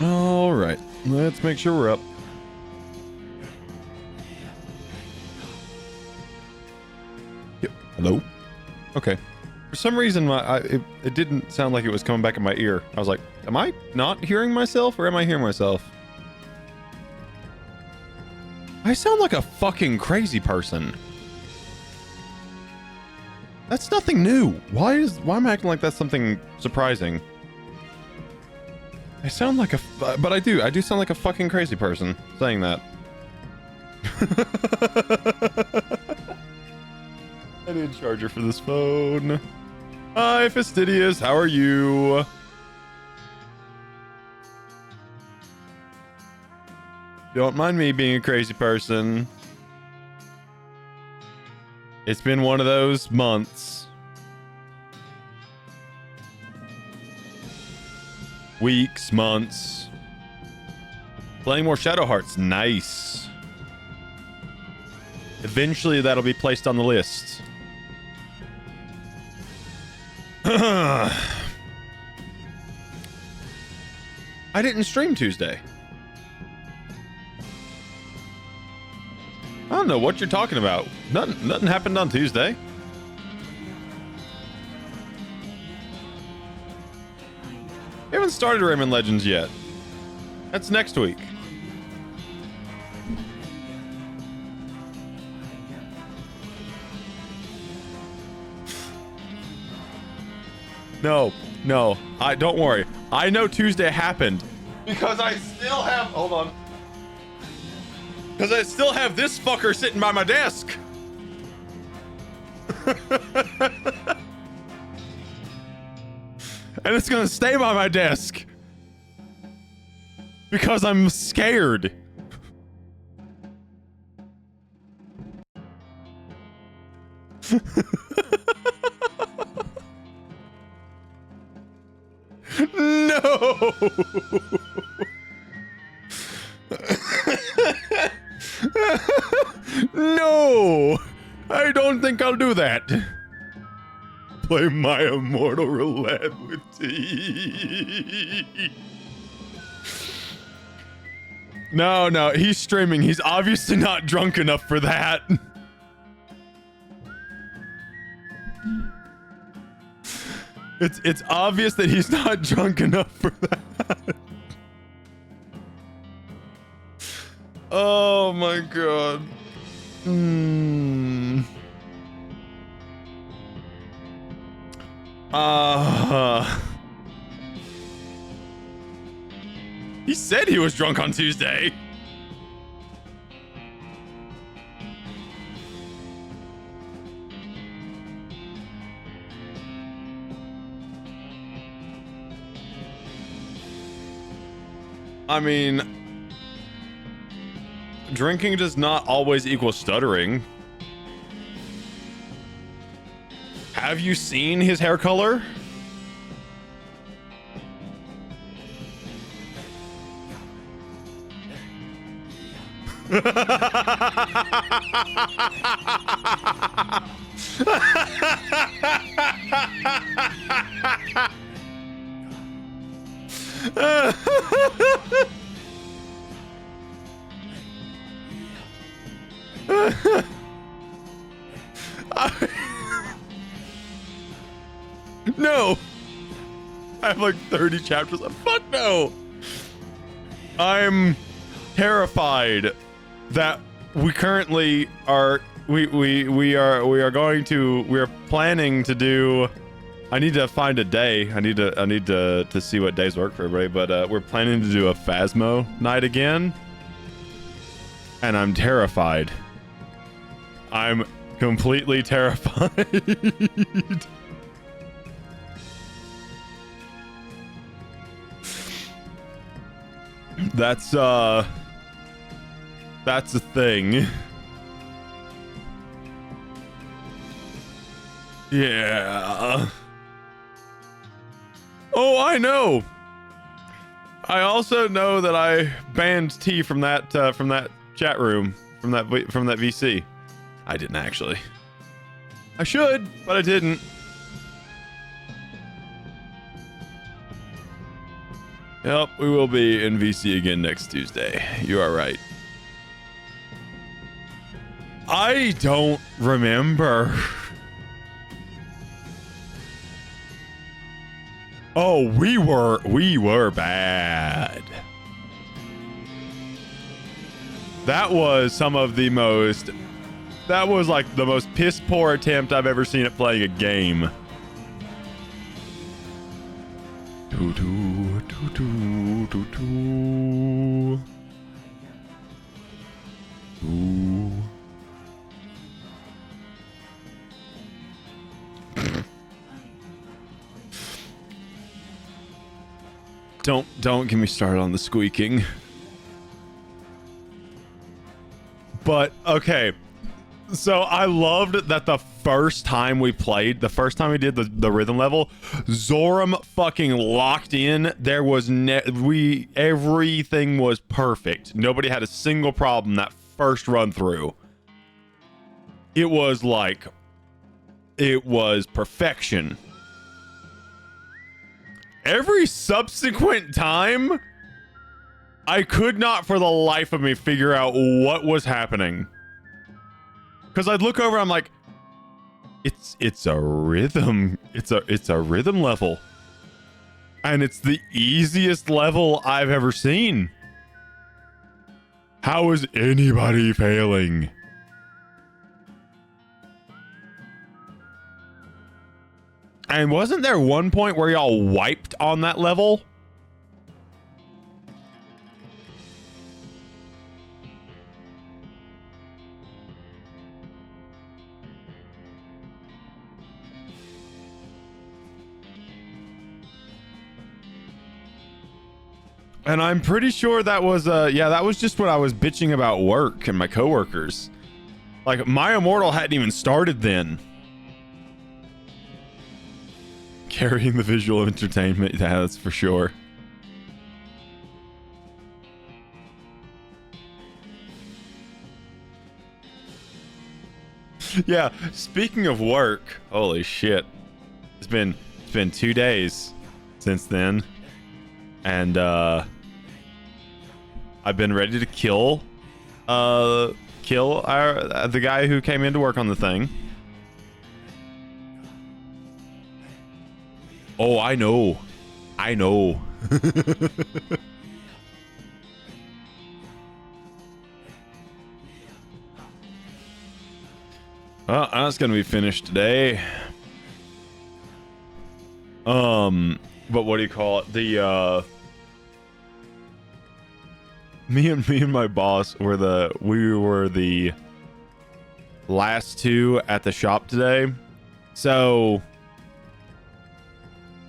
All right, let's make sure we're up. Yep. Hello. Okay. For some reason, it didn't sound like it was coming back in my ear. I was like, am I not hearing myself or am I hearing myself? I sound like a fucking crazy person. That's nothing new. Why am I acting like that's something surprising? I sound like but I do sound like a fucking crazy person saying that. I need a charger for this phone. Hi, Fastidious. How are you? Don't mind me being a crazy person. It's been one of those months. Weeks, months. Playing more Shadow Hearts. Nice. Eventually, that'll be placed on the list. I didn't stream Tuesday. I don't know what you're talking about. Nothing happened on Tuesday. We haven't started Rayman Legends yet. That's next week. No, don't worry. I know Tuesday happened because I still have, hold on. Because I still have this fucker sitting by my desk. And it's gonna stay by my desk. Because I'm scared. No. No, I don't think I'll do that. Play my immortal roulette with tea. No, he's streaming. He's obviously not drunk enough for that. It's obvious that he's not drunk enough for that. Oh my god. He said he was drunk on Tuesday. I mean, drinking does not always equal stuttering. Have you seen his hair color? No, I have like 30 chapters. Fuck no. I'm terrified that we currently are. We are planning to do. I need to find a day. I need to see what days work for everybody. But we're planning to do a Phasmo night again, and I'm terrified. I'm completely terrified. That's the thing. Yeah. Oh, I know. I also know that I banned T from that chat room, from that VC. I didn't actually. I should, but I didn't. Yep, we will be in VC again next Tuesday. You are right. I don't remember. Oh, we were bad. That was that was like the most piss poor attempt I've ever seen at playing a game. Don't get me started on the squeaking. But okay, so I loved that the first time we played, the first time we did the rhythm level, Zoram fucking locked in. There was everything was perfect. Nobody had a single problem that first run through. It was perfection. Every subsequent time, I could not for the life of me figure out what was happening. Because I'd look over, I'm like, it's a rhythm. It's a rhythm level. And it's the easiest level I've ever seen. How is anybody failing? And wasn't there one point where y'all wiped on that level? And I'm pretty sure that was that was just when I was bitching about work and my coworkers. Like, my Immortal hadn't even started then. Carrying the visual entertainment, yeah, that's for sure. Yeah, speaking of work, holy shit. It's been 2 days since then. And I've been ready to kill the guy who came in to work on the thing. Oh, I know. Well, that's gonna be finished today. But what do you call it? Me and my boss were the last two at the shop today. So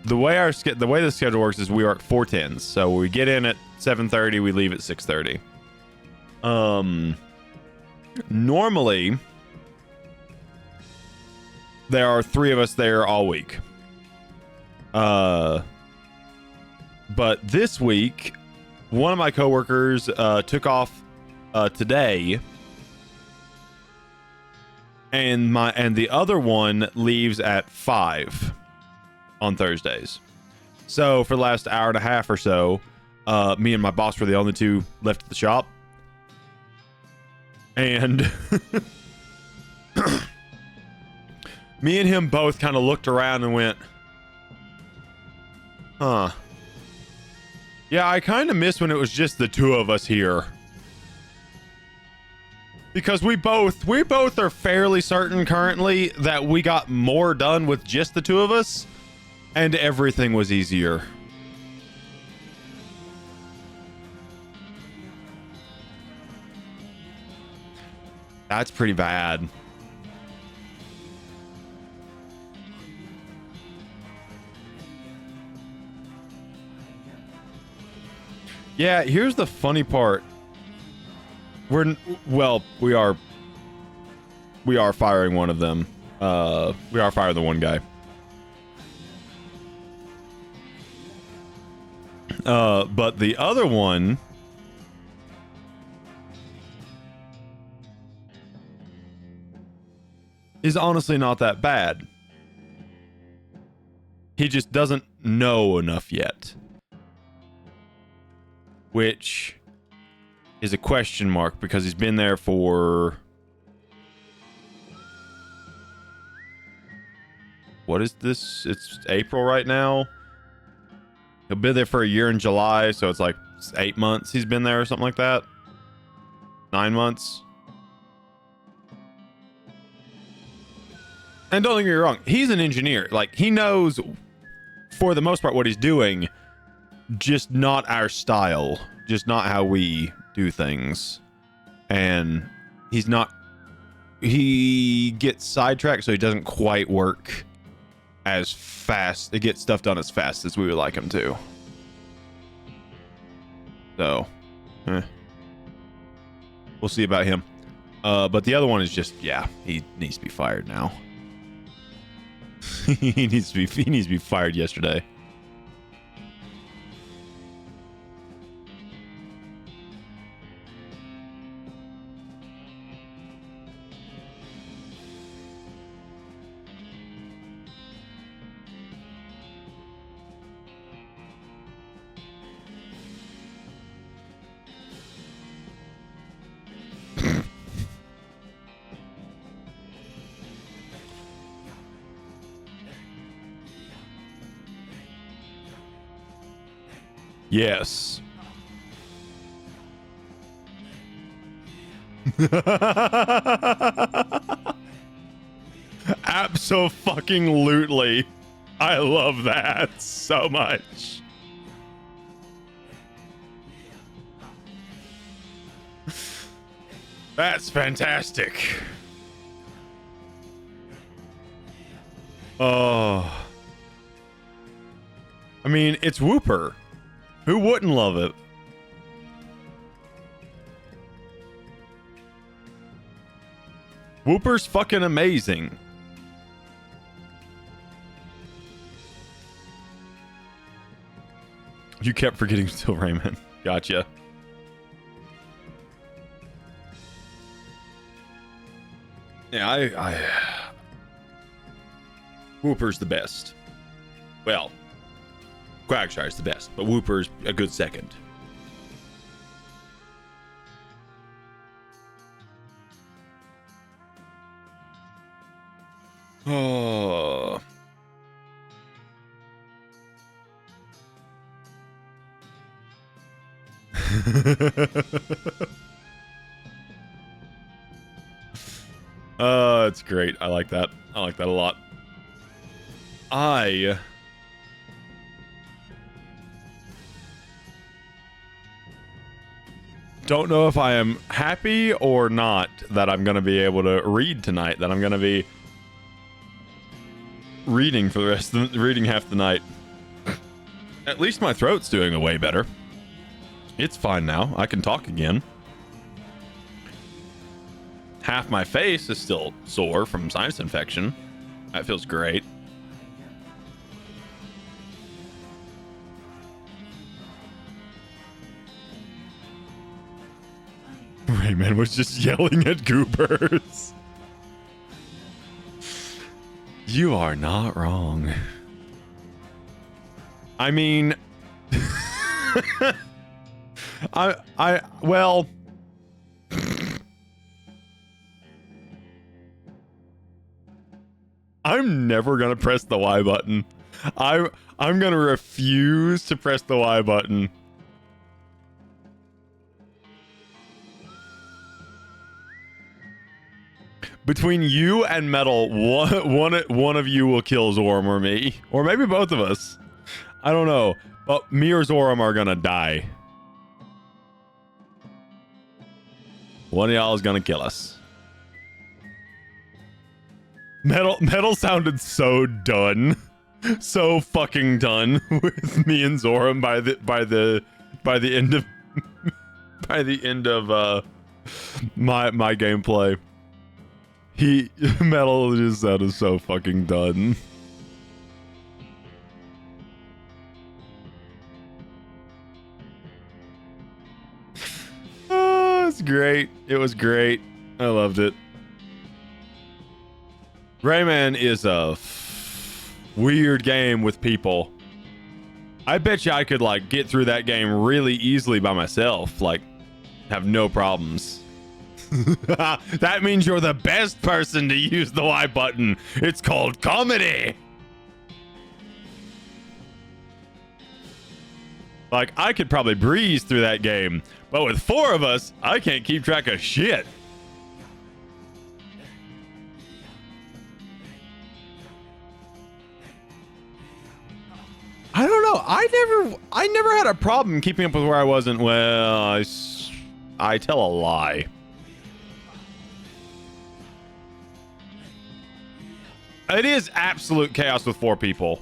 the way the schedule works is we work 4/10s. So we get in at 7:30, we leave at 6:30. Normally there are 3 of us there all week. But this week, one of my coworkers took off today, and the other one leaves at 5 on Thursdays. So for the last hour and a half or so, me and my boss were the only two left at the shop, and me and him both kind of looked around and went, huh. Yeah, I kind of miss when it was just the two of us here. Because we both are fairly certain currently that we got more done with just the two of us, and everything was easier. That's pretty bad. Yeah, here's the funny part. We are firing one of them. We are firing the one guy. But the other one is honestly not that bad. He just doesn't know enough yet. which is a question mark because he's been there for... What is this? It's April right now. He'll be there for a year in July, so it's like 8 months he's been there or something like that. 9 months. And don't get me wrong, he's an engineer. Like, he knows, for the most part, what he's doing, just not our style. Just not how we do things. And he's not... He gets sidetracked, so he doesn't quite work as fast, to get stuff done as fast as we would like him to. So, we'll see about him. But the other one is just, yeah, he needs to be fired now. he needs to be fired yesterday. Yes. Abso-fucking-lutely. I love that so much. That's fantastic. Oh. I mean, it's Whooper. Who wouldn't love it? Whooper's fucking amazing. You kept forgetting Still Raymond. Gotcha. Yeah, Whooper's the best. Well, Quagshire's the best, but Whooper's a good second. Oh. It's great. I like that. I like that a lot. I don't know if I am happy or not that I'm going to be able to read tonight, that I'm going to be reading for the rest of the, reading half the night. At least my throat's doing way better. It's fine now. I can talk again. Half my face is still sore from sinus infection. That feels great. Rayman was just yelling at goobers. You are not wrong. I mean, well, I'm never gonna press the Y button. I'm gonna refuse to press the Y button. Between you and Metal, one of you will kill Zoram or me. Or maybe both of us. I don't know. But me or Zoram are gonna die. One of y'all is gonna kill us. Metal sounded so done. So fucking done with me and Zoram by the end of my gameplay. Metal just sounded so fucking done. Oh, it's great. It was great. I loved it. Rayman is a weird game with people. I bet you I could like get through that game really easily by myself, like have no problems. That means you're the best person to use the Y button. It's called comedy. Like, I could probably breeze through that game, but with 4 of us, I can't keep track of shit. I don't know. I never had a problem keeping up with where I wasn't. Well, I tell a lie. It is absolute chaos with 4 people.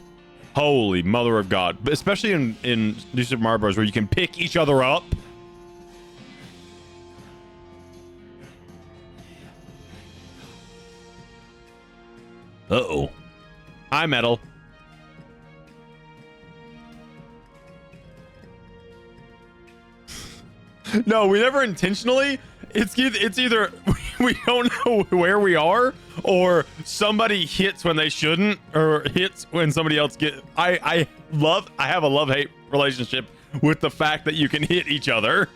Holy mother of God. But especially in New Super Mario Bros. Where you can pick each other up. Uh-oh. Hi, Metal. No, we never intentionally. It's either we don't know where we are, or somebody hits when they shouldn't, or hits when somebody else I have a love-hate relationship with the fact that you can hit each other,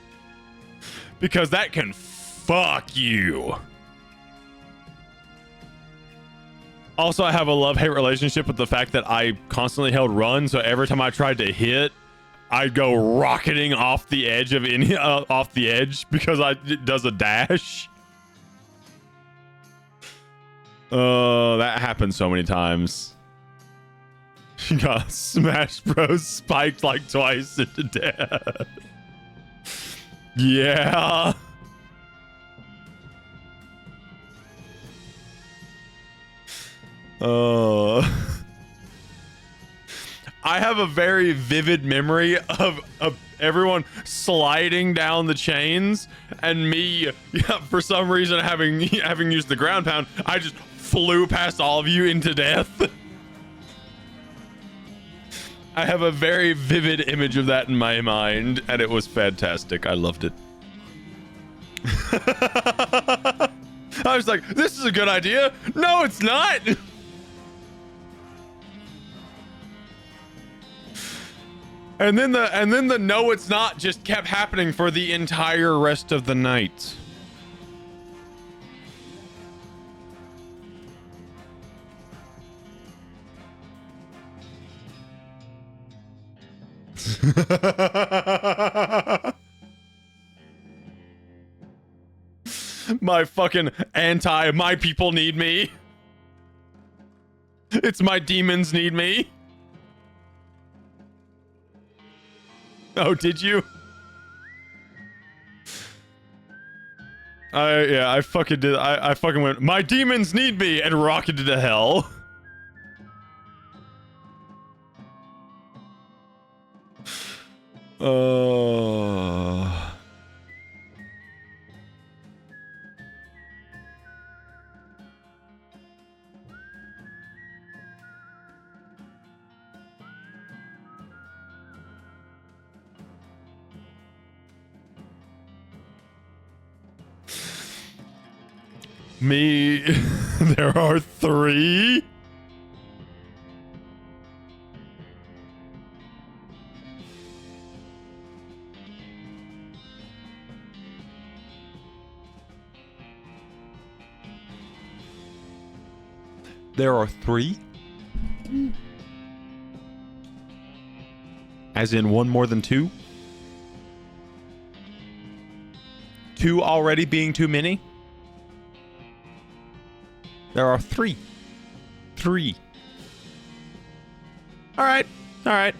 because that can fuck you. Also, I have a love-hate relationship with the fact that I constantly held run, so every time I tried to hit, I'd go rocketing off the edge of off the edge because it does a dash. That happens so many times. You got Smash Bros. Spiked like twice into death. Yeah. I have a very vivid memory of everyone sliding down the chains and me, for some reason, having used the ground pound, I just flew past all of you into death. I have a very vivid image of that in my mind, and it was fantastic. I loved it. I was like, this is a good idea. No, it's not. And then the no it's not just kept happening for the entire rest of the night. My fucking my people need me. It's my demons need me. Oh, did you? I fucking did. I fucking went, my demons need me, and rocketed to hell. Me, there are 3. There are 3? As in one more than 2? 2 already being too many? There are 3. 3. All right. All right.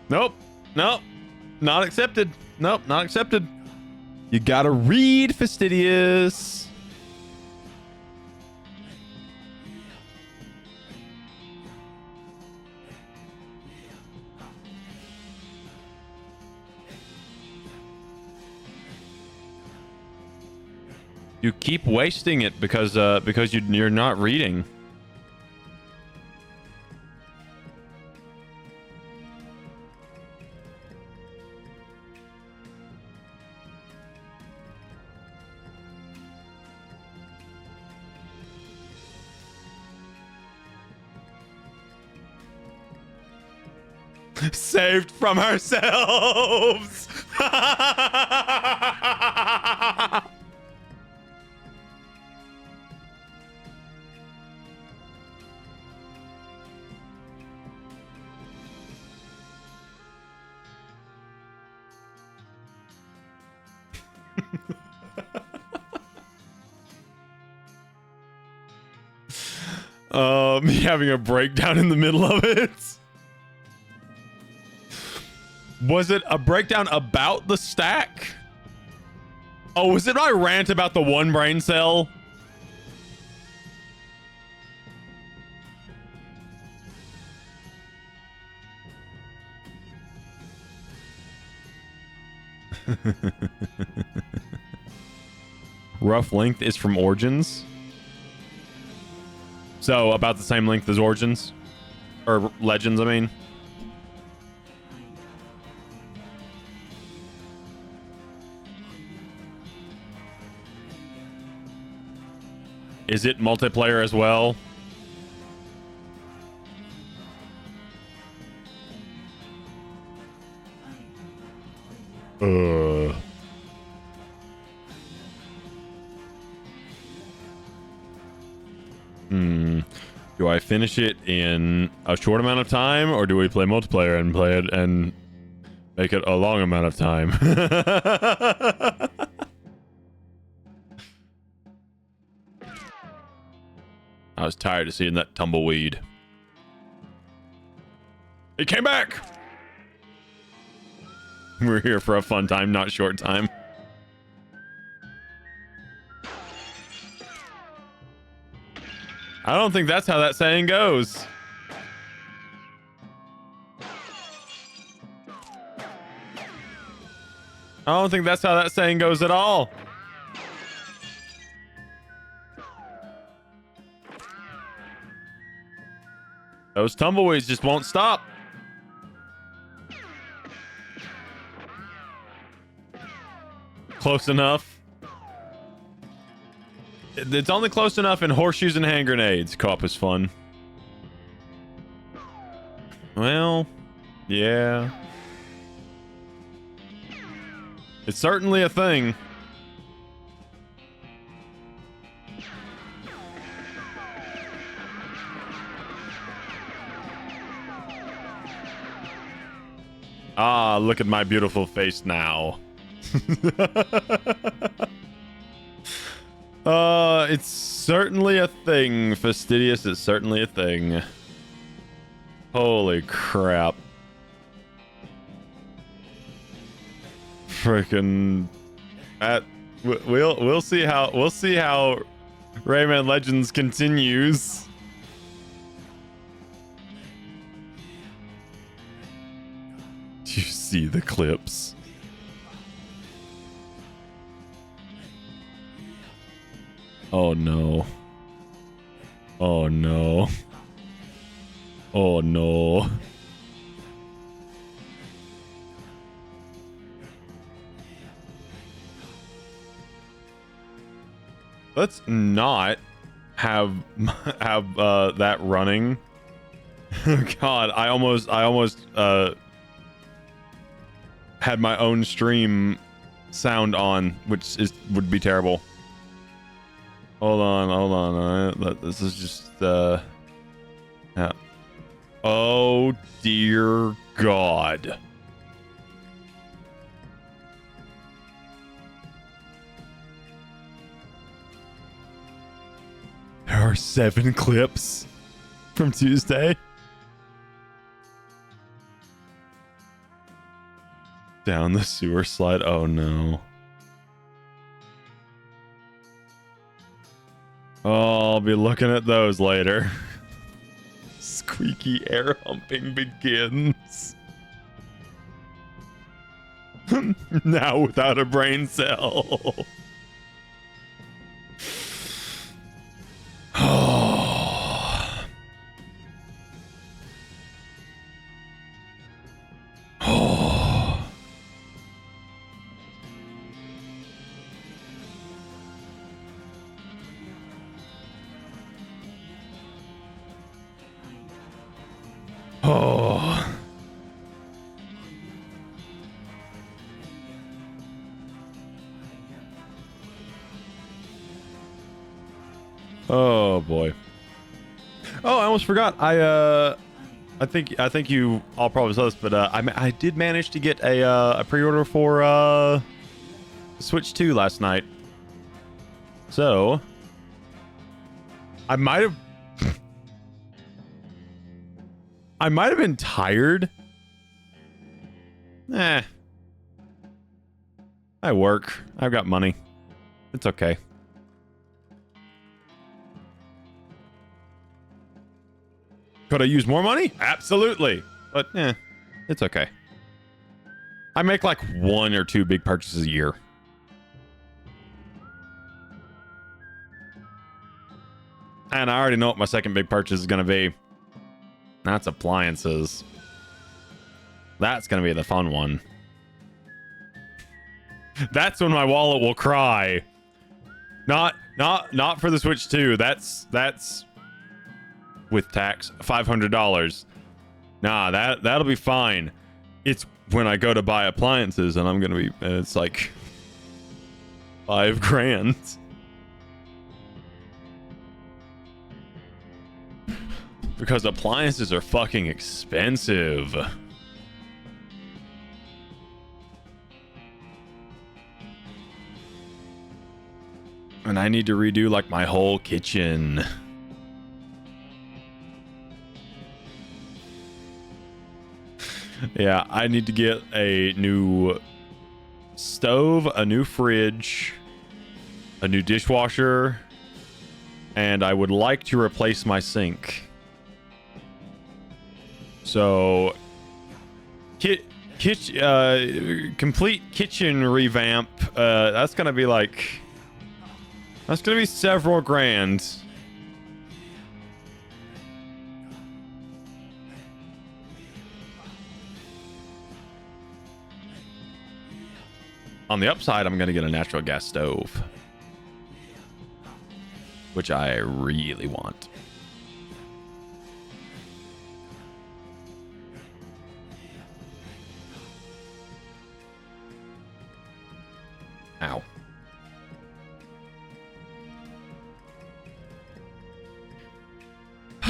Nope. Nope. Not accepted. Nope. Not accepted. You gotta read, Fastidious. You keep wasting it because you're not reading. Saved from ourselves. Me having a breakdown in the middle of it. Was it a breakdown about the stack? Oh, was it my rant about the one brain cell? Rough length is from Origins. So about the same length as Origins. Or Legends, I mean. Is it multiplayer as well? Do I finish it in a short amount of time, or do we play multiplayer and play it and make it a long amount of time? I was tired of seeing that tumbleweed. He came back! We're here for a fun time, not short time. I don't think that's how that saying goes. I don't think that's how that saying goes at all. Those tumbleweeds just won't stop. Close enough. It's only close enough in horseshoes and hand grenades. Co-op is fun. Well, yeah. It's certainly a thing. Ah, look at my beautiful face now. It's certainly a thing. Fastidious is certainly a thing. Holy crap. Freaking we'll see how Rayman Legends continues. Do you see the clips? Oh no. Oh no. Oh no. Let's not have that running. God, I almost had my own stream sound on, which would be terrible. Hold on. This is just yeah. Oh dear God. There are 7 clips from Tuesday. Down the sewer slide. Oh no. Oh, I'll be looking at those later. Squeaky air humping begins. Now without a brain cell. Oh. Oh. Oh. Oh boy. Oh, I almost forgot. I think you all probably saw this, but I did manage to get a pre-order for Switch 2 last night. So I might have been tired. I work. I've got money. It's okay. Could I use more money? Absolutely. But it's okay. I make like 1 or 2 big purchases a year. And I already know what my second big purchase is going to be. That's appliances. That's going to be the fun one. That's when my wallet will cry. Not for the Switch 2. That's with tax, $500. Nah, that'll be fine. It's when I go to buy appliances and it's like $5,000. Because appliances are fucking expensive. And I need to redo like my whole kitchen. Yeah, I need to get a new stove, a new fridge, a new dishwasher, and I would like to replace my sink. So, complete kitchen revamp. That's gonna be several grand. On the upside, I'm gonna get a natural gas stove, which I really want. Ow.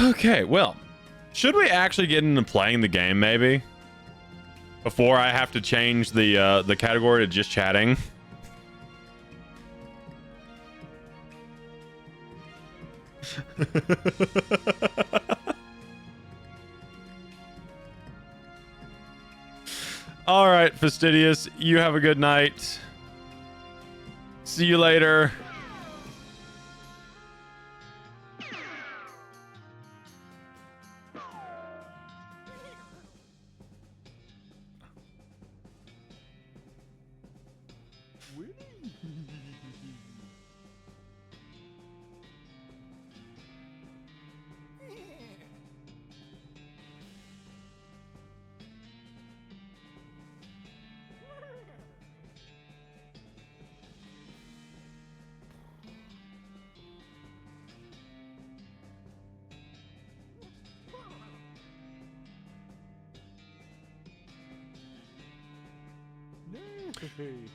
Okay, well, should we actually get into playing the game, maybe? Before I have to change the category to just chatting? All right, Fastidious, you have a good night. See you later.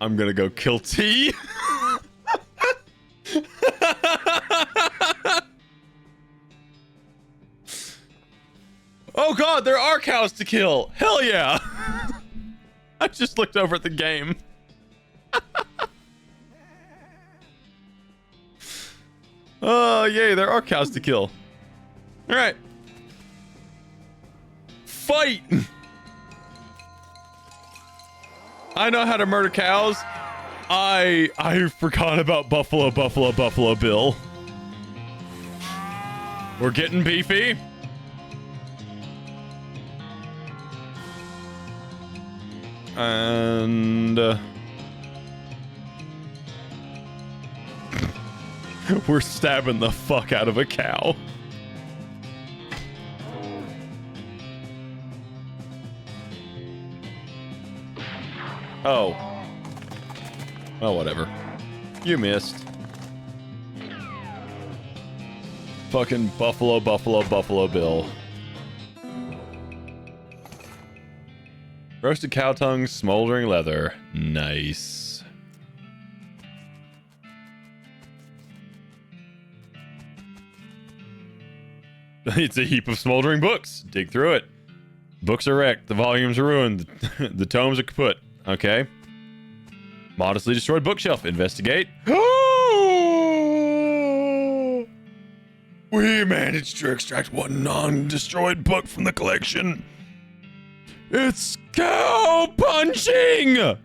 I'm gonna go kill T. Oh god, there are cows to kill. Hell yeah. I just looked over at the game. Oh, yay, there are cows to kill. All right. Fight. I know how to murder cows. I forgot about Buffalo Bill. We're getting beefy. And we're stabbing the fuck out of a cow. Oh. Well, whatever. You missed. Fucking Buffalo Bill. Roasted cow tongue, smoldering leather. Nice. It's a heap of smoldering books. Dig through it. Books are wrecked. The volumes are ruined. The tomes are kaput. Okay. Modestly destroyed bookshelf. Investigate. We managed to extract one non-destroyed book from the collection. It's cow punching!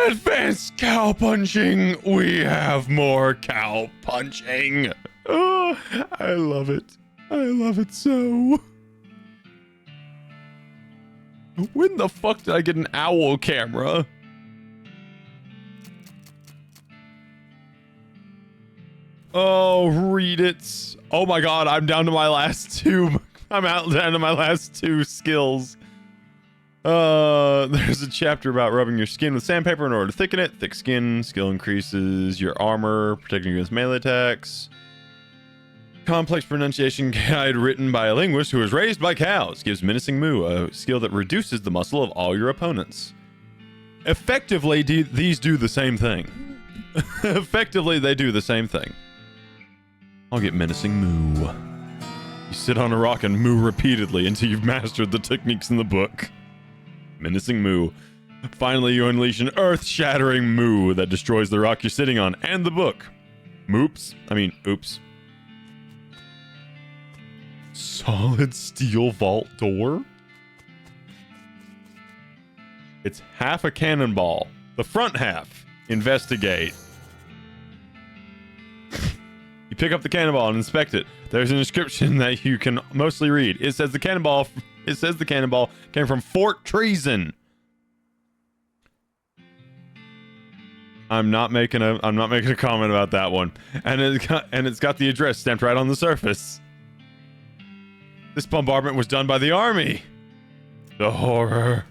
Advanced cow punching. We have more cow punching. Oh, I love it. I love it so. When the fuck did I get an owl camera? Oh, read it. Oh my god, I'm down to my last two. I'm down to my last two skills. There's a chapter about rubbing your skin with sandpaper in order to thicken it. Thick skin skill increases your armor, protecting you against melee attacks. Complex pronunciation guide written by a linguist who was raised by cows gives menacing moo, a skill that reduces the muscle of all your opponents. Effectively, these do the same thing. Effectively, they do the same thing. I'll get menacing moo. You sit on a rock and moo repeatedly until you've mastered the techniques in the book. Menacing moo. Finally, you unleash an earth-shattering moo that destroys the rock you're sitting on and the book. Oops. Solid steel vault door? It's half a cannonball. The front half. Investigate. You pick up the cannonball and inspect it. There's an inscription that you can mostly read. It says the cannonball came from Fort Treason. I'm not making a comment about that one. And it's got the address stamped right on the surface. This bombardment was done by the army. The horror.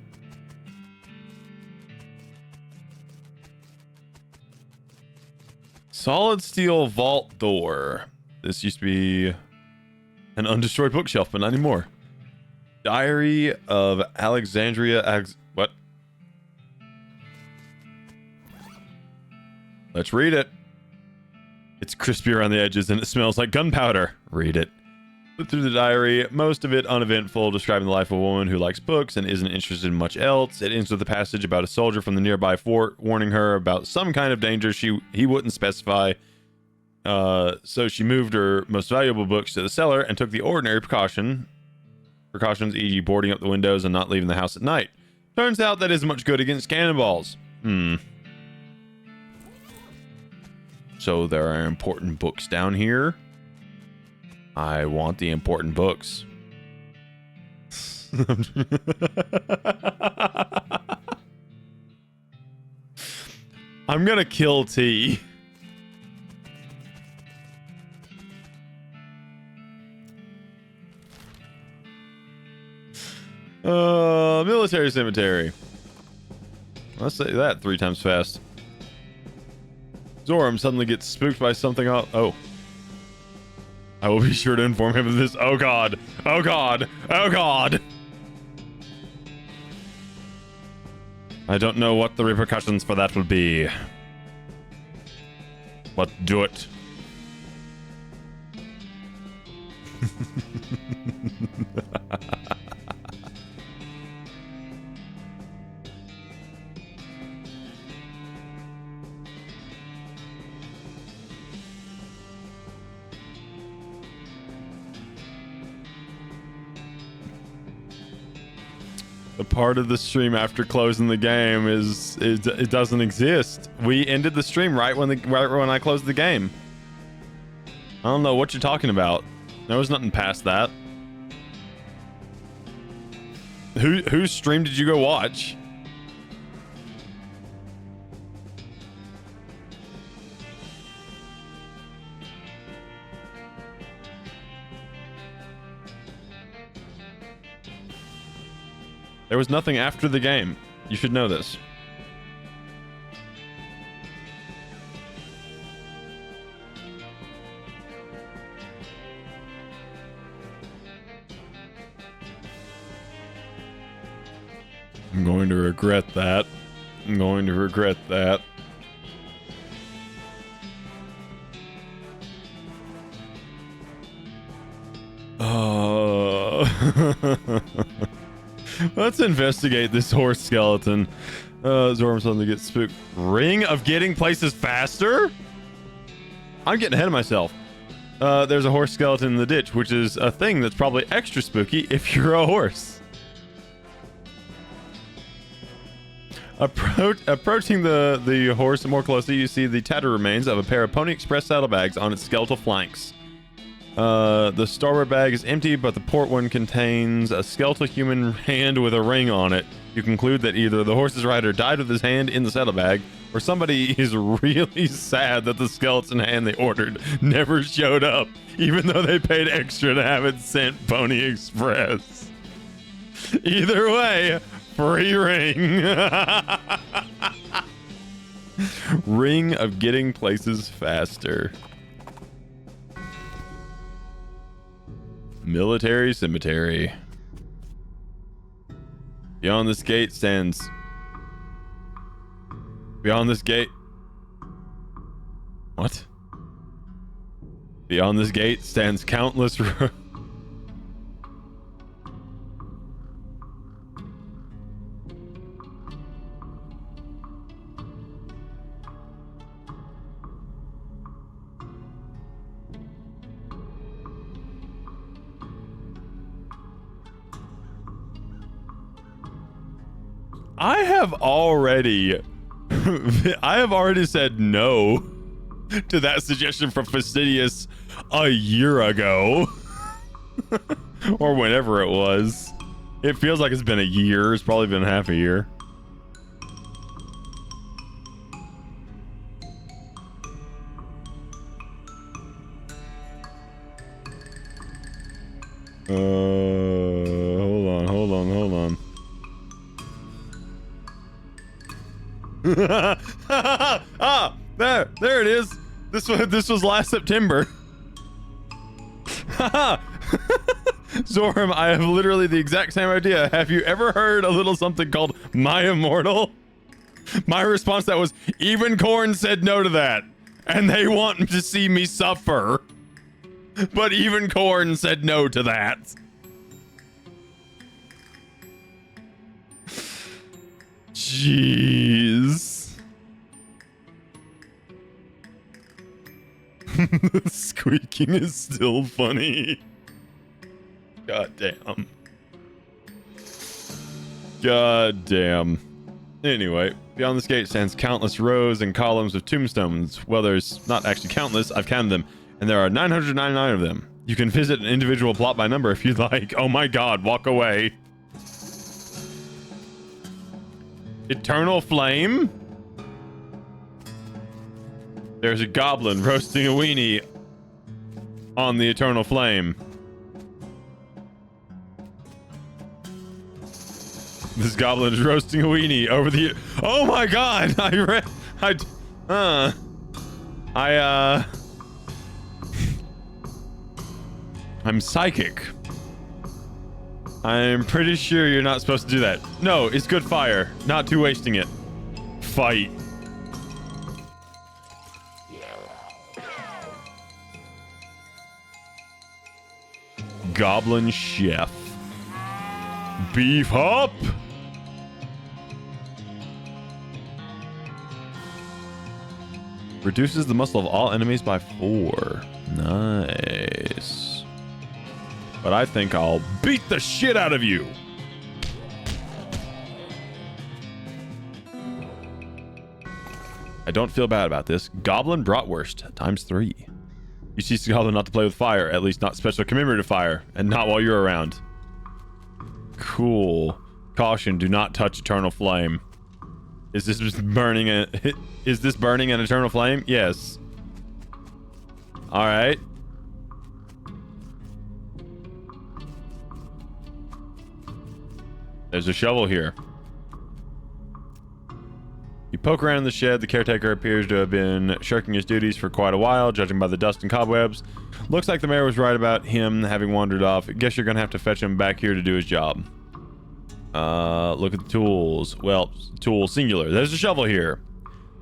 Solid steel vault door. This used to be an undestroyed bookshelf, but not anymore. Diary of Alexandria. What? Let's read it. It's crispy around the edges and it smells like gunpowder. Read it. Look through the diary, most of it uneventful, describing the life of a woman who likes books and isn't interested in much else. It ends with a passage about a soldier from the nearby fort warning her about some kind of danger he wouldn't specify. So she moved her most valuable books to the cellar and took the ordinary precautions, e.g. boarding up the windows and not leaving the house at night. Turns out that isn't much good against cannonballs. So there are important books down here. I want the important books. I'm gonna kill T. Military cemetery. Let's say that 3 times fast. Zoram suddenly gets spooked by something. Oh. I will be sure to inform him of this. Oh god. Oh god. Oh god. I don't know what the repercussions for that will be. But do it. The part of the stream after closing the game is it doesn't exist. We ended the stream right when I closed the game. I don't know what you're talking about. There was nothing past that. Whose stream did you go watch? There was nothing after the game. You should know this. I'm going to regret that. I'm going to regret that. Oh. Let's investigate this horse skeleton. Zorm suddenly gets spooked. Ring of getting places faster? I'm getting ahead of myself. There's a horse skeleton in the ditch, which is a thing that's probably extra spooky if you're a horse. Approaching the horse more closely, you see the tattered remains of a pair of Pony Express saddlebags on its skeletal flanks. The starboard bag is empty, but the port one contains a skeletal human hand with a ring on it. You conclude that either the horse's rider died with his hand in the saddlebag, or somebody is really sad that the skeleton hand they ordered never showed up, even though they paid extra to have it sent Pony Express. Either way, free ring. Ring of getting places faster. Military cemetery. Beyond this gate stands... Beyond this gate... What? Beyond this gate stands countless... I have already said no to that suggestion from Fastidious a year ago. Or whenever it was. It feels like it's been a year. It's probably been half a year. Hold on. There it is. This was last September. Zorm, I have literally the exact same idea. Have you ever heard a little something called My Immortal? My response to that was, even Korn said no to that, and they want to see me suffer. But even Korn said no to that. Jeez. The squeaking is still funny. God damn. God damn. Anyway, beyond this gate stands countless rows and columns of tombstones. Well, there's not actually countless. I've counted them, and there are 999 of them. You can visit an individual plot by number if you'd like. Oh my god, walk away. Eternal flame? There's a goblin roasting a weenie on the eternal flame. This goblin is roasting a weenie over the... Oh my god! I'm psychic. I'm pretty sure you're not supposed to do that. No, it's good fire. Not too wasting it. Fight. Goblin Chef. Beef up! Reduces the muscle of all enemies by 4. Nice. But I think I'll beat the shit out of you! I don't feel bad about this. Goblin Bratwurst times 3. You teach the goblin not to play with fire, at least not special commemorative fire, and not while you're around. Cool. Caution, do not touch eternal flame. Is this burning an eternal flame? Yes. Alright. There's a shovel here. You poke around in the shed. The caretaker appears to have been shirking his duties for quite a while, judging by the dust and cobwebs. Looks like the mayor was right about him having wandered off. I guess you're gonna have to fetch him back here to do his job. Look at the tools. Well, tool singular. There's a shovel here.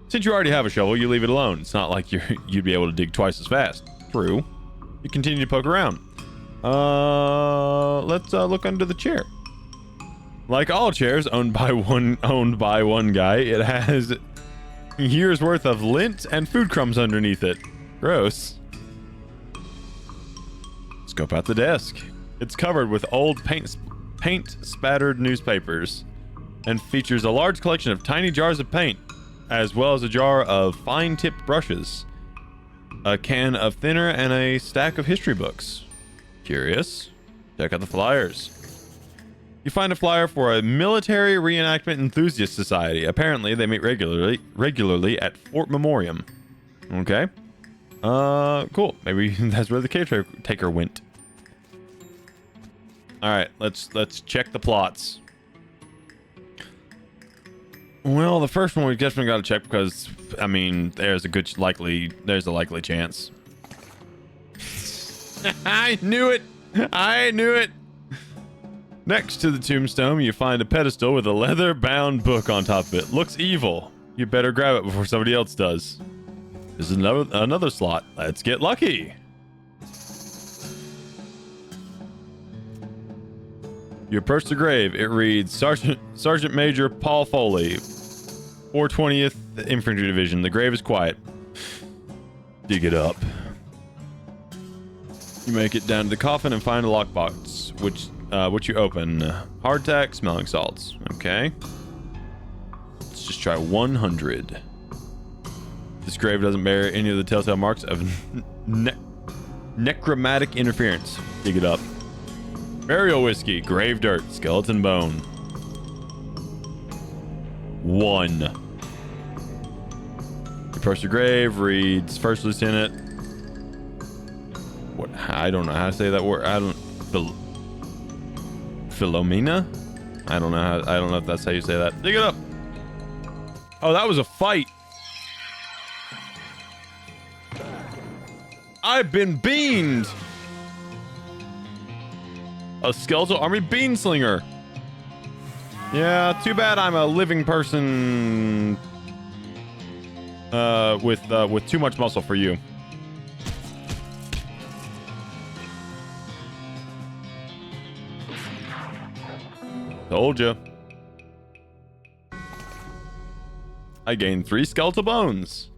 Since you already have a shovel, you leave it alone. It's not like you'd be able to dig twice as fast. True. You continue to poke around. Let's look under the chair. Like all chairs owned by one guy, it has years worth of lint and food crumbs underneath it. Gross. Scope out the desk. It's covered with old paint spattered newspapers and features a large collection of tiny jars of paint, as well as a jar of fine-tipped brushes, a can of thinner, and a stack of history books. Curious? Check out the flyers. You find a flyer for a military reenactment enthusiast society. Apparently, they meet regularly at Fort Memoriam. Okay. Cool. Maybe that's where the caretaker went. All right, let's check the plots. Well, the first one we definitely got to check because, I mean, there's a likely chance. I knew it. I knew it. Next to the tombstone, you find a pedestal with a leather-bound book on top of it. Looks evil. You better grab it before somebody else does. This is another slot. Let's get lucky. You approach the grave. It reads, Sergeant Major Paul Foley, 420th Infantry Division. The grave is quiet. Dig it up. You make it down to the coffin and find a lockbox, which you open. Hardtack, smelling salts. Okay. Let's just try 100. This grave doesn't bear any of the telltale marks of necromantic interference. Dig it up. Burial whiskey, grave dirt, skeleton bone. 1. You approach the grave, reads First Lieutenant. What? I don't know how to say that word. Philomena? I don't know if that's how you say that. Dig it up. Oh, that was a fight. I've been beamed. A skeletal army bean slinger. Yeah, too bad I'm a living person with too much muscle for you. Told ya. I gained 3 skeletal bones.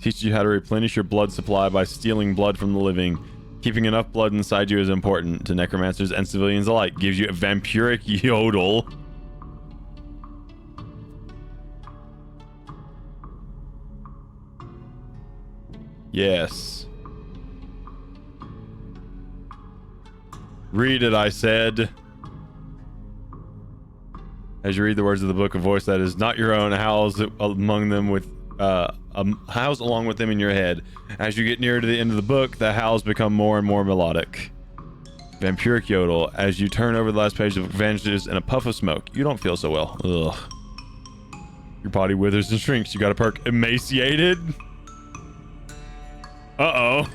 Teaches you how to replenish your blood supply by stealing blood from the living. Keeping enough blood inside you is important to necromancers and civilians alike. Gives you a vampiric yodel. Yes. Read it, I said. As you read the words of the book, a voice that is not your own howls among them with howls along with them in your head. As you get nearer to the end of the book, the howls become more and more melodic. Vampiric yodel. As you turn over the last page, of vanishes in a puff of smoke. You don't feel so well. Ugh. Your body withers and shrinks. You got a perk emaciated. Uh-oh.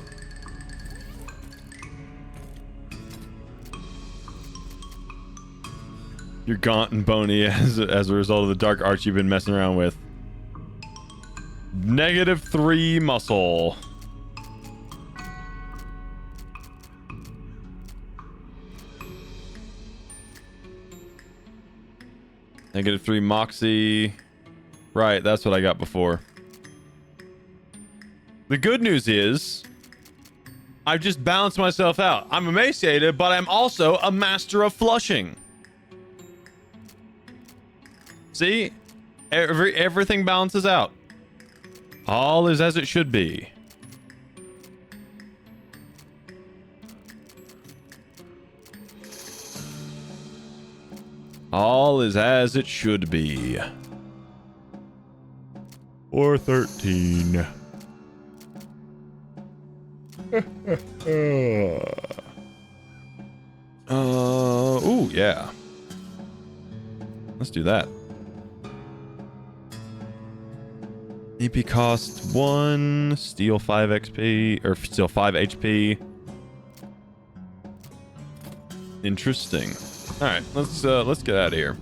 You're gaunt and bony as a result of the dark arts you've been messing around with. -3 muscle. -3 moxie. Right, that's what I got before. The good news is, I've just balanced myself out. I'm emaciated, but I'm also a master of flushing. See? Everything balances out. All is as it should be. All is as it should be. Or 13. Ooh, yeah. Let's do that. EP cost 1, steal 5 XP, or steal 5 HP. Interesting. All right, let's get out of here.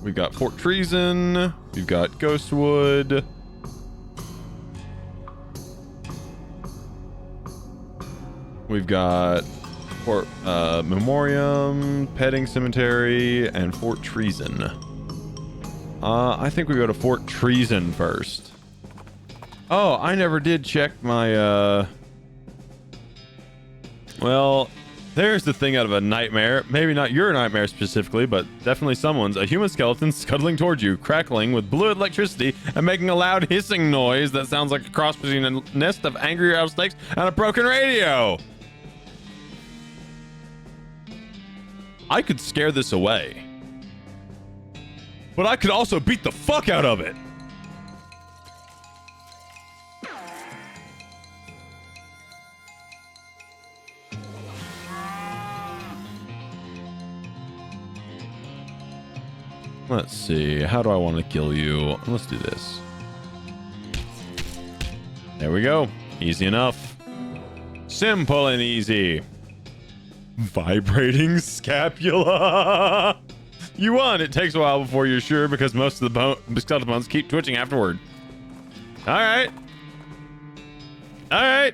We've got Fort Treason. We've got Ghostwood. We've got Fort Memoriam, Petting Cemetery, and Fort Treason. I think we go to Fort Treason first. Oh, I never did check my, well, there's the thing out of a nightmare. Maybe not your nightmare specifically, but definitely someone's. A human skeleton scuttling towards you, crackling with blue electricity and making a loud hissing noise that sounds like a cross between a nest of angry rattlesnakes and a broken radio. I could scare this away, but I could also beat the fuck out of it. Let's see. How do I want to kill you? Let's do this. There we go. Easy enough. Simple and easy. Vibrating scapula. You won. It takes a while before you're sure because most of the skeleton bones keep twitching afterward. All right. All right.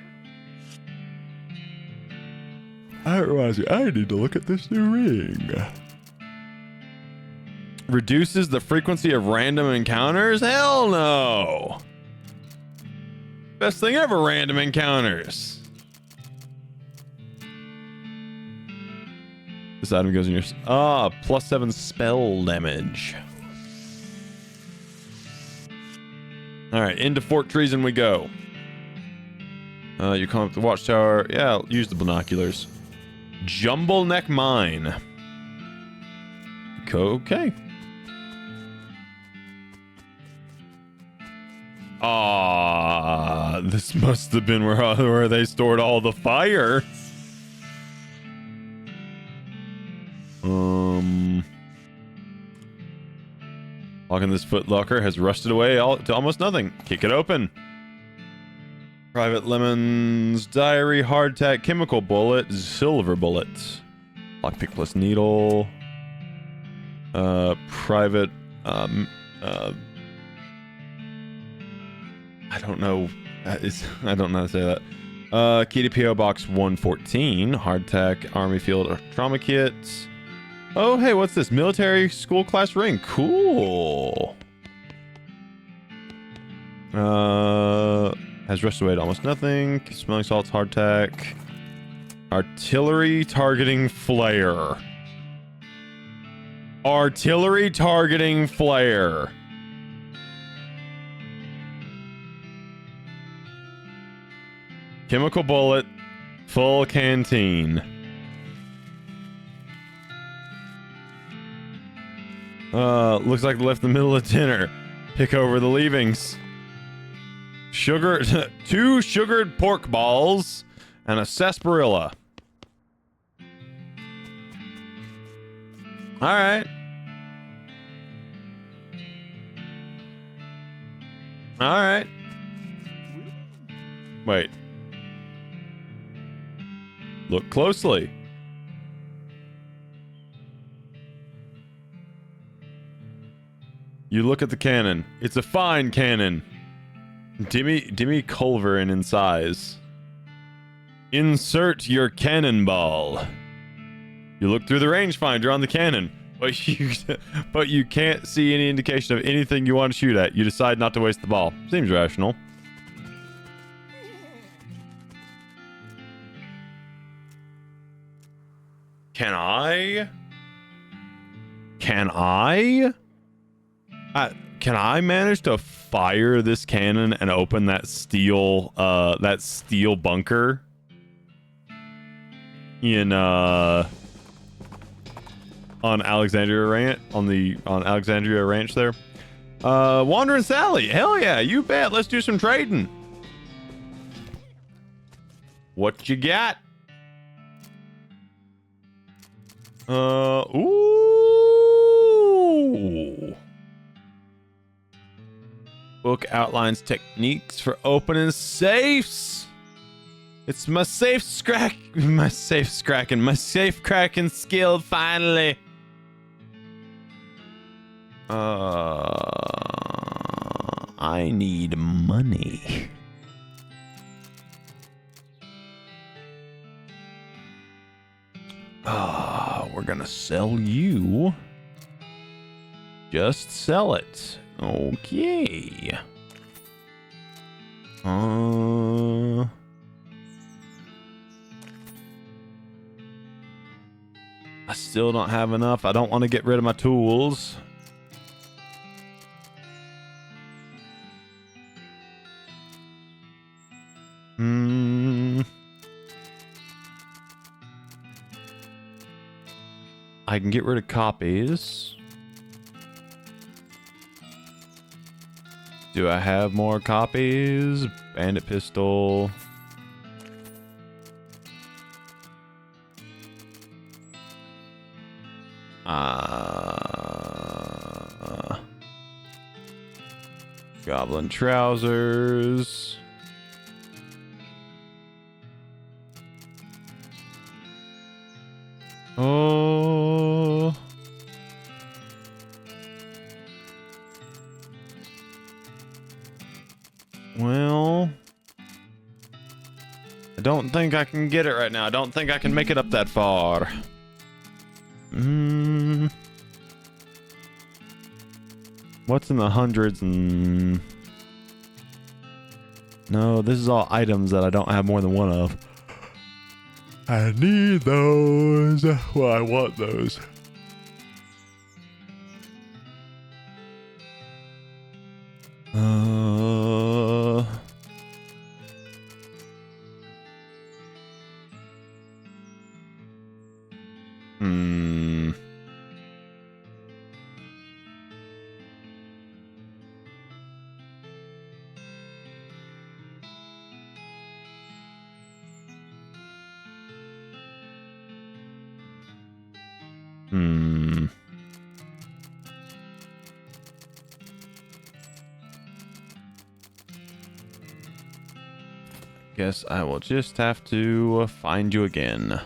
That reminds me, I need to look at this new ring. Reduces the frequency of random encounters? Hell no. Best thing ever, random encounters. This item goes in your... +7 spell damage. Alright, into Fort Treason we go. You come up the watchtower. Yeah, use the binoculars. Jumble Neck Mine. Okay. This must have been where they stored all the fire. Lock in this footlocker has rusted away to almost nothing. Kick it open. Private Lemon's diary, hardtack, chemical bullet, silver bullet, lockpick plus needle. Private. I don't know. I don't know how to say that. Key to PO Box 114, hardtack, Army Field Trauma Kit. Oh, hey, what's this? Military school class ring. Cool. Has rusted away to almost nothing. Smelling salts, hardtack. Artillery targeting flare. Artillery targeting flare. Chemical bullet. Full canteen. Looks like they left the middle of dinner. Pick over the leavings. Sugar, 2 sugared pork balls, and a sarsaparilla. Alright. Alright. Wait. Look closely. You look at the cannon. It's a fine cannon. Dimmy Culverin in size. Insert your cannonball. You look through the rangefinder on the cannon, but you can't see any indication of anything you want to shoot at. You decide not to waste the ball. Seems rational. Can I manage to fire this cannon and open that steel bunker in on Alexandria Ranch there? Wandering Sally, hell yeah, you bet. Let's do some trading. What you got? Ooh. Book outlines techniques for opening safes. It's my safe cracking skill finally. I need money. We're gonna sell you. Just sell it. Okay. I still don't have enough. I don't want to get rid of my tools. I can get rid of copies. Do I have more copies? Bandit pistol. Goblin trousers. Oh. Well, I don't think I can get it right now. I don't think I can make it up that far. What's in the hundreds and... No, this is all items that I don't have more than one of. I need those. Well, I want those. Guess I will just have to find you again.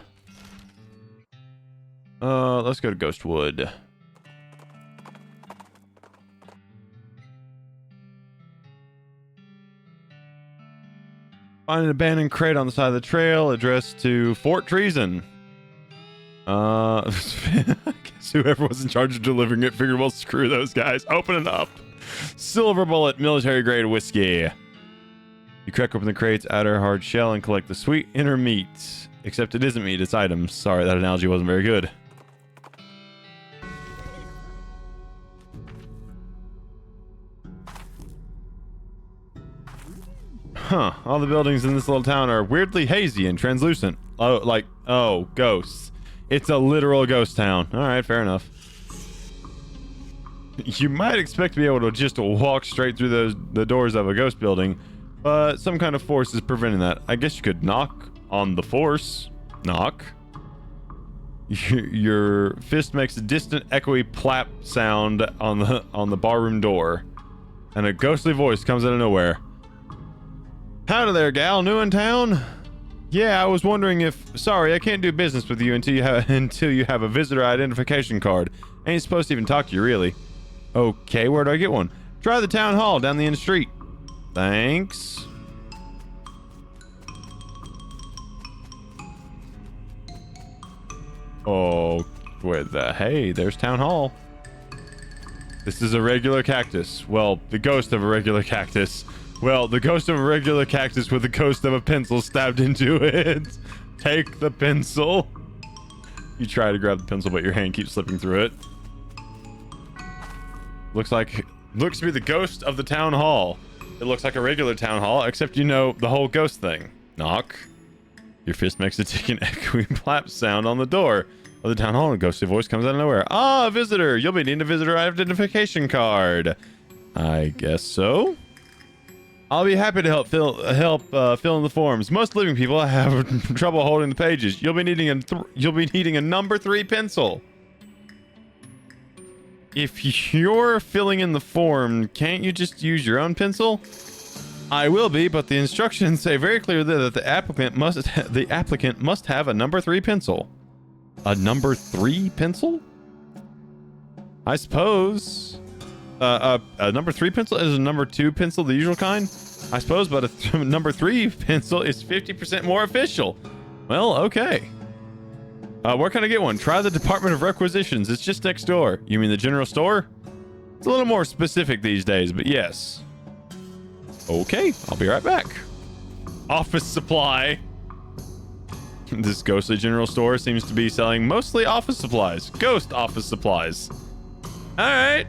Let's go to Ghostwood. Find an abandoned crate on the side of the trail addressed to Fort Treason. I guess whoever was in charge of delivering it figured, well, screw those guys. Open it up. Silver bullet, military grade whiskey. You crack open the crate's outer hard shell and collect the sweet inner meat. Except it isn't meat, it's items. Sorry, that analogy wasn't very good. Huh. All the buildings in this little town are weirdly hazy and translucent. Oh, ghosts. It's a literal ghost town. Alright, fair enough. You might expect to be able to just walk straight through the doors of a ghost building, but some kind of force is preventing that. I guess you could knock on the force. Knock. Your fist makes a distant, echoey plap sound on the barroom door, and a ghostly voice comes out of nowhere. Howdy there, gal. New in town? Yeah, I was wondering if... Sorry, I can't do business with you until you have a visitor identification card. Ain't supposed to even talk to you, really. Okay, where do I get one? Try the town hall down the end street. Thanks. Oh, where the... Hey, there's town hall. This is a regular cactus. Well, the ghost of a regular cactus. Well, the ghost of a regular cactus with the ghost of a pencil stabbed into it. Take the pencil. You try to grab the pencil, but your hand keeps slipping through it. Looks to be the ghost of the town hall. It looks like a regular town hall, except you know the whole ghost thing. Knock. Your fist makes a ticking, echoing plap sound on the door of the town hall, and a ghostly voice comes out of nowhere. Ah, a visitor. You'll be needing a visitor identification card. I guess so. I'll be happy to help fill in the forms. Most living people have trouble holding the pages. You'll be needing a number 3 pencil. If you're filling in the form, can't you just use your own pencil? I will be, but the instructions say very clearly that the applicant must have a number 3 pencil. A number 3 pencil? I suppose. A number 3 pencil is a number 2 pencil, the usual kind, I suppose, but a number 3 pencil is 50% more official. Well, okay. Where can I get one? Try the Department of Requisitions. It's just next door. You mean the general store? It's a little more specific these days, but yes. Okay, I'll be right back. Office supply. This ghostly general store seems to be selling mostly office supplies. Ghost office supplies. All right.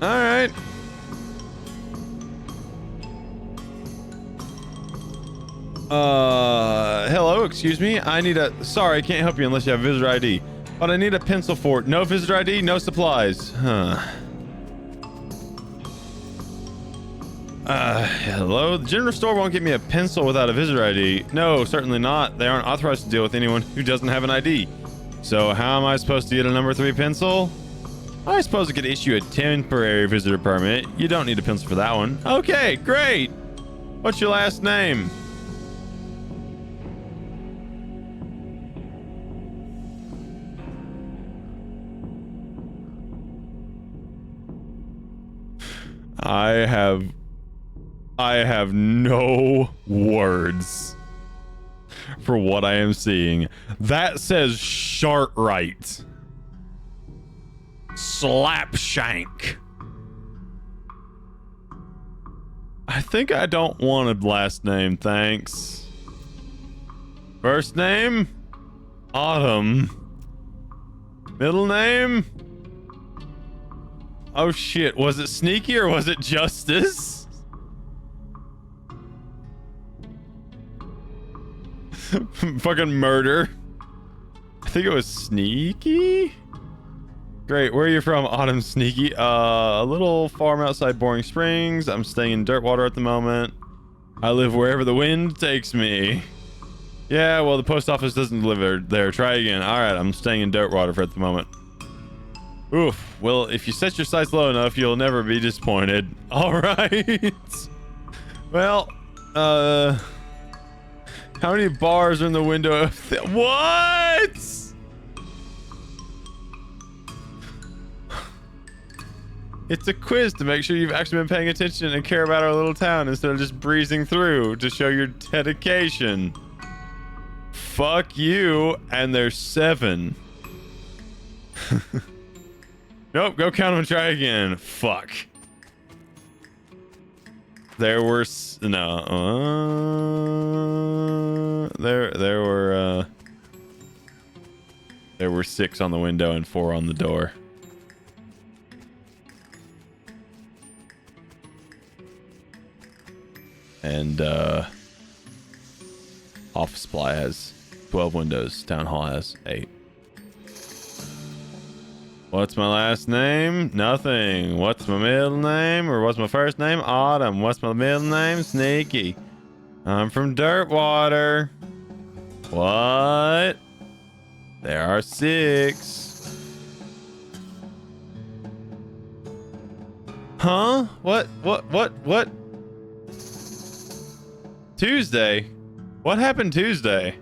All right. Hello, excuse me. I need a... Sorry, I can't help you unless you have visitor ID. But I need a pencil for it. No visitor ID, no supplies. Huh. Hello? The general store won't give me a pencil without a visitor ID. No, certainly not. They aren't authorized to deal with anyone who doesn't have an ID. So how am I supposed to get a number 3 pencil? I suppose I could issue a temporary visitor permit. You don't need a pencil for that one. Okay, great. What's your last name? I have no words for what I am seeing. That says Shartright. Slapshank. I think I don't want a last name, thanks. First name? Autumn. Middle name? Oh shit, was it Sneaky or was it Justice? Fucking murder. I think it was Sneaky? Great, where are you from, Autumn Sneaky? A little farm outside Boring Springs. I'm staying in Dirtwater at the moment. I live wherever the wind takes me. Yeah, well, the post office doesn't deliver there. Try again. Alright, I'm staying in Dirtwater for at the moment. Oof. Well, if you set your sights low enough, you'll never be disappointed. Alright. Well, how many bars are in the window? What? It's a quiz to make sure you've actually been paying attention and care about our little town instead of just breezing through to show your dedication. Fuck you, and there's 7. Nope, go count them and try again. Fuck. There were there were 6 on the window and 4 on the door. And office supply has 12 windows. Town hall has 8. What's my last name? Nothing. What's my middle name? Or what's my first name? Autumn. What's my middle name? Sneaky. I'm from Dirtwater. What? There are 6. Huh? What? Tuesday? What happened Tuesday?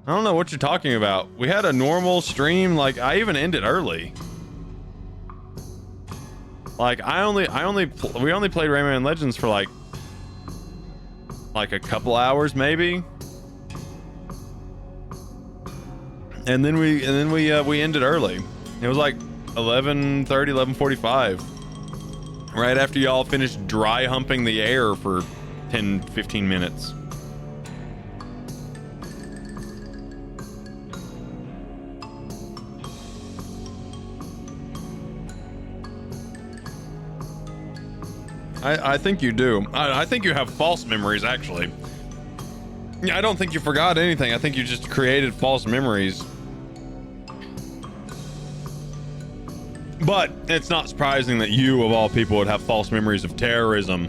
I don't know what you're talking about. We had a normal stream. Like, I even ended early. Like, we only played Rayman Legends for like a couple hours maybe. And then we ended early. It was like 11:30, 11:45. Right after y'all finished dry humping the air for 10, 15 minutes. I think you do. I think you have false memories, actually. Yeah, I don't think you forgot anything. I think you just created false memories. But it's not surprising that you, of all people, would have false memories of terrorism.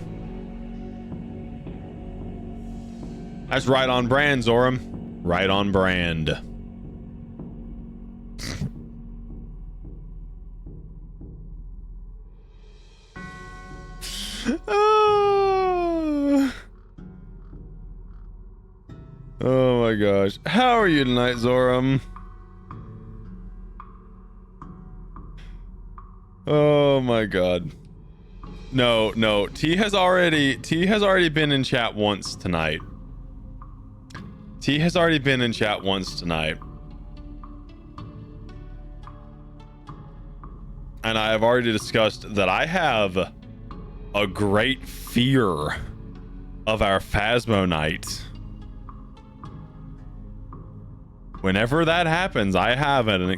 That's right on brand, Zoram. Right on brand. Oh my gosh. How are you tonight, Zoram? Oh my god. No. T has already been in chat once tonight. And I have already discussed that I have a great fear of our Phasmo night. Whenever that happens, I have a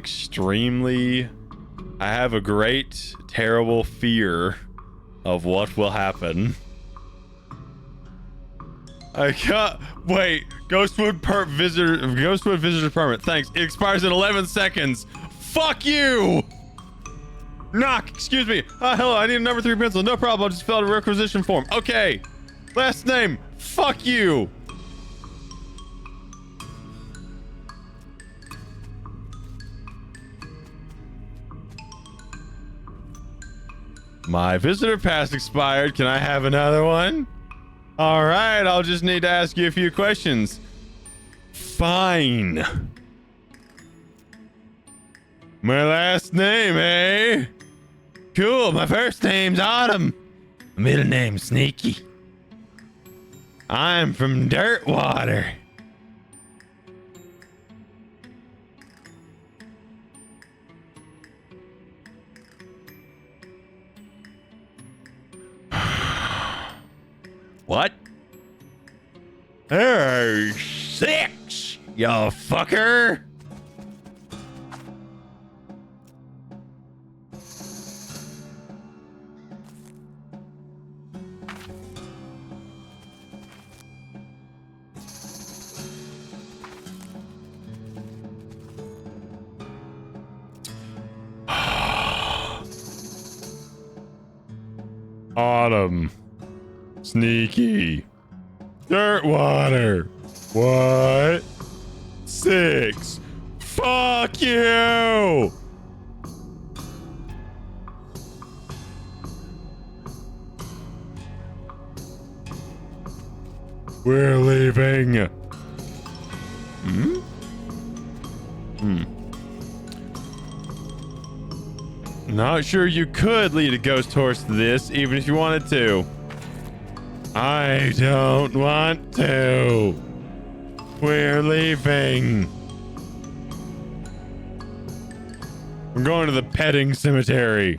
great, terrible fear of what will happen. I can't wait. Ghostwood visitor permit. Thanks. It expires in 11 seconds. Fuck you. Knock. Excuse me. Hello. I need a number 3 pencil. No problem. I'll just fill out a requisition form. Okay. Last name. Fuck you. My visitor pass expired. Can I have another one? All right. I'll just need to ask you a few questions. Fine. My last name, eh? Cool. My first name's Autumn. My middle name's Sneaky. I'm from Dirtwater. What? Hey, 6, you fucker. Autumn. Sneaky. Dirtwater. What? 6. Fuck you! We're leaving. Not sure you could lead a ghost horse to this, even if you wanted to. I don't want to. We're leaving. We're going to the petting cemetery.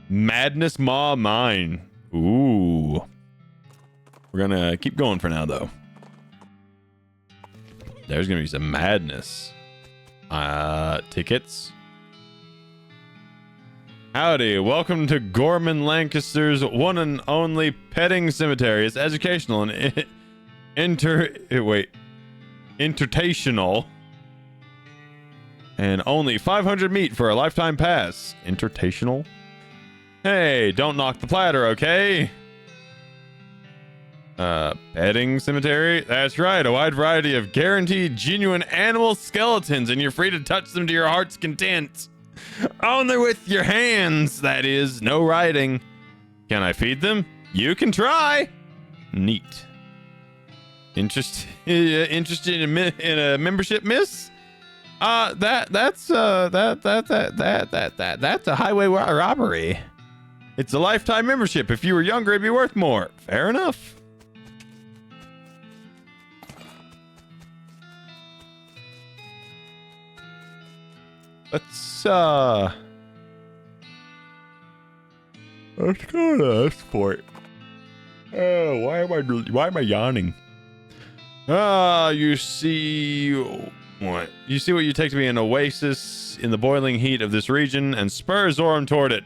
Madness Maw Mine. Ooh. We're gonna keep going for now, though. There's gonna be some madness. Tickets. Howdy, welcome to Gorman Lancaster's one and only petting cemetery. It's educational and entertainal, and only 500 meat for a lifetime pass. Entertainal? Hey, don't knock the platter, okay? Petting cemetery? That's right, a wide variety of guaranteed genuine animal skeletons, and you're free to touch them to your heart's content. Only with your hands, that is. No riding. Can I feed them? You can try. Neat. Interested in a membership, miss? That's a highway robbery. It's a lifetime membership. If you were younger, it'd be worth more. Fair enough. Let's go to Esport. Oh, why am I yawning? You see what? You see what you take to be an oasis in the boiling heat of this region, and spur Zoram toward it.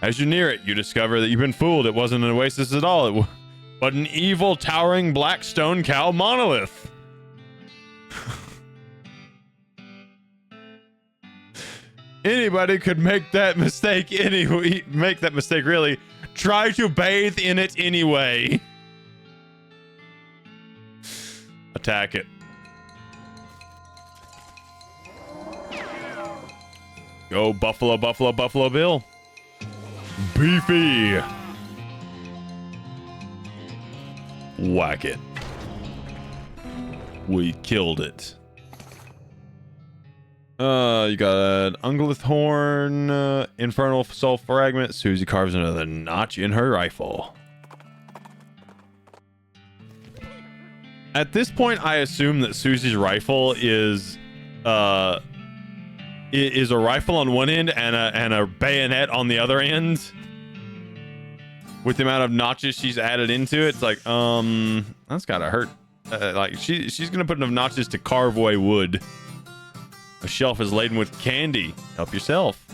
As you near it, you discover that you've been fooled. It wasn't an oasis at all, but an evil, towering black stone cow monolith. Anybody could make that mistake anyway. Make that mistake, really. Try to bathe in it anyway. Attack it. Go Buffalo, Buffalo, Buffalo Bill. Beefy. Whack it. We killed it. You got an Ungolith horn, infernal soul fragment. Susie carves another notch in her rifle. At this point, I assume that Susie's rifle is a rifle on one end and a bayonet on the other end. With the amount of notches she's added into it, it's like, that's gotta hurt. Like she's gonna put enough notches to carve away wood. A shelf is laden with candy. Help yourself.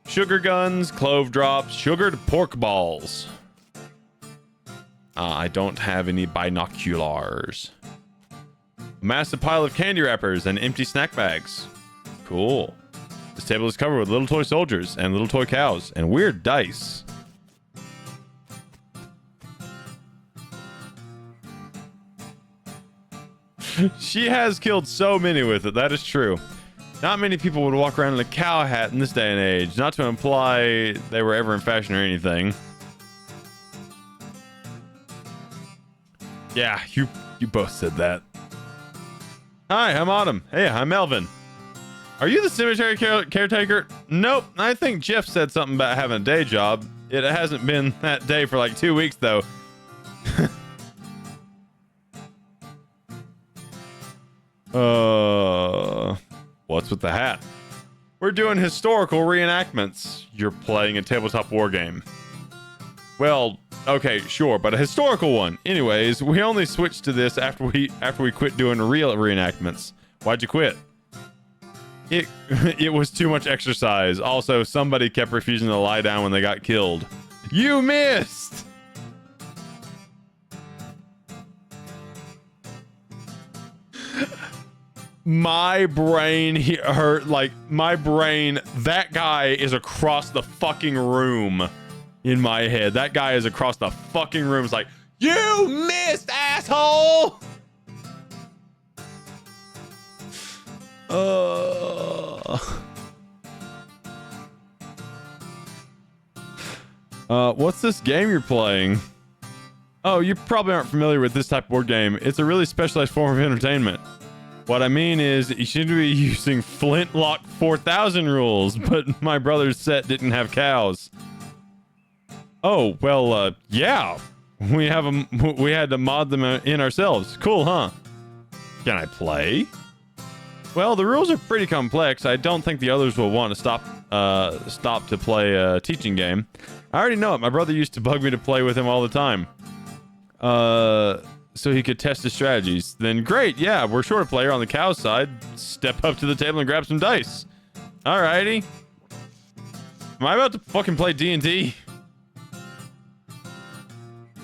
Sugar guns, clove drops, sugared pork balls. I don't have any binoculars. A massive pile of candy wrappers and empty snack bags. Cool. This table is covered with little toy soldiers and little toy cows and weird dice. She has killed so many with it, that is true. Not many people would walk around in a cow hat in this day and age, not to imply they were ever in fashion or anything. Yeah, you both said that. Hi, I'm Autumn. Hey, I'm Melvin. Are you the cemetery caretaker? Nope, I think Jeff said something about having a day job. It hasn't been that day for like 2 weeks, though. What's with the hat? We're doing historical reenactments. You're playing a tabletop war game. Well, okay, sure, but a historical one. Anyways, we only switched to this after we quit doing real reenactments. Why'd you quit? It was too much exercise. Also, somebody kept refusing to lie down when they got killed. You missed! My brain hurt, like, my brain, that guy is across the fucking room in my head. That guy is across the fucking room. It's like, you missed, asshole! What's this game you're playing? Oh, you probably aren't familiar with this type of board game. It's a really specialized form of entertainment. What I mean is, you should be using Flintlock 4000 rules, but my brother's set didn't have cows. Oh, well, yeah. We had to mod them in ourselves. Cool, huh? Can I play? Well, the rules are pretty complex. I don't think the others will want to stop to play a teaching game. I already know it. My brother used to bug me to play with him all the time. So he could test his strategies. Then great, yeah, we're short a player on the cow side. Step up to the table and grab some dice. Alrighty. Am I about to fucking play D&D?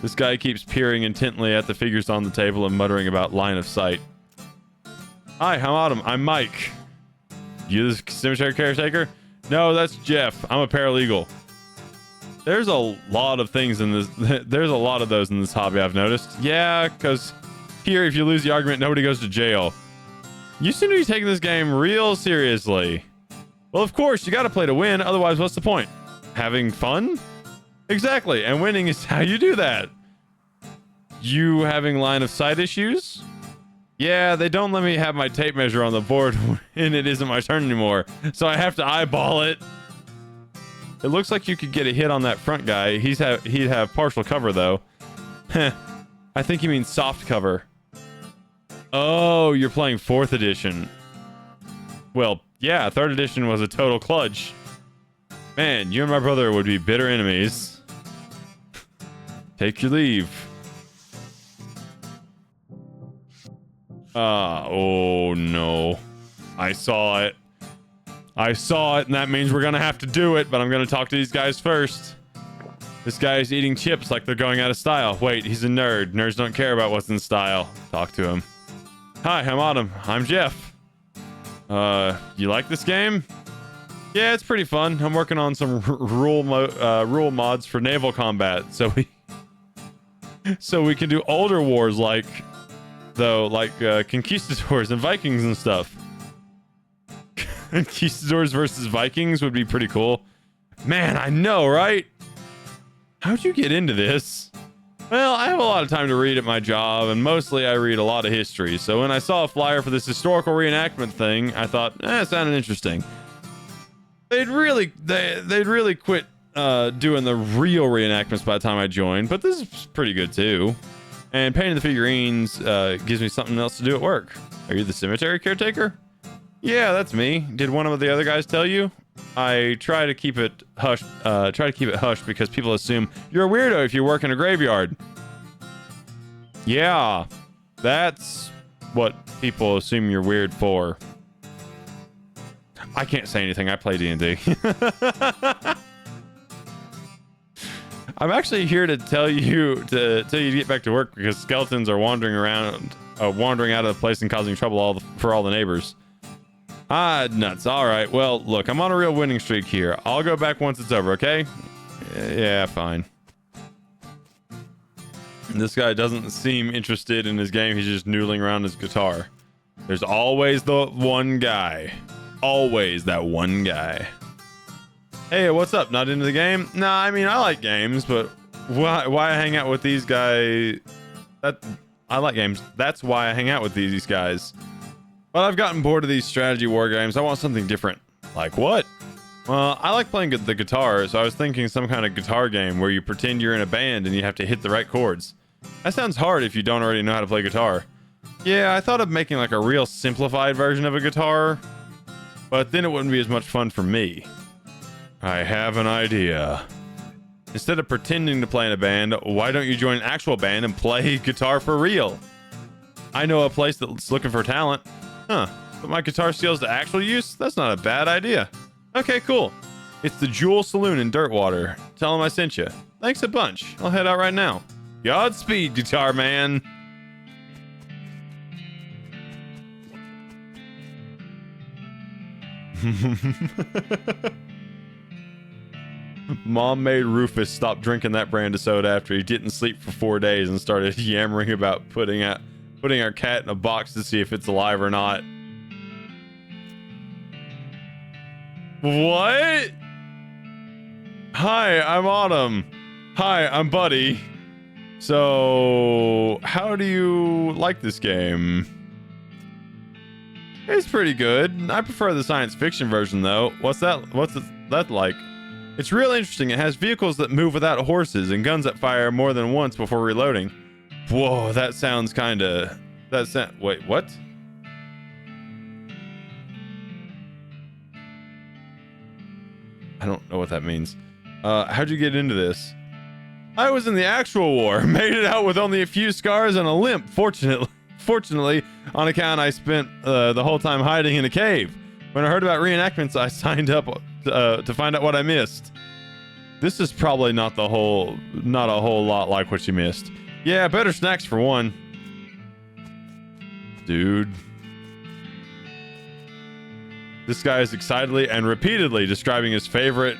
This guy keeps peering intently at the figures on the table and muttering about line of sight. Hi, I'm Autumn. I'm Mike. You the cemetery caretaker? No, that's Jeff. I'm a paralegal. There's a lot of things in this. There's a lot of those in this hobby, I've noticed. Yeah, because here, if you lose the argument, nobody goes to jail. You seem to be taking this game real seriously. Well, of course, you got to play to win. Otherwise, what's the point? Having fun? Exactly. And winning is how you do that. You having line of sight issues? Yeah, they don't let me have my tape measure on the board when it isn't my turn anymore. So I have to eyeball it. It looks like you could get a hit on that front guy. He'd have partial cover, though. Heh. I think you mean soft cover. Oh, you're playing 4th edition. Well, yeah, 3rd edition was a total kludge. Man, you and my brother would be bitter enemies. Take your leave. Oh no. I saw it. I saw it, and that means we're gonna have to do it, but I'm gonna talk to these guys first. This guy's eating chips like they're going out of style. Wait, he's a nerd. Nerds don't care about what's in style. Talk to him. Hi, I'm Autumn. I'm Jeff. You like this game? Yeah, it's pretty fun. I'm working on some rule mods for naval combat, so we can do older wars like conquistadors and Vikings and stuff. Conquistadors versus Vikings would be pretty cool. Man, I know, right? How'd you get into this? Well, I have a lot of time to read at my job, and mostly I read a lot of history. So when I saw a flyer for this historical reenactment thing, I thought, it sounded interesting. They'd really quit doing the real reenactments by the time I joined, but this is pretty good too. And painting the figurines gives me something else to do at work. Are you the cemetery caretaker? Yeah, that's me. Did one of the other guys tell you? I try to keep it hush. Because people assume you're a weirdo if you work in a graveyard. Yeah, that's what people assume you're weird for. I can't say anything. I play D&D. I'm actually here to tell you to get back to work because skeletons are wandering out of the place and causing trouble for all the neighbors. Ah, nuts. All right. Well, look, I'm on a real winning streak here. I'll go back once it's over, okay? Yeah, fine. This guy doesn't seem interested in his game. He's just noodling around his guitar. There's always the one guy. Always that one guy. Hey, what's up? Not into the game? Nah, I mean, I like games, but why hang out with these guys? I like games. That's why I hang out with these guys. But I've gotten bored of these strategy war games. I want something different. Like what? Well, I like playing the guitar, so I was thinking some kind of guitar game where you pretend you're in a band and you have to hit the right chords. That sounds hard if you don't already know how to play guitar. Yeah, I thought of making like a real simplified version of a guitar, but then it wouldn't be as much fun for me. I have an idea. Instead of pretending to play in a band, why don't you join an actual band and play guitar for real? I know a place that's looking for talent. Huh, but my guitar skills to actual use? That's not a bad idea. Okay, cool. It's the Jewel Saloon in Dirtwater. Tell them I sent you. Thanks a bunch. I'll head out right now. Godspeed, guitar man. Mom made Rufus stop drinking that brand of soda after he didn't sleep for 4 days and started yammering about putting our cat in a box to see if it's alive or not. What? Hi, I'm Autumn. Hi, I'm Buddy. So, how do you like this game? It's pretty good. I prefer the science fiction version though. What's that like? It's real interesting. It has vehicles that move without horses and guns that fire more than once before reloading. Whoa, that sounds kinda... Wait, what? I don't know what that means. How'd you get into this? I was in the actual war. Made it out with only a few scars and a limp, fortunately, on account I spent the whole time hiding in a cave. When I heard about reenactments, I signed up to find out what I missed. This is probably not a whole lot like what you missed. Yeah, better snacks for one. Dude. This guy is excitedly and repeatedly describing his favorite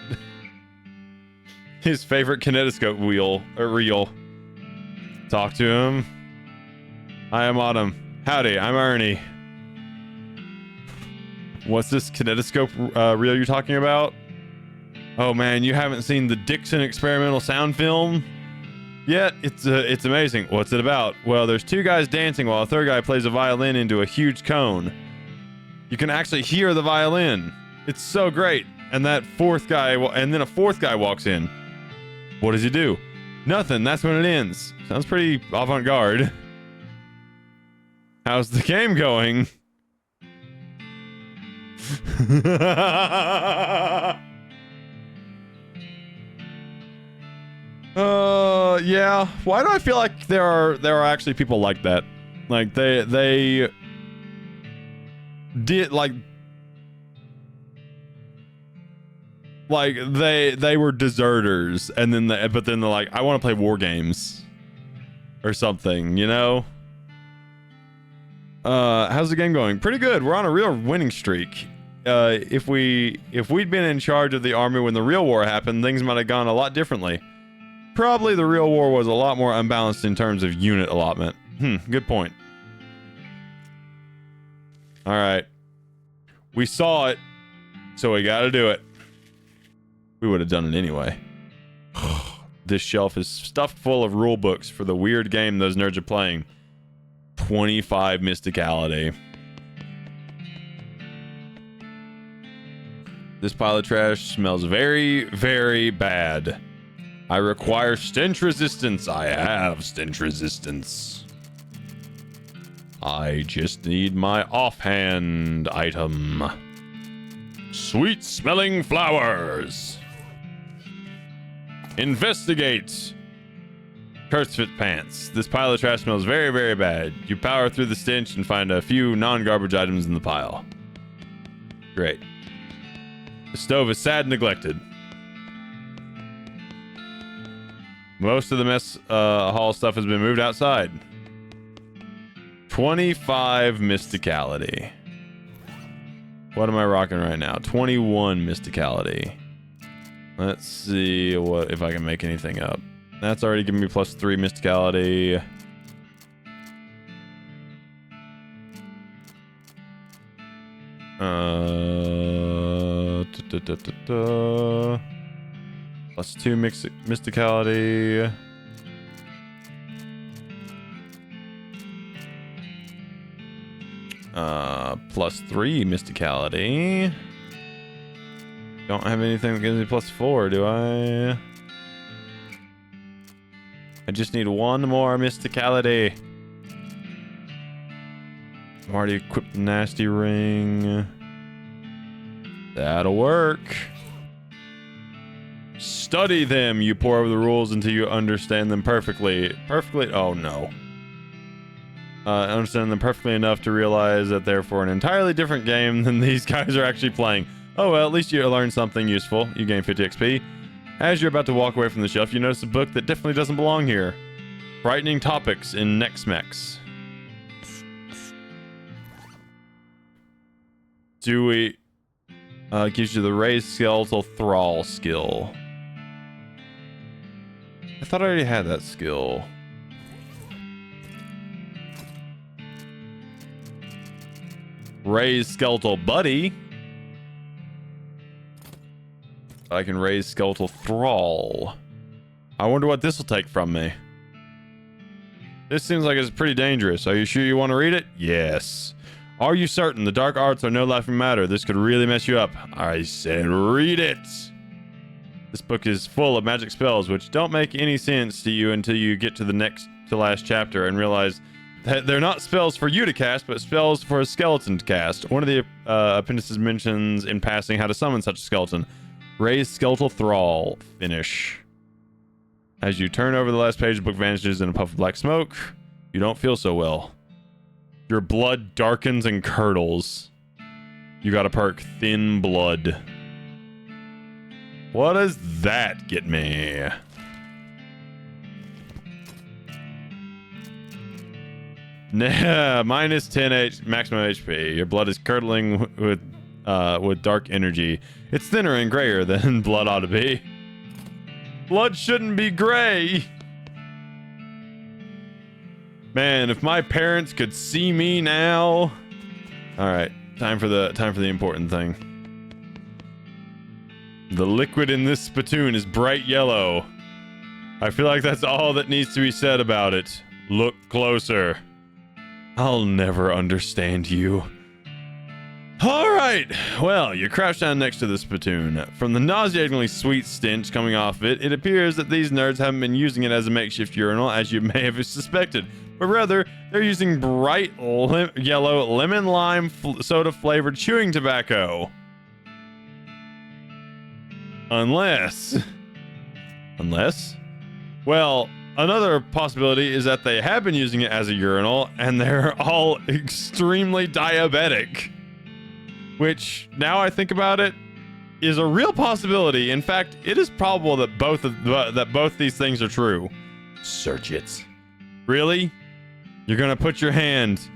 kinetoscope reel. Talk to him. Hi, I'm Autumn. Howdy, I'm Ernie. What's this kinetoscope reel you're talking about? Oh man, you haven't seen the Dixon experimental sound film yet? It's amazing. What's it about? Well, there's two guys dancing while a third guy plays a violin into a huge cone. You can actually hear the violin. It's so great. And then a fourth guy walks in. What does he do? Nothing. That's when it ends. Sounds pretty avant-garde. How's the game going? Yeah. Why do I feel like there are actually people like that? Like they did like they were deserters, and then they're like, I want to play war games or something, you know? How's the game going? Pretty good. We're on a real winning streak. If we'd been in charge of the army when the real war happened, things might have gone a lot differently. Probably the real war was a lot more unbalanced in terms of unit allotment. Good point. All right. We saw it, so we gotta do it. We would have done it anyway. this shelf is stuffed full of rule books for the weird game those nerds are playing. 25 mysticality. This pile of trash smells very, very bad. I require stench resistance. I have stench resistance. I just need my offhand item. Sweet smelling flowers. Investigate. Curse fit pants. This pile of trash smells very, very bad. You power through the stench and find a few non-garbage items in the pile. Great. The stove is sad and neglected. Most of the mess hall stuff has been moved outside. 25 mysticality. What am I rocking right now? 21 mysticality. Let's see what if I can make anything up. That's already giving me plus 3 mysticality. Plus 2 mysticality. Plus 3 mysticality. Don't have anything that gives me plus 4, do I? I just need one more mysticality. I'm already equipped the nasty ring. That'll work. Study them. You pore over the rules until you understand them perfectly. Oh no. Understand them perfectly enough to realize that they're for an entirely different game than these guys are actually playing. Oh well, at least you learned something useful. You gain 50 XP. As you're about to walk away from the shelf, you notice a book that definitely doesn't belong here. Frightening topics in Nexmex. Dewey gives you the raised skeletal thrall skill. I thought I already had that skill. Raise skeletal buddy. I can raise skeletal thrall. I wonder what this will take from me. This seems like it's pretty dangerous. Are you sure you want to read it? Yes. Are you certain the dark arts are no laughing matter? This could really mess you up. I said read it. This book is full of magic spells which don't make any sense to you until you get to the next to last chapter and realize that they're not spells for you to cast, but spells for a skeleton to cast. One of the appendices mentions in passing how to summon such a skeleton. Raise skeletal thrall. Finish. As you turn over the last page, the book vanishes in a puff of black smoke. You don't feel so well. Your blood darkens and curdles. You got a perk, thin blood. What does that get me? Nah, minus 10 maximum HP. Your blood is curdling with dark energy. It's thinner and grayer than blood ought to be. Blood shouldn't be gray. Man, if my parents could see me now. All right, time for the important thing. The liquid in this spittoon is bright yellow. I feel like that's all that needs to be said about it. Look closer. I'll never understand you. All right. Well, you crouch down next to the spittoon. From the nauseatingly sweet stench coming off it, it appears that these nerds haven't been using it as a makeshift urinal, as you may have suspected, but rather they're using bright yellow lemon lime soda flavored chewing tobacco. Unless, well, another possibility is that they have been using it as a urinal and they're all extremely diabetic. Which, now I think about it, is a real possibility. In fact, it is probable that both these things are true. Search it. Really? You're gonna put your hand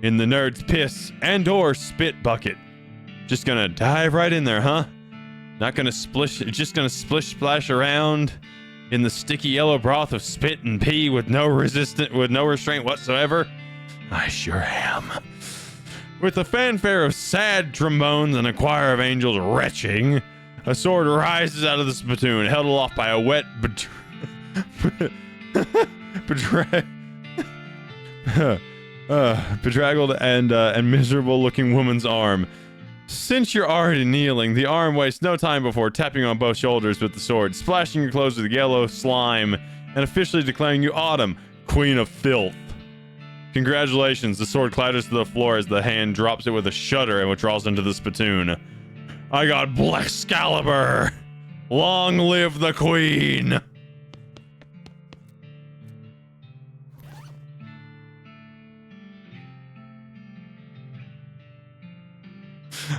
in the nerd's piss and/or spit bucket? Just gonna dive right in there, huh? Not gonna splish. Just gonna splash around in the sticky yellow broth of spit and pee with no restraint whatsoever? I sure am. With a fanfare of sad trombones and a choir of angels retching, a sword rises out of the spittoon, held aloft by a wet, Bedraggled and miserable-looking woman's arm. Since you're already kneeling, the arm wastes no time before tapping on both shoulders with the sword, splashing your clothes with yellow slime, and officially declaring you Autumn, Queen of Filth. Congratulations, the sword clatters to the floor as the hand drops it with a shudder and withdraws into the spittoon. I got Blaxcalibur! Long live the Queen!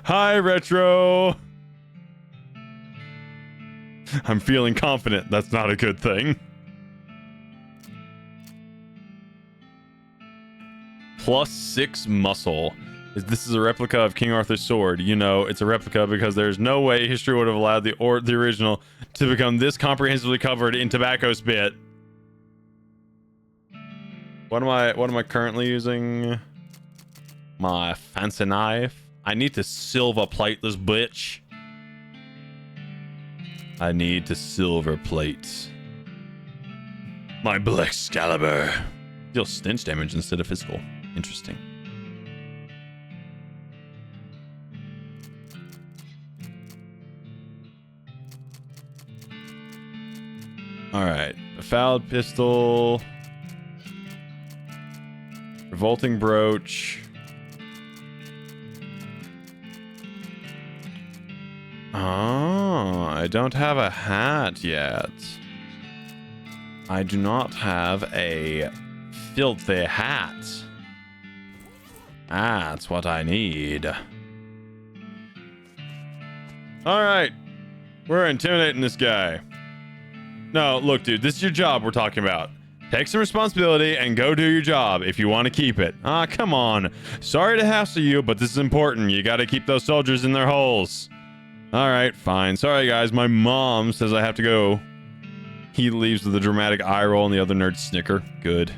Hi, Retro! I'm feeling confident. That's not a good thing. +6 muscle. This is a replica of King Arthur's sword. You know, it's a replica because there's no way history would have allowed the original to become this comprehensively covered in tobacco spit. What am I currently using? My fancy knife. I need to silver plate this bitch. I need to silver plate my Blaxcalibur. Deals stench damage instead of physical. Interesting. Alright. Befouled pistol. Revolting brooch. Oh, I don't have a hat yet. I do not have a filthy hat. That's what I need. Alright. We're intimidating this guy. No, look, dude, this is your job we're talking about. Take some responsibility and go do your job if you want to keep it. Ah, come on. Sorry to hassle you, but this is important. You gotta keep those soldiers in their holes. Alright, fine. Sorry, guys. My mom says I have to go. He leaves with a dramatic eye roll and the other nerds snicker. Good.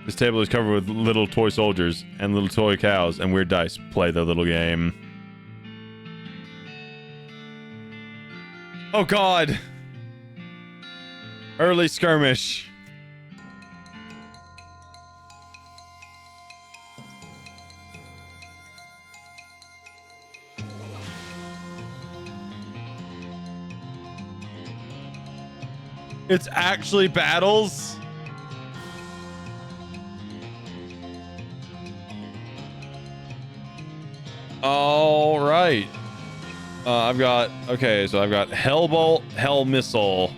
This table is covered with little toy soldiers and little toy cows and weird dice. Play the little game. Oh, God. Early skirmish. It's actually battles? All right. I've got Hellbolt, Hell Missile,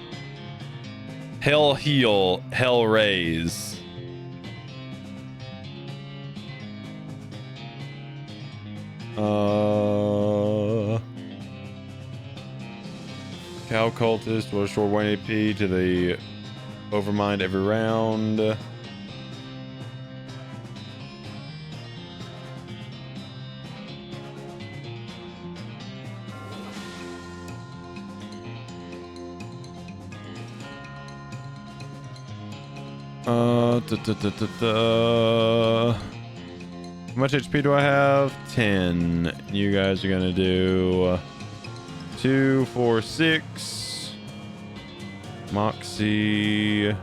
Hell Heal, Hell Raise. Cow Cultist will restore 1 AP to the Overmind every round. How much HP do I have? 10. You guys are gonna do 2, 4, 6. Moxie. 8.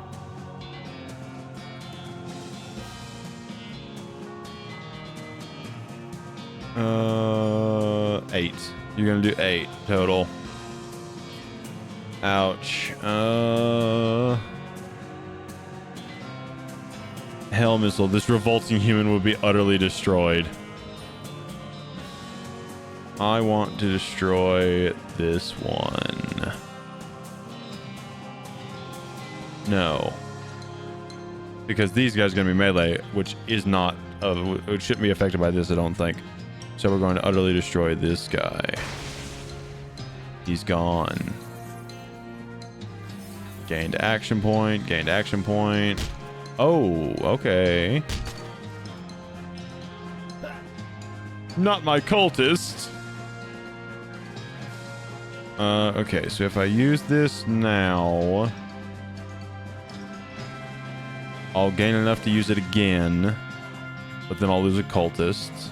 You're gonna do 8 total. Ouch. Hell Missile. This revolting human would be utterly destroyed. I want to destroy this one. No. Because these guys are going to be melee, which is not, which shouldn't be affected by this, I don't think. So we're going to utterly destroy this guy. He's gone. Gained action point, gained action point. Oh, okay. Not my cultist. Okay, so if I use this now, I'll gain enough to use it again, but then I'll lose a cultist.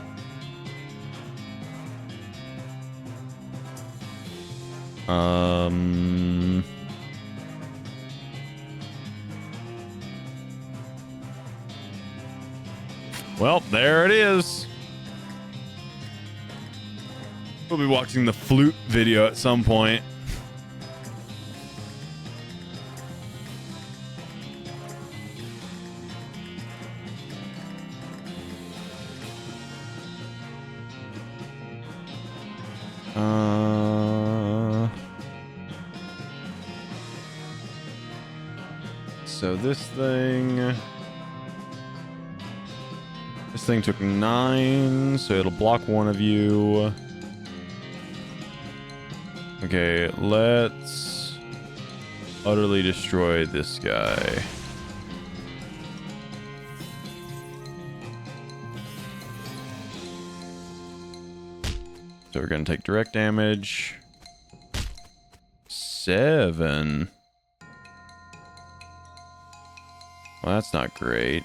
Well, there it is. We'll be watching the flute video at some point. So this thing took 9, so it'll block one of you. Okay, let's utterly destroy this guy. So we're gonna take direct damage. 7. Well, that's not great.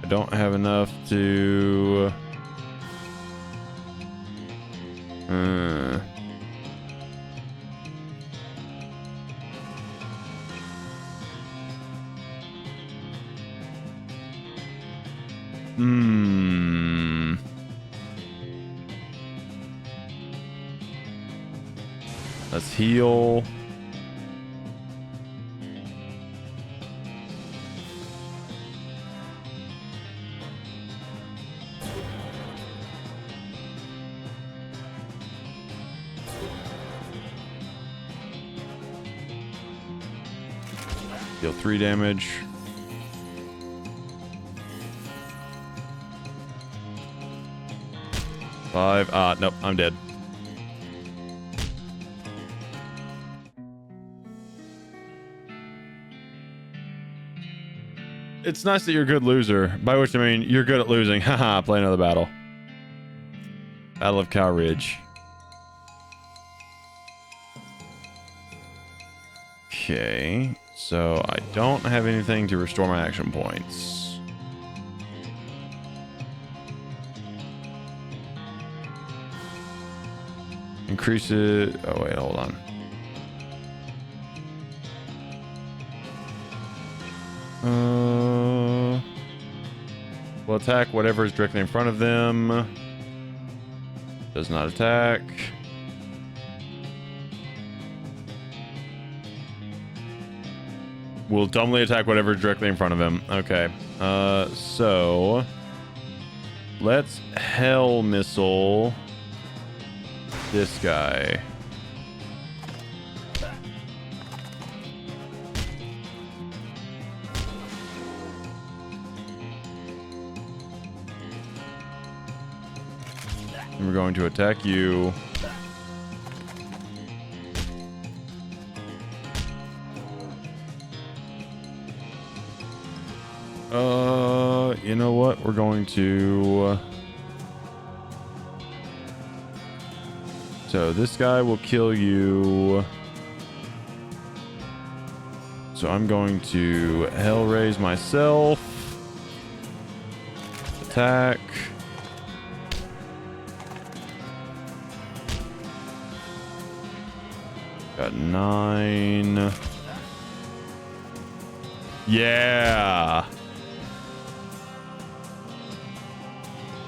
I don't have enough to... Let's heal. Deal 3 damage. Five. Nope, I'm dead. It's nice that you're a good loser, by which I mean you're good at losing. Haha, play another battle. Battle of Cow Ridge. Okay, so I don't have anything to restore my action points. Increase it. Oh, wait, hold on. Will attack whatever is directly in front of them. Does not attack. Will dumbly attack whatever is directly in front of him. Okay. So let's Hell Missile this guy. And we're going to attack you. You know what? We're going to... So this guy will kill you. So I'm going to Hell Raise myself. Attack. Got 9. Yeah.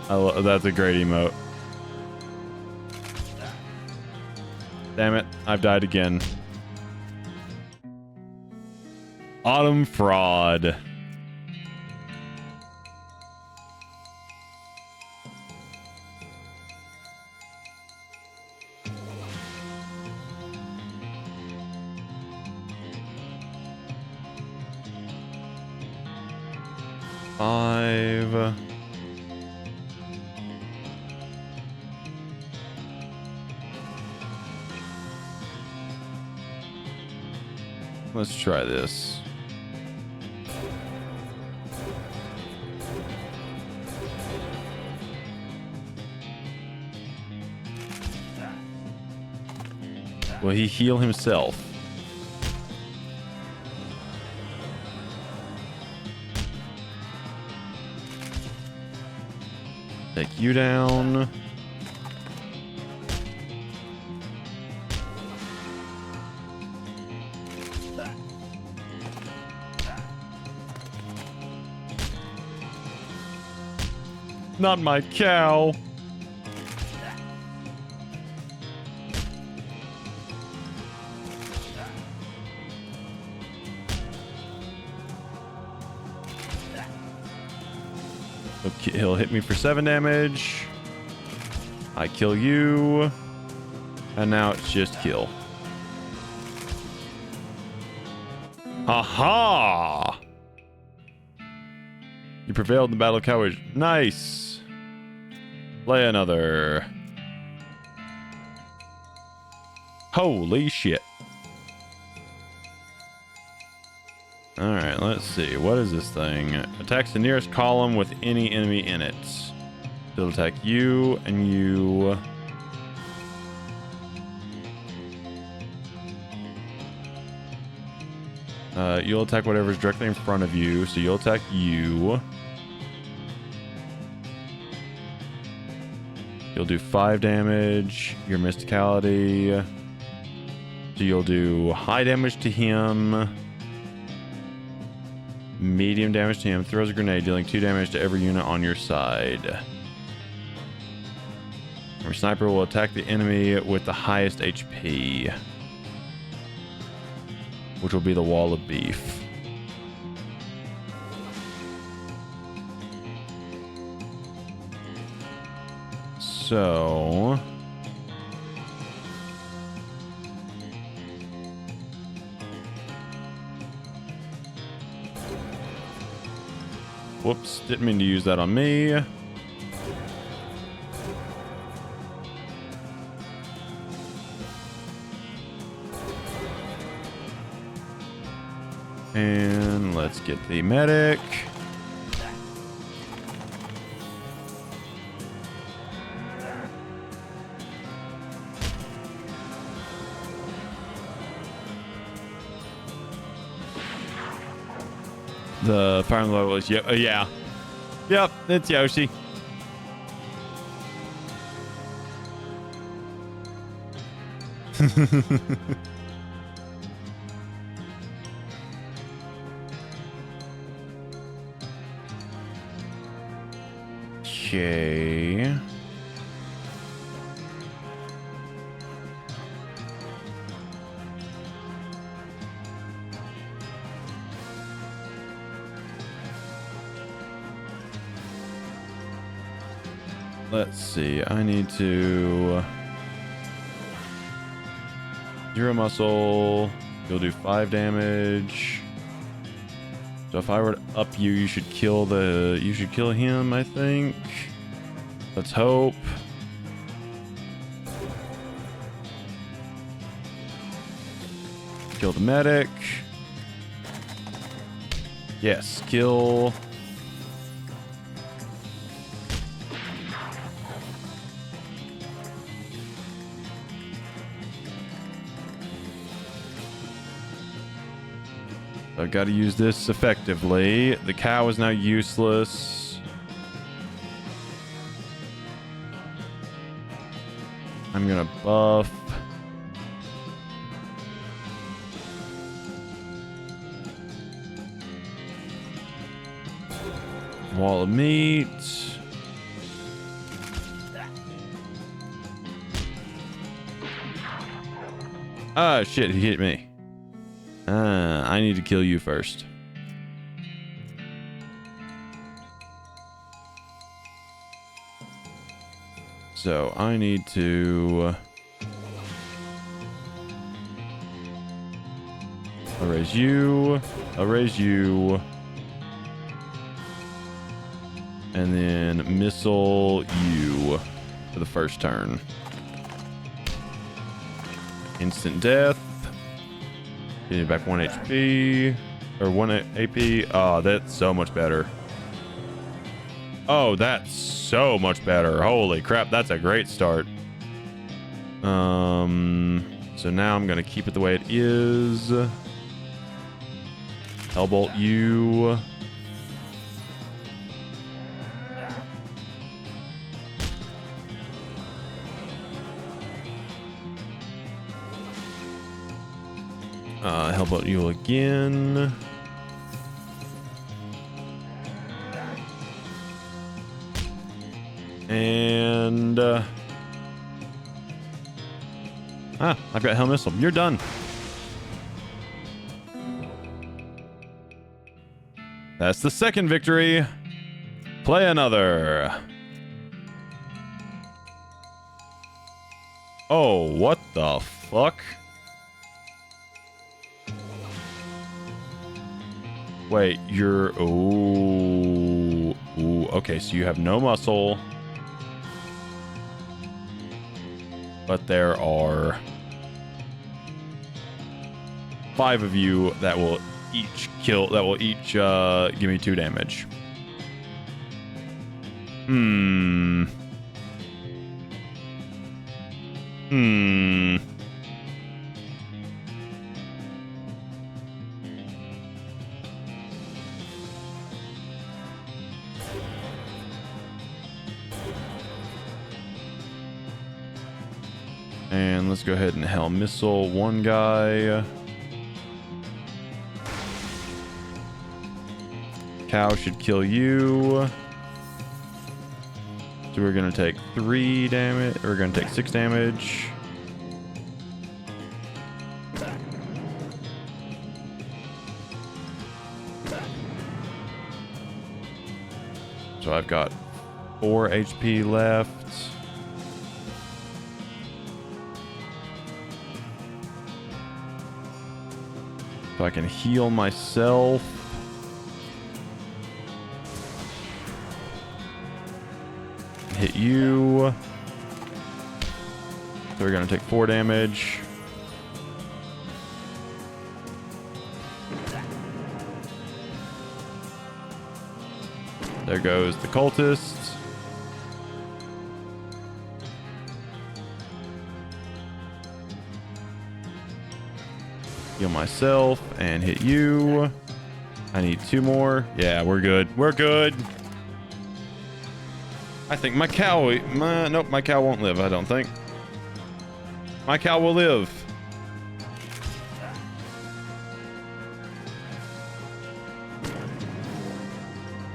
That's a great emote. Damn it, I've died again. Autumn Fraud. Five. Let's try this. Will he heal himself? Take you down. Not my cow. He'll hit me for 7 damage. I kill you. And now it's just kill. Aha! You prevailed in the battle of cowards. Nice. Play another. Holy shit. Alright, let's see. What is this thing? Attacks the nearest column with any enemy in it. It'll attack you and you. You'll attack whatever's directly in front of you, so you'll attack you. You'll do 5 damage. Your mysticality. So you'll do high damage to him. Medium damage to him. Throws a grenade, dealing 2 damage to every unit on your side. Your sniper will attack the enemy with the highest HP, which will be the wall of beef. So whoops, didn't mean to use that on me. And let's get the medic. The fire level is yeah. Yep, it's Yoshi. Okay. Let's see. I need to zero muscle. You'll do 5 damage. So if I were to up you, you should kill him, I think. Let's hope. Kill the medic. Yes, kill. I've got to use this effectively. The cow is now useless. I'm gonna buff. Wall of meat. Ah, shit, he hit me. I need to kill you first. So I need to erase you, and then missile you for the first turn. Instant death. Getting back 1 HP or 1 AP. Oh, that's so much better. Oh, that's so much better. Holy crap, that's a great start. So now I'm gonna keep it the way it is. Hellbolt you. Hellbolt you again. And I've got Hell Missile. You're done. That's the second victory. Play another. Oh, what the fuck? Wait, you're... Ooh. Ooh, okay, so you have no muscle. But there are 5 of you that will each kill... That will each give me 2 damage. Hmm. And let's go ahead and Hell Missile one guy. Cow should kill you. So we're going to take 3 damage. We're going to take 6 damage. So I've got 4 HP left. So I can heal myself. Hit you. So we're going to take 4 damage. There goes the cultist. Heal myself and hit you. I need 2 more. Yeah, we're good. We're good. I think my cow... Nope, my cow won't live, I don't think. My cow will live.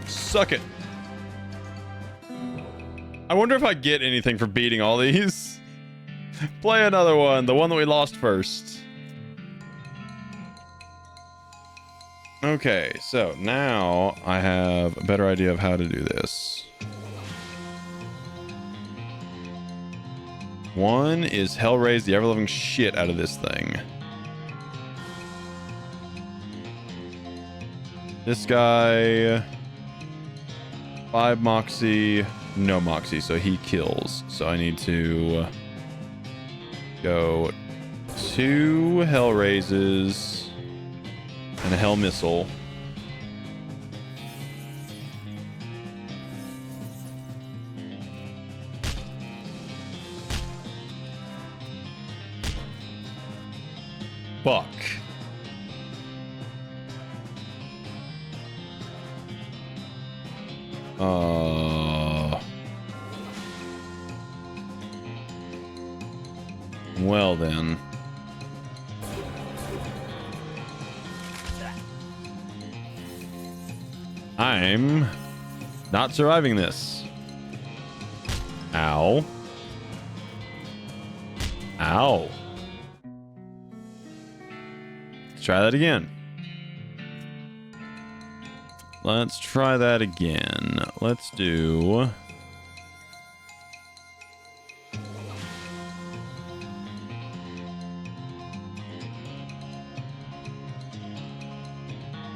Suck it. I wonder if I get anything for beating all these. Play another one. The one that we lost first. Okay, so now I have a better idea of how to do this. One is Hellraise the ever-loving shit out of this thing. This guy... 5 Moxie, no Moxie, so he kills. So I need to go 2 Hellraises and a Hell Missile. Fuck. Well then. I'm not surviving this. Ow. Ow. Let's try that again. Let's try that again. Let's do...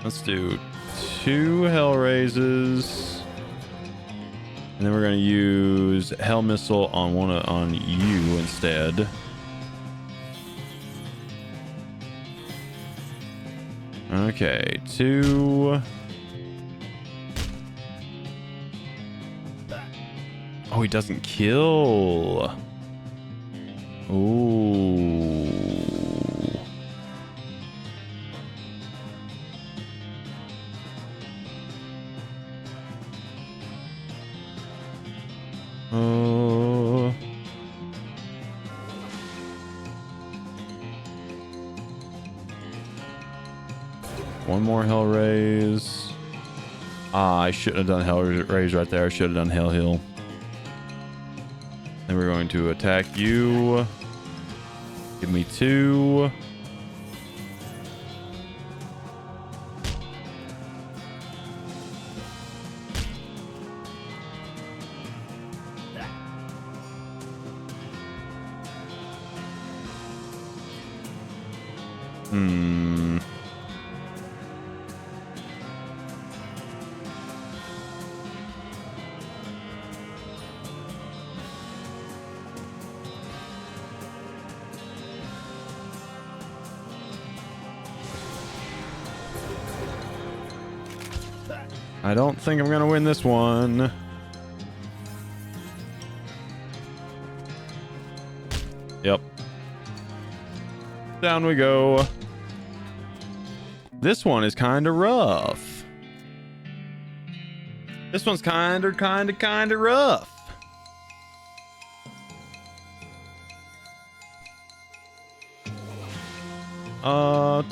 Let's do 2 Hellraises. And then we're going to use Hell Missile on you instead. Okay, 2. Oh, he doesn't kill. Ooh. one more hell raise. Ah, I shouldn't have done hell raise right there. I should have done hell heal. Then we're going to attack you. Give me 2. I don't think I'm gonna win this one. Yep. Down we go. This one is kind of rough. This one's kind of rough. Da.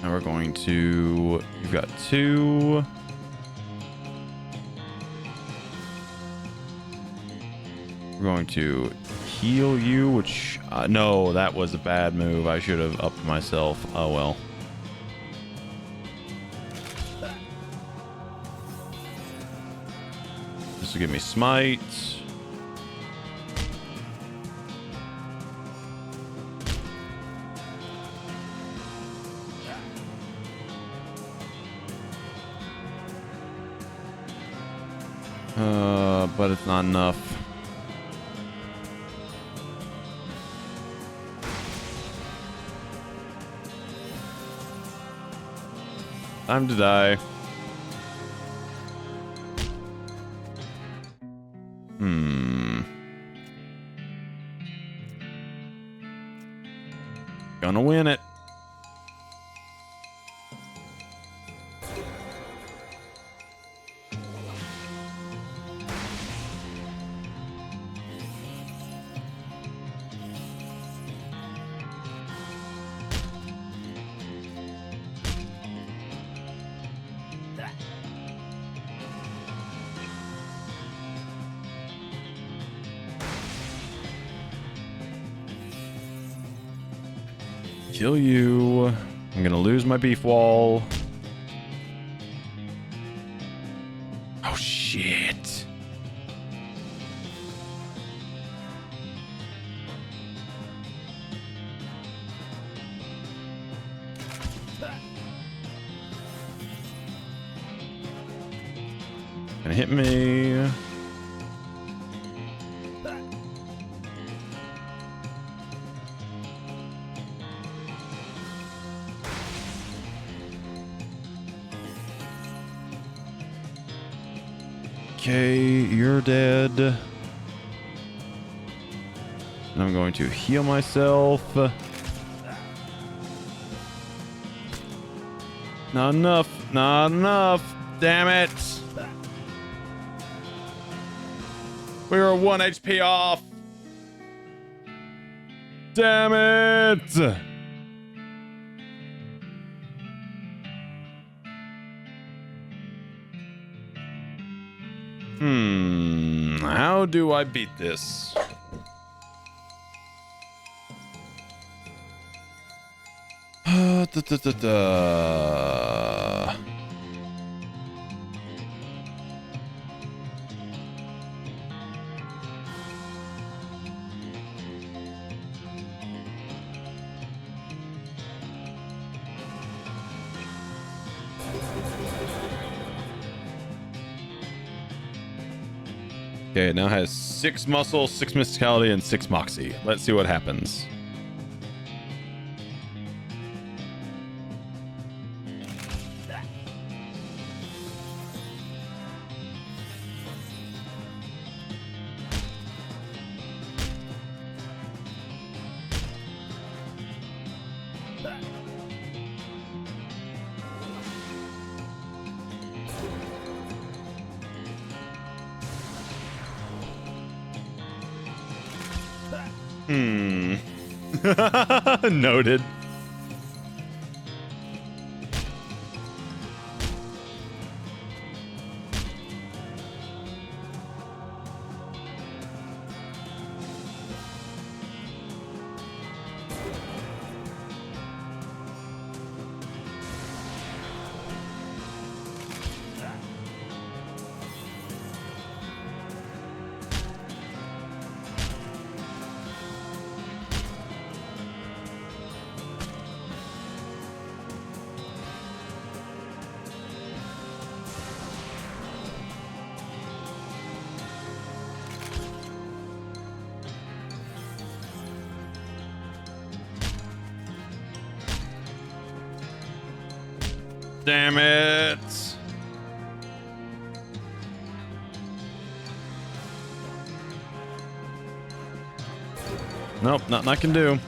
Now we're going to... You've got 2. We're going to heal you, which... no, that was a bad move. I should have upped myself. Oh, well. This will give me smite. But it's not enough. Time to die. Gonna win it. Kill you. I'm gonna lose my beef wall. Oh, shit. Gonna hit me. Okay, you're dead. And I'm going to heal myself. Not enough. Not enough. Damn it. We were 1 HP off. Damn it. How do I beat this? Okay, it now has 6 muscle, 6 mysticality, and 6 moxie. Let's see what happens. Noted. Damn it. Nope, nothing I can do.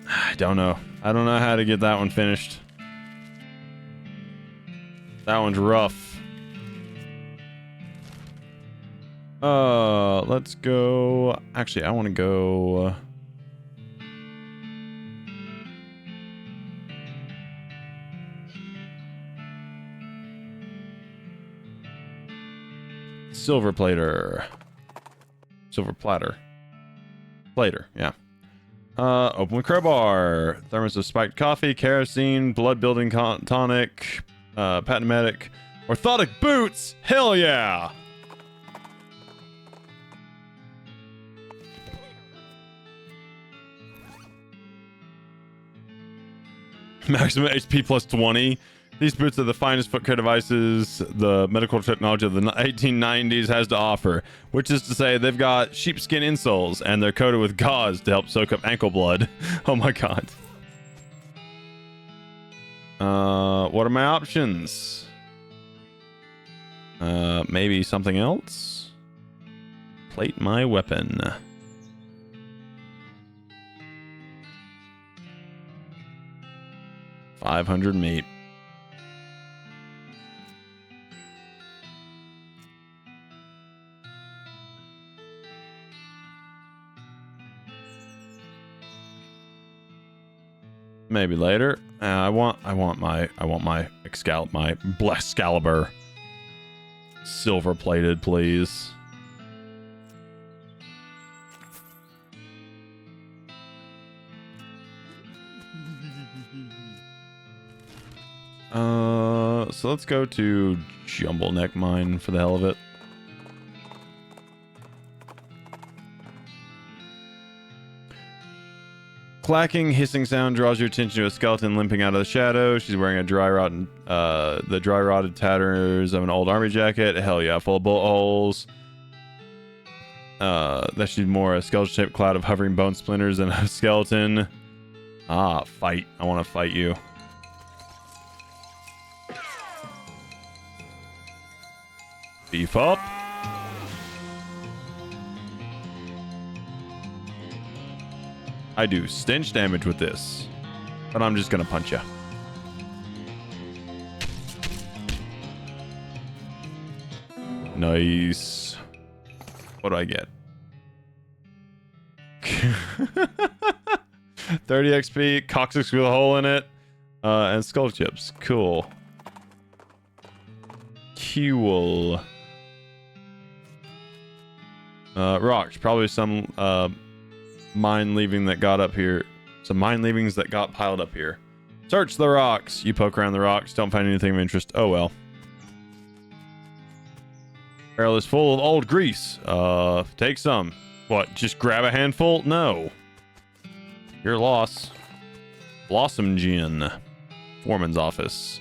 I don't know. I don't know how to get that one finished. That one's rough. Let's go. Actually, I want to go. Silver plater. Silver platter. Plater, yeah. Open with crowbar. Thermos of spiked coffee, kerosene, blood building tonic, patent medic, orthotic boots. Hell yeah. Maximum HP plus 20. These boots are the finest foot care devices the medical technology of the 1890s has to offer, which is to say they've got sheepskin insoles and they're coated with gauze to help soak up ankle blood. Oh my god. What are my options? Maybe something else? Plate my weapon. $500 meat. Maybe later. I want my Excalibur. Silver plated, please. So let's go to Jumble Neck Mine for the hell of it. Clacking, hissing sound draws your attention to a skeleton limping out of the shadow. She's wearing a the dry rotted tatters of an old army jacket. Hell yeah, full of bullet holes. That should be more a skeleton-shaped cloud of hovering bone splinters than a skeleton. Ah, fight. I want to fight you. Beef up. I do stench damage with this, but I'm just gonna punch you. Nice. What do I get? 30 XP, coccyx with a hole in it, and skull chips. Cool. Cool. Rocks. Probably some mine leaving that got up here. Some mine leavings that got piled up here. Search the rocks. You poke around the rocks. Don't find anything of interest. Oh well. Barrel is full of old grease. Take some. What, just grab a handful? No. Your loss. Blossom Gin. Foreman's office.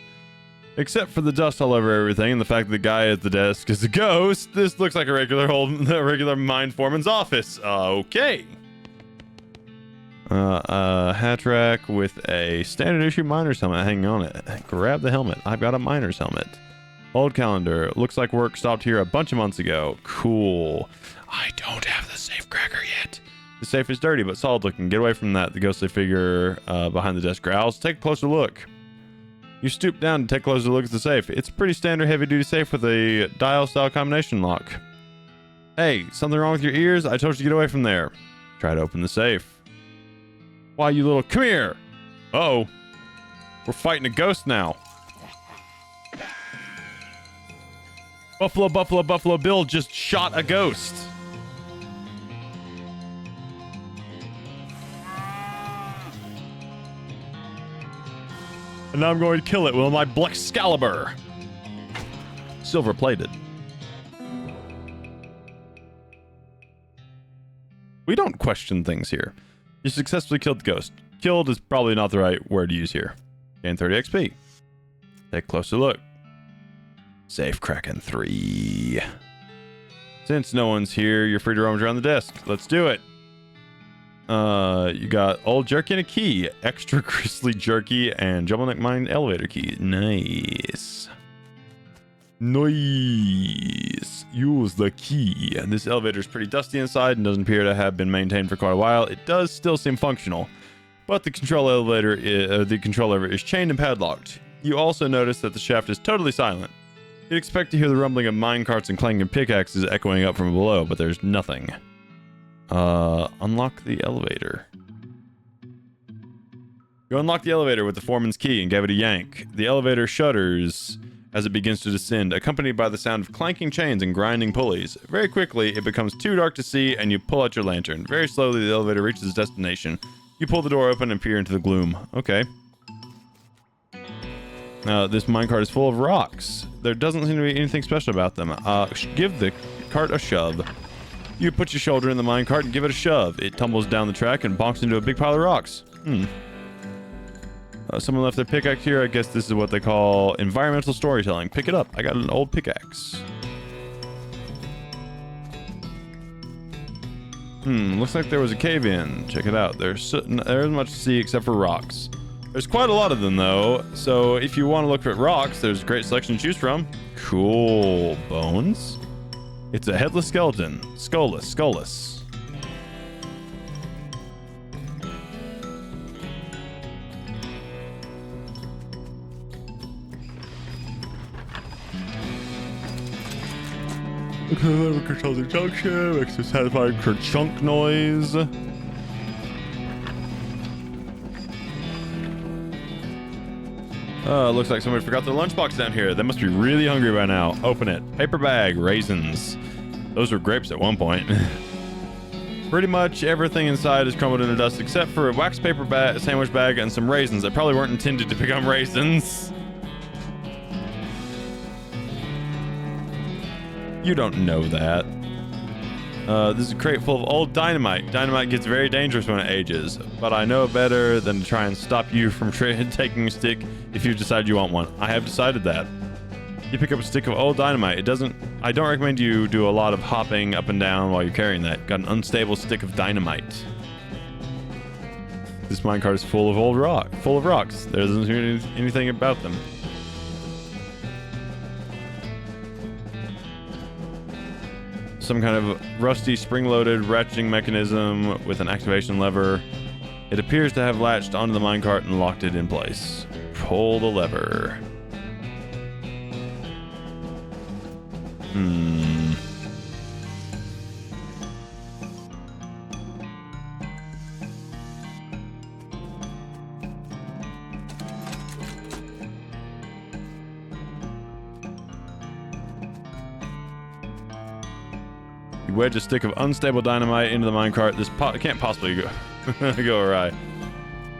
Except for the dust all over everything and the fact that the guy at the desk is a ghost, this looks like a regular mine foreman's office. Okay. Hat rack with a standard issue miner's helmet hanging on it. Grab the helmet. I've got a miner's helmet. Old calendar. Looks like work stopped here a bunch of months ago. Cool. I don't have the safe cracker yet. The safe is dirty but solid looking. Get away from that. The ghostly figure behind the desk growls. Take a closer look. You stoop down to take a closer look at the safe. It's a pretty standard heavy-duty safe with a dial-style combination lock. Hey, something wrong with your ears? I told you to get away from there. Try to open the safe. Why, you little... Come here! Uh-oh. We're fighting a ghost now. Buffalo Bill just shot a ghost. And now I'm going to kill it with my Blexcalibur. Silver plated. We don't question things here. You successfully killed the ghost. Killed is probably not the right word to use here. Gain 30 XP. Take a closer look. Safe Kraken 3. Since no one's here, you're free to roam around the desk. Let's do it. You got old jerky and a key, extra crystally jerky, and jumble neck mine elevator key. Nice. Nice. Use the key. This elevator is pretty dusty inside and doesn't appear to have been maintained for quite a while. It does still seem functional, but the control lever is chained and padlocked. You also notice that the shaft is totally silent. You'd expect to hear the rumbling of minecarts and clanging pickaxes echoing up from below, but there's nothing. Unlock the elevator. You unlock the elevator with the foreman's key and give it a yank. The elevator shudders as it begins to descend, accompanied by the sound of clanking chains and grinding pulleys. Very quickly, it becomes too dark to see, and you pull out your lantern. Very slowly, the elevator reaches its destination. You pull the door open and peer into the gloom. Okay. This minecart is full of rocks. There doesn't seem to be anything special about them. Give the cart a shove. You put your shoulder in the minecart and give it a shove. It tumbles down the track and bonks into a big pile of rocks. Someone left their pickaxe here. I guess this is what they call environmental storytelling. Pick it up. I got an old pickaxe. Looks like there was a cave-in. Check it out. There isn't much to see except for rocks. There's quite a lot of them, though. So if you want to look at rocks, there's a great selection to choose from. Cool. Bones. It's a headless skeleton. Skulless. Okay, control the junction. Makes a satisfying kerchunk noise. Looks like somebody forgot their lunchbox down here. They must be really hungry by now. Open it. Paper bag. Raisins. Those were grapes at one point. Pretty much everything inside is crumbled into dust except for a wax paper sandwich bag and some raisins that probably weren't intended to become raisins. You don't know that. This is a crate full of old dynamite. Dynamite gets very dangerous when it ages, but I know better than to try and stop you from taking a stick if you decide you want one. I have decided that. You pick up a stick of old dynamite. I don't recommend you do a lot of hopping up and down while you're carrying that. Got an unstable stick of dynamite. This minecart is full of rocks. There doesn't seem to be anything about them. Some kind of rusty spring-loaded ratcheting mechanism with an activation lever. It appears to have latched onto the minecart and locked it in place. Pull the lever. You wedge a stick of unstable dynamite into the minecart. This can't possibly go awry.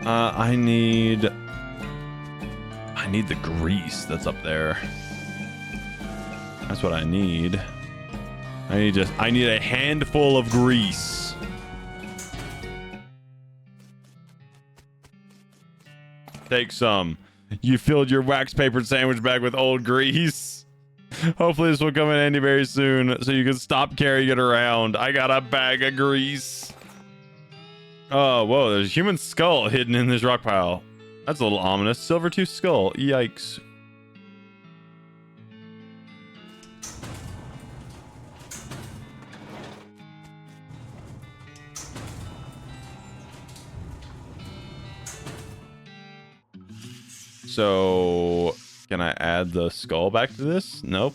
I need the grease that's up there. That's what I need. I need a handful of grease. Take some. You filled your wax paper sandwich bag with old grease. Hopefully this will come in handy very soon so you can stop carrying it around. I got a bag of grease. Oh, whoa, there's a human skull hidden in this rock pile. That's a little ominous. Silver-tooth skull. Yikes. So, can I add the skull back to this? Nope.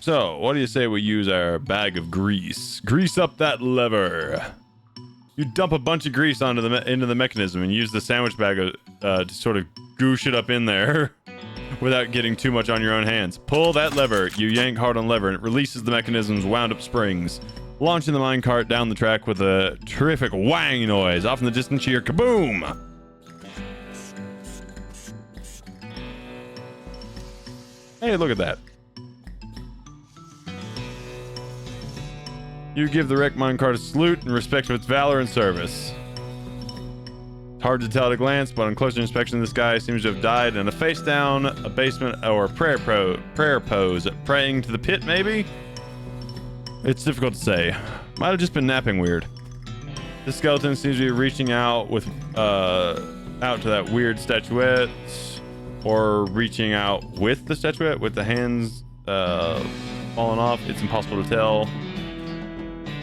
So, what do you say we use our bag of grease? Grease up that lever. You dump a bunch of grease into the mechanism and use the sandwich bag to sort of goosh it up in there without getting too much on your own hands. Pull that lever. You yank hard on the lever and it releases the mechanism's wound-up springs, launching the minecart down the track with a terrific whang noise. Off in the distance, you hear kaboom! Hey, look at that. You give the wrecked minecart a salute in respect of its valor and service. It's hard to tell at a glance, but on closer inspection, this guy seems to have died in a face down, a basement, or a prayer pose. Praying to the pit, maybe? It's difficult to say. Might have just been napping weird. This skeleton seems to be reaching out with out to that weird statuette, or reaching out with the statuette with the hands falling off. It's impossible to tell.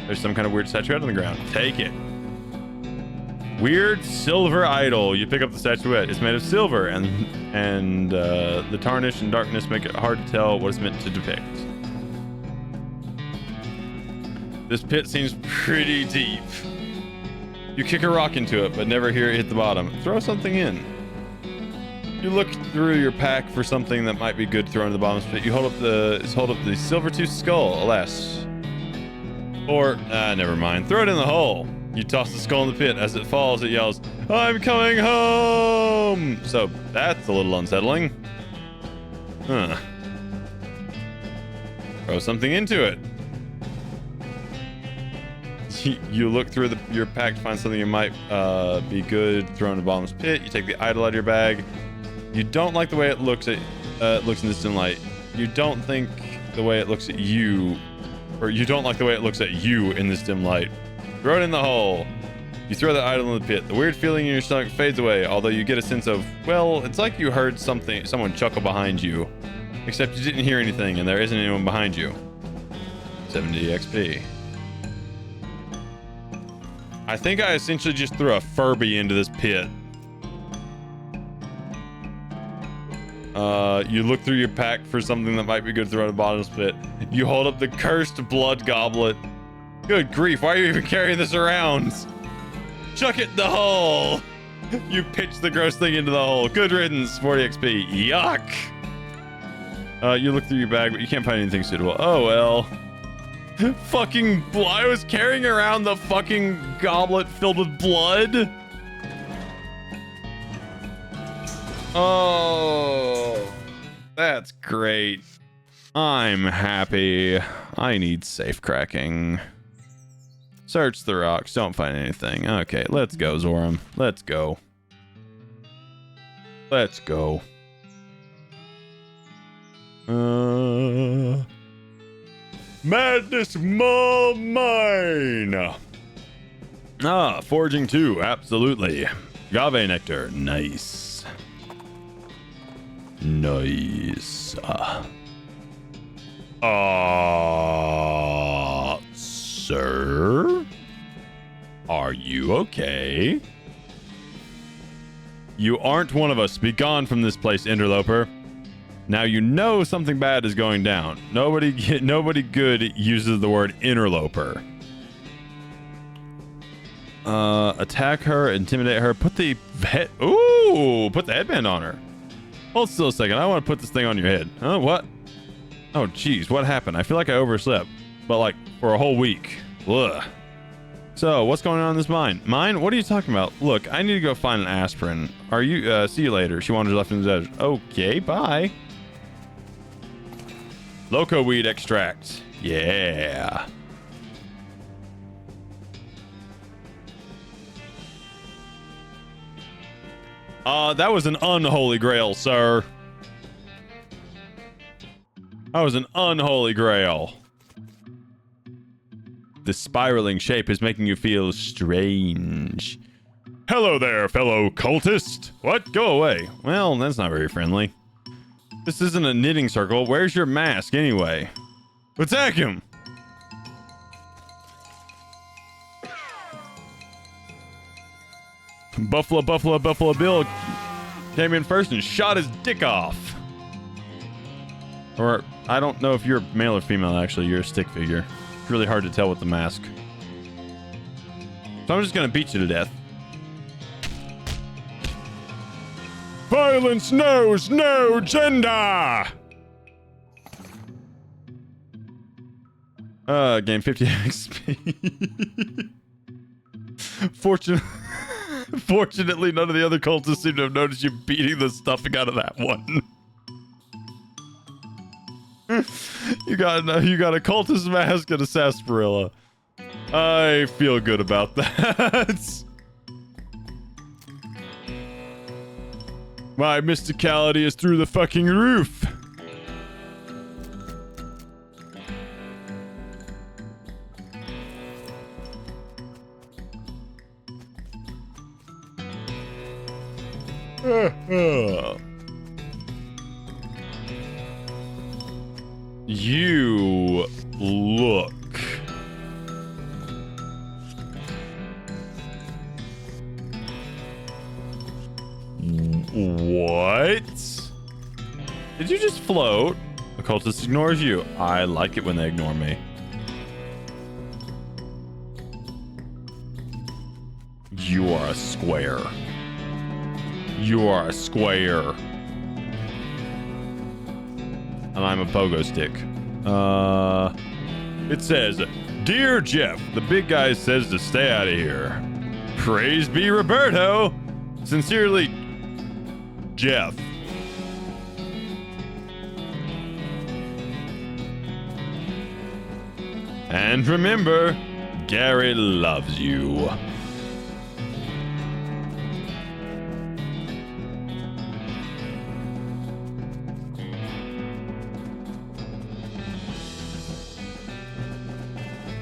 There's some kind of weird statuette on the ground. Take it. Weird silver idol. You pick up the statuette. It's made of silver, and the tarnish and darkness make it hard to tell what it's meant to depict. This pit seems pretty deep. You kick a rock into it, but never hear it hit the bottom. Throw something in. You look through your pack for something that might be good to throw into the bottom pit. You hold up the silver-tooth skull, alas. Or, never mind. Throw it in the hole. You toss the skull in the pit. As it falls, it yells, "I'm coming home!" So, that's a little unsettling. Huh. Throw something into it. You look through your pack to find something that might be good. Throw in the bottomless pit. You take the idol out of your bag. You don't like the way it looks in this dim light. You don't think the way it looks at you, or you don't like the way it looks at you in this dim light. Throw it in the hole. You throw the idol in the pit. The weird feeling in your stomach fades away, although you get a sense of, well, it's like you heard someone chuckle behind you, except you didn't hear anything and there isn't anyone behind you. 70 XP. I think I essentially just threw a Furby into this pit. You look through your pack for something that might be good to throw in the bottomless pit. You hold up the cursed blood goblet. Good grief, why are you even carrying this around? Chuck it in the hole! You pitch the gross thing into the hole. Good riddance, 40 XP. Yuck! You look through your bag, but you can't find anything suitable. Oh well. I was carrying around the fucking goblet filled with blood. Oh, that's great. I'm happy. I need safe cracking. Search the rocks. Don't find anything. Okay, let's go, Zoram. Let's go. Let's go. Madness mine. Foraging 2. Absolutely. Agave nectar. Nice. Nice. Sir? Are you okay? You aren't one of us. Be gone from this place, interloper. Now you know something bad is going down. Nobody good uses the word interloper. Attack her, intimidate her, put the headband on her. Hold still a second. I want to put this thing on your head. Huh? What? Oh, jeez. What happened? I feel like I overslept. But, like, for a whole week. Ugh. So, what's going on in this mine? Mine? What are you talking about? Look, I need to go find an aspirin. Are you, see you later. She wanders left in the desert. Okay, bye. Loco weed extract. Yeah. That was an unholy grail, sir. That was an unholy grail. The spiraling shape is making you feel strange. Hello there, fellow cultist. What? Go away. Well, that's not very friendly. This isn't a knitting circle. Where's your mask, anyway? Attack him! Buffalo Bill came in first and shot his dick off. Or, I don't know if you're male or female, actually. You're a stick figure. It's really hard to tell with the mask. So I'm just gonna beat you to death. Violence knows no gender! Gain 50 XP. Fortunately, none of the other cultists seem to have noticed you beating the stuffing out of that one. You got a cultist mask and a sarsaparilla. I feel good about that. My mysticality is through the fucking roof. You look what? Did you just float? The cultist ignores you. I like it when they ignore me. You are a square. You are a square. And I'm a pogo stick. It says, Dear Jeff, the big guy says to stay out of here. Praise be Roberto. Sincerely, Jeff. And remember, Gary loves you.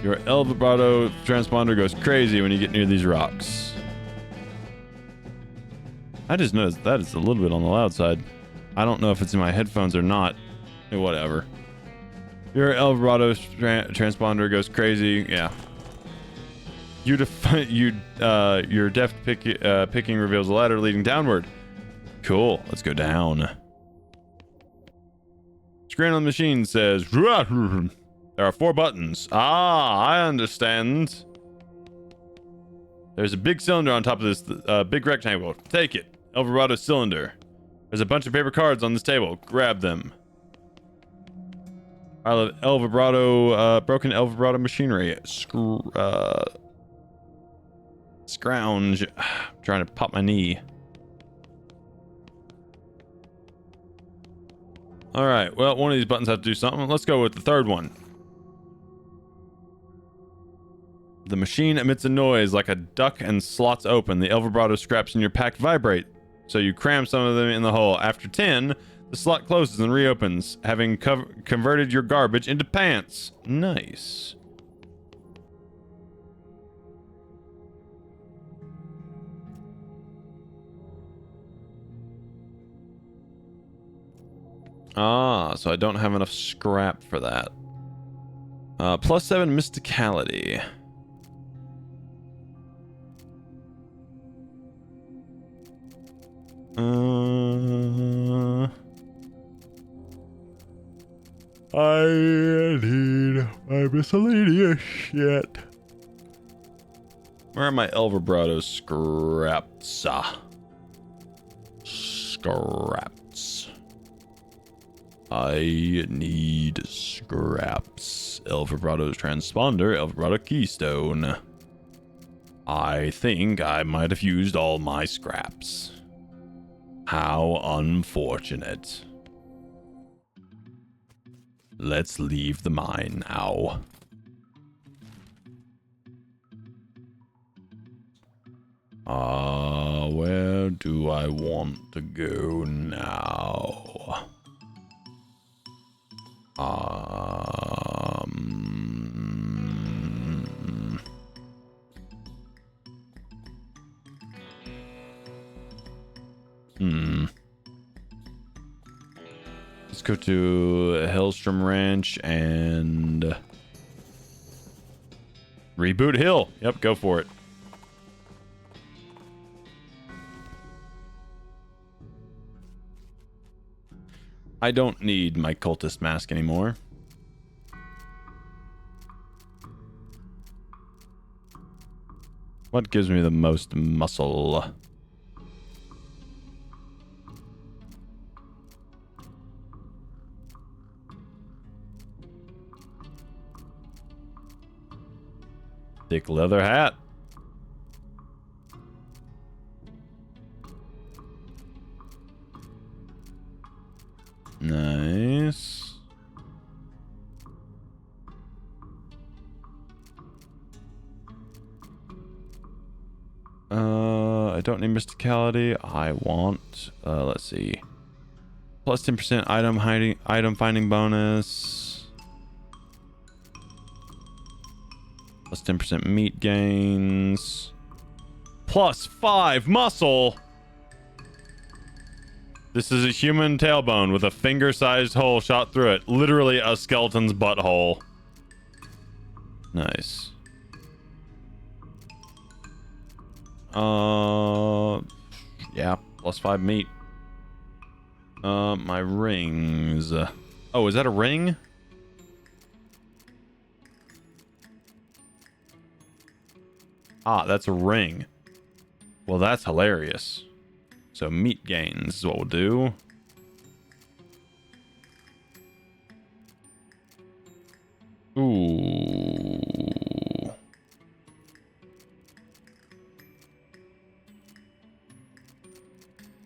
Your El Vibrato transponder goes crazy when you get near these rocks. I just noticed that it's a little bit on the loud side. I don't know if it's in my headphones or not. Whatever. Your El Vibrato transponder goes crazy. Yeah. Your deft picking reveals a ladder leading downward. Cool. Let's go down. Screen on the machine says... There are 4 buttons. Ah, I understand. There's a big cylinder on top of this big rectangle. Take it. El Vibrato cylinder. There's a bunch of paper cards on this table. Grab them. I love El Vibrato, broken El Vibrato machinery. Scrounge. Trying to pop my knee. Alright, well, one of these buttons has to do something. Let's go with the third one. The machine emits a noise like a duck and slots open. The El Vibrato scraps in your pack vibrate. So you cram some of them in the hole. After 10, the slot closes and reopens, having converted your garbage into pants. Nice. Ah, so I don't have enough scrap for that. +7 mysticality. I need my miscellaneous shit. Where are my El Vibrato scraps? Scraps. I need scraps. El Vibrato transponder, El Vibrato keystone. I think I might have used all my scraps. How unfortunate. Let's leave the mine now. Where do I want to go now? Let's go to Hellstrom Ranch and reboot Hill. Yep, go for it. I don't need my cultist mask anymore. What gives me the most muscle? Thick leather hat. Nice. I don't need mysticality. I want, let's see. Plus 10% item finding bonus. Plus 10% meat gains. Plus 5 muscle. This is a human tailbone with a finger-sized hole shot through it. Literally a skeleton's butthole. Nice. Yeah, plus 5 meat. My rings. Oh, is that a ring? Ah, that's a ring. Well, that's hilarious. So meat gains is what we'll do. Ooh.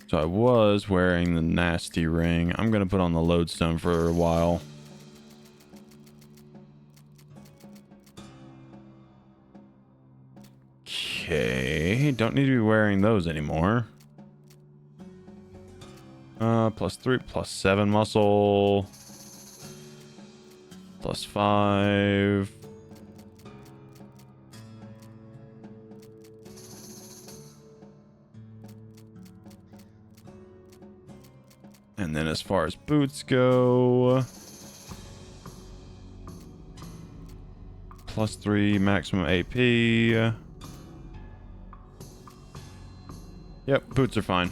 So I was wearing the nasty ring. I'm going to put on the lodestone for a while. Okay. Don't need to be wearing those anymore. Plus 3, plus 7 muscle. Plus 5. And then as far as boots go, plus 3 maximum AP. Yep, boots are fine.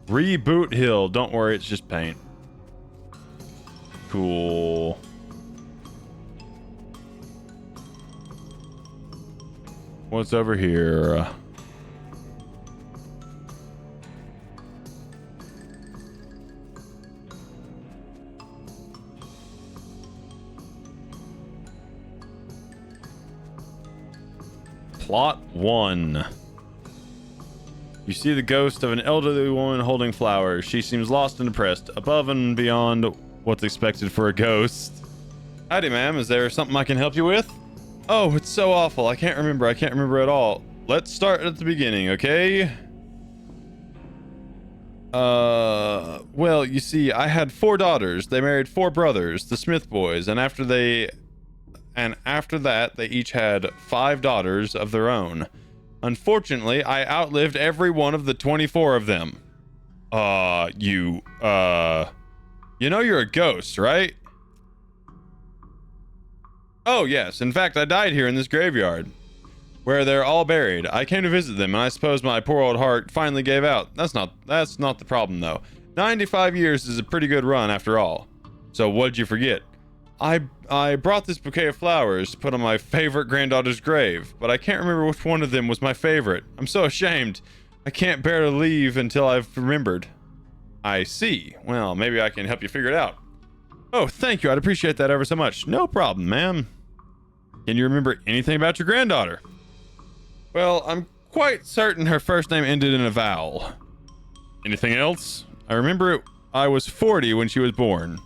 Reboot Hill. Don't worry, it's just paint. Cool. What's over here? Plot 1. You see the ghost of an elderly woman holding flowers. She seems lost and depressed, above and beyond what's expected for a ghost. Howdy, ma'am. Is there something I can help you with? Oh, it's so awful. I can't remember at all. Let's start at the beginning, okay? Well, you see, I had 4 daughters. They married 4 brothers, the Smith boys, and after that, they each had 5 daughters of their own. Unfortunately, I outlived every one of the 24 of them. You know you're a ghost, right? Oh, yes. In fact, I died here in this graveyard, where they're all buried. I came to visit them, and I suppose my poor old heart finally gave out. That's not the problem, though. 95 years is a pretty good run, after all. So what'd you forget? I brought this bouquet of flowers to put on my favorite granddaughter's grave, but I can't remember which one of them was my favorite. I'm so ashamed. I can't bear to leave until I've remembered. I see. Well, maybe I can help you figure it out. Oh, thank you. I'd appreciate that ever so much. No problem, ma'am. Can you remember anything about your granddaughter? Well, I'm quite certain her first name ended in a vowel. Anything else? I remember I was 40 when she was born.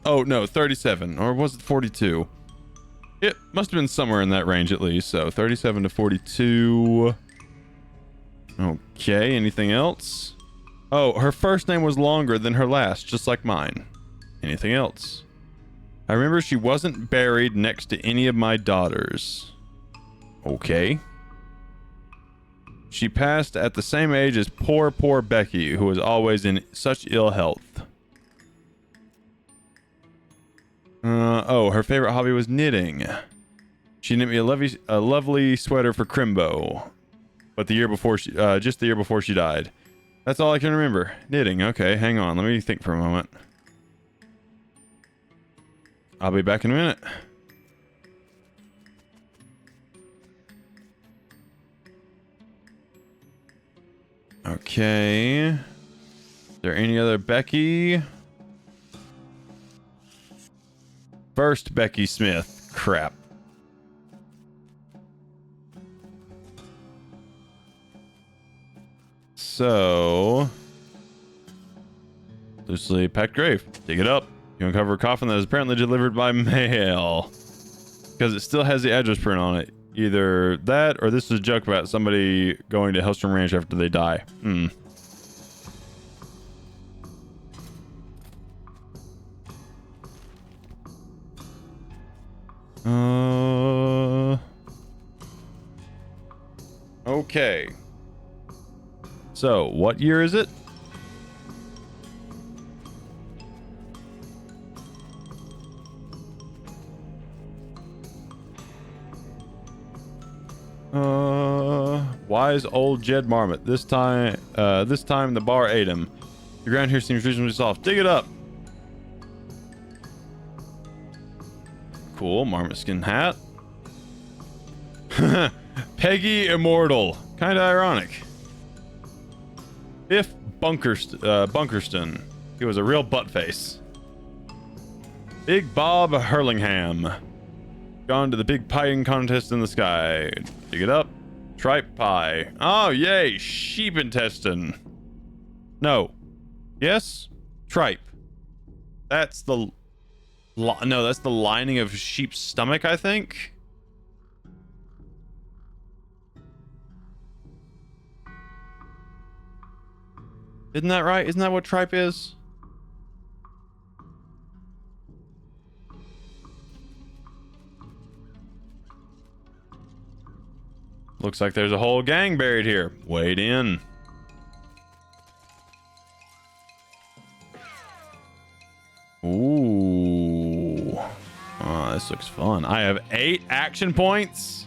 Oh, no, 37. Or was it 42? It must have been somewhere in that range at least. So 37 to 42. Okay, anything else? Oh, her first name was longer than her last, just like mine. Anything else? I remember she wasn't buried next to any of my daughters. Okay. She passed at the same age as poor Becky, who was always in such ill health. Oh, her favorite hobby was knitting. She knit me a lovely sweater for Crimbo. But just the year before she died. That's all I can remember. Knitting. Okay, hang on. Let me think for a moment. I'll be back in a minute. Okay. Is there any other Becky? First Becky Smith. Crap. So, loosely packed grave. Dig it up. You uncover a coffin that is apparently delivered by mail. Because it still has the address print on it. Either that, or this is a joke about somebody going to Hellstrom Ranch after they die. Okay. So, what year is it? Wise old Jed Marmot. This time the bar ate him. The ground here seems reasonably soft. Dig it up. Cool, marmot skin hat. Peggy Immortal. Kinda ironic. If Bunkerston. He was a real buttface. Big Bob Hurlingham. Gone to the big pieing contest in the sky. Dig it up. Tripe pie. Oh, yay. Sheep intestine. No. Yes? Tripe. That's the... No, that's the lining of sheep's stomach, I think. Isn't that right? Isn't that what tripe is? Looks like there's a whole gang buried here. Wade in. Ooh. Oh, this looks fun. I have 8 action points.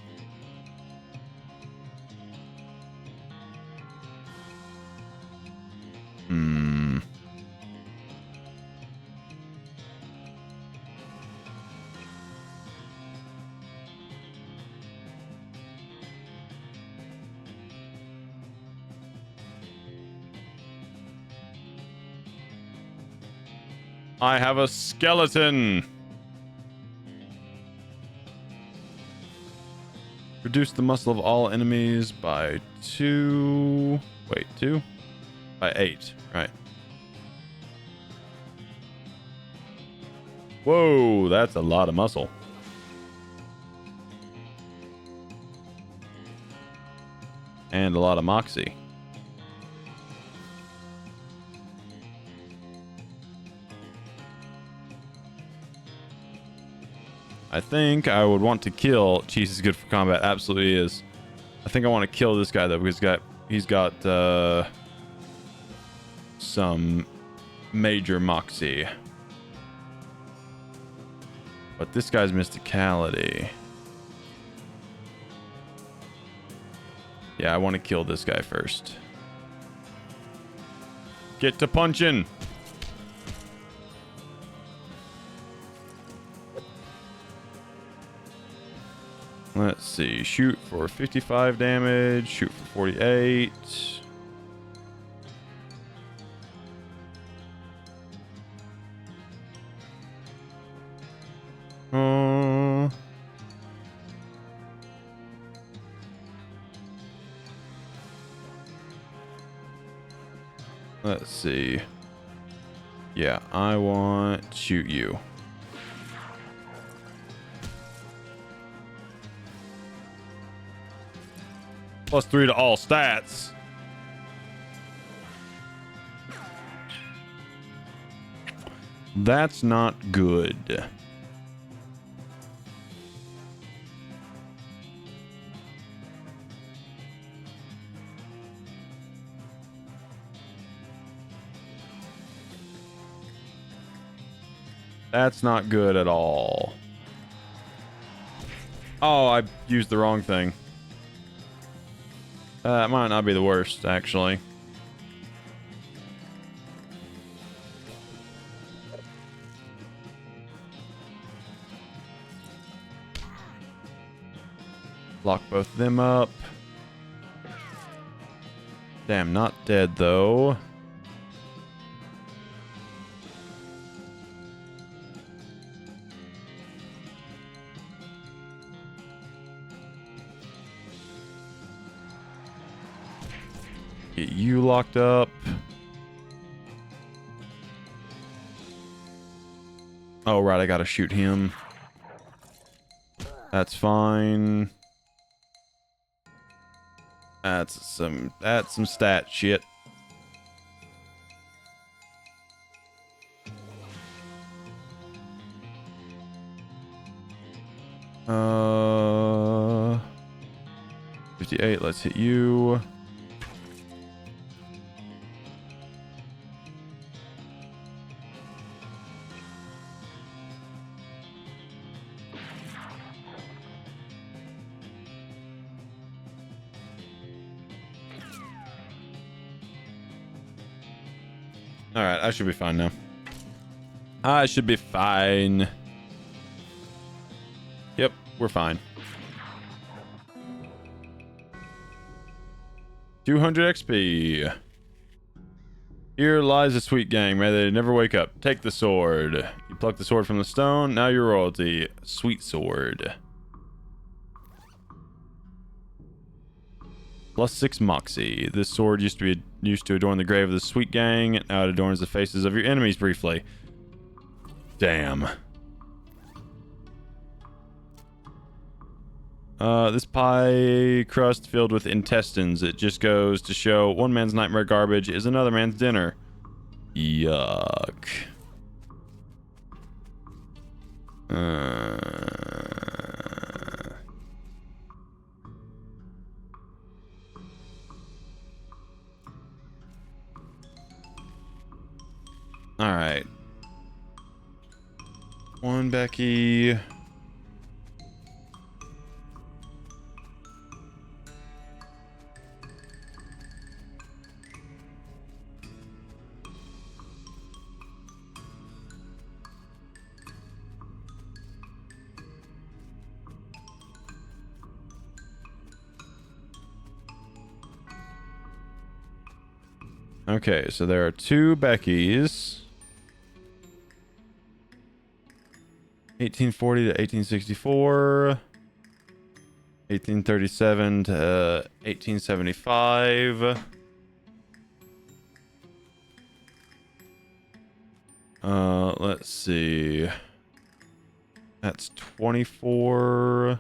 I have a skeleton. Reduce the muscle of all enemies by 2. Wait, 2? By 8. Right. Whoa, that's a lot of muscle. And a lot of moxie. I think I would want to kill... Cheese is good for combat. Absolutely is. I think I want to kill this guy, though, because he's got some major moxie. But this guy's mysticality. Yeah, I want to kill this guy first. Get to punching! Let's see. Shoot for 55 damage. Shoot for 48. Let's see. Yeah, I want to shoot you. +3 to all stats. That's not good. That's not good at all. Oh, I used the wrong thing. That might not be the worst, actually. Lock both of them up. Damn, not dead, though. Get you locked up. Oh, right, I gotta shoot him. That's fine. That's some stat shit. Uh, 58, let's hit you. Alright, I should be fine now. I should be fine. Yep, we're fine. 200 XP. Here lies a sweet gang. May they never wake up. Take the sword. You pluck the sword from the stone. Now you're royalty. Sweet sword. +6 moxie. This sword used to adorn the grave of the sweet gang. Now it adorns the faces of your enemies briefly. Damn. This pie crust filled with intestines. It just goes to show one man's nightmare garbage is another man's dinner. Yuck. All right. One Becky. Okay, so there are 2 Beckys. 1840 to 1864. 1837 to 1875. Let's see. That's 24.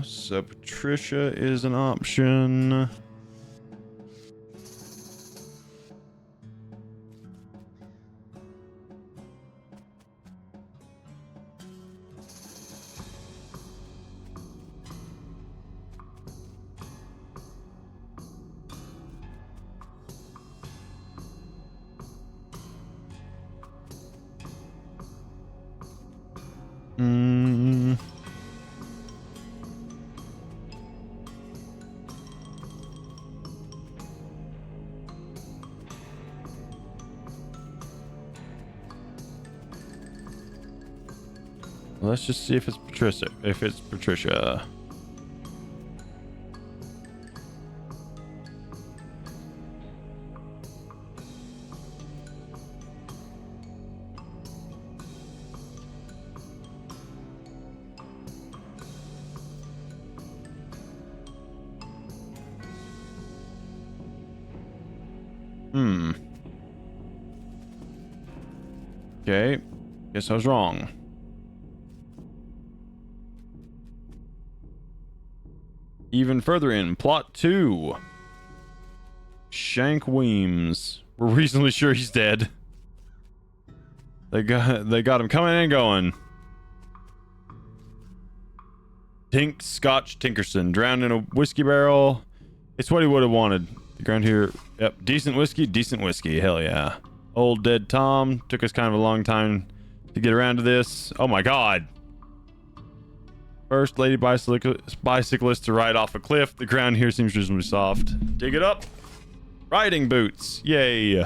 So Patricia is an option. Let's just see if it's Patricia. If it's Patricia. Okay. Guess I was wrong. Even further in, plot 2. Shank Weems. We're reasonably sure he's dead. They got him coming and going. Tink Scotch Tinkerson, drowned in a whiskey barrel. It's what he would have wanted. The ground here, yep, decent whiskey, hell yeah. Old dead Tom, took us kind of a long time to get around to this. Oh my god. First lady bicyclist to ride off a cliff. The ground here seems reasonably soft. Dig it up. Riding boots, yay.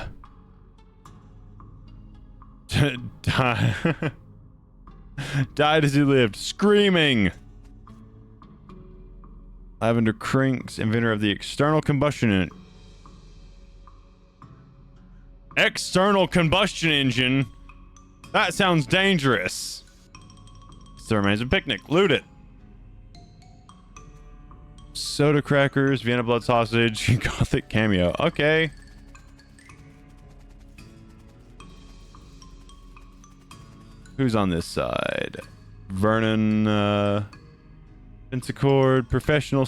Died as he lived, screaming. Lavender Crinks, inventor of the external combustion engine. That sounds dangerous. Still remains a picnic. Loot it. Soda crackers, Vienna blood sausage, Gothic cameo. Okay. Who's on this side? Vernon, Pensacord, professional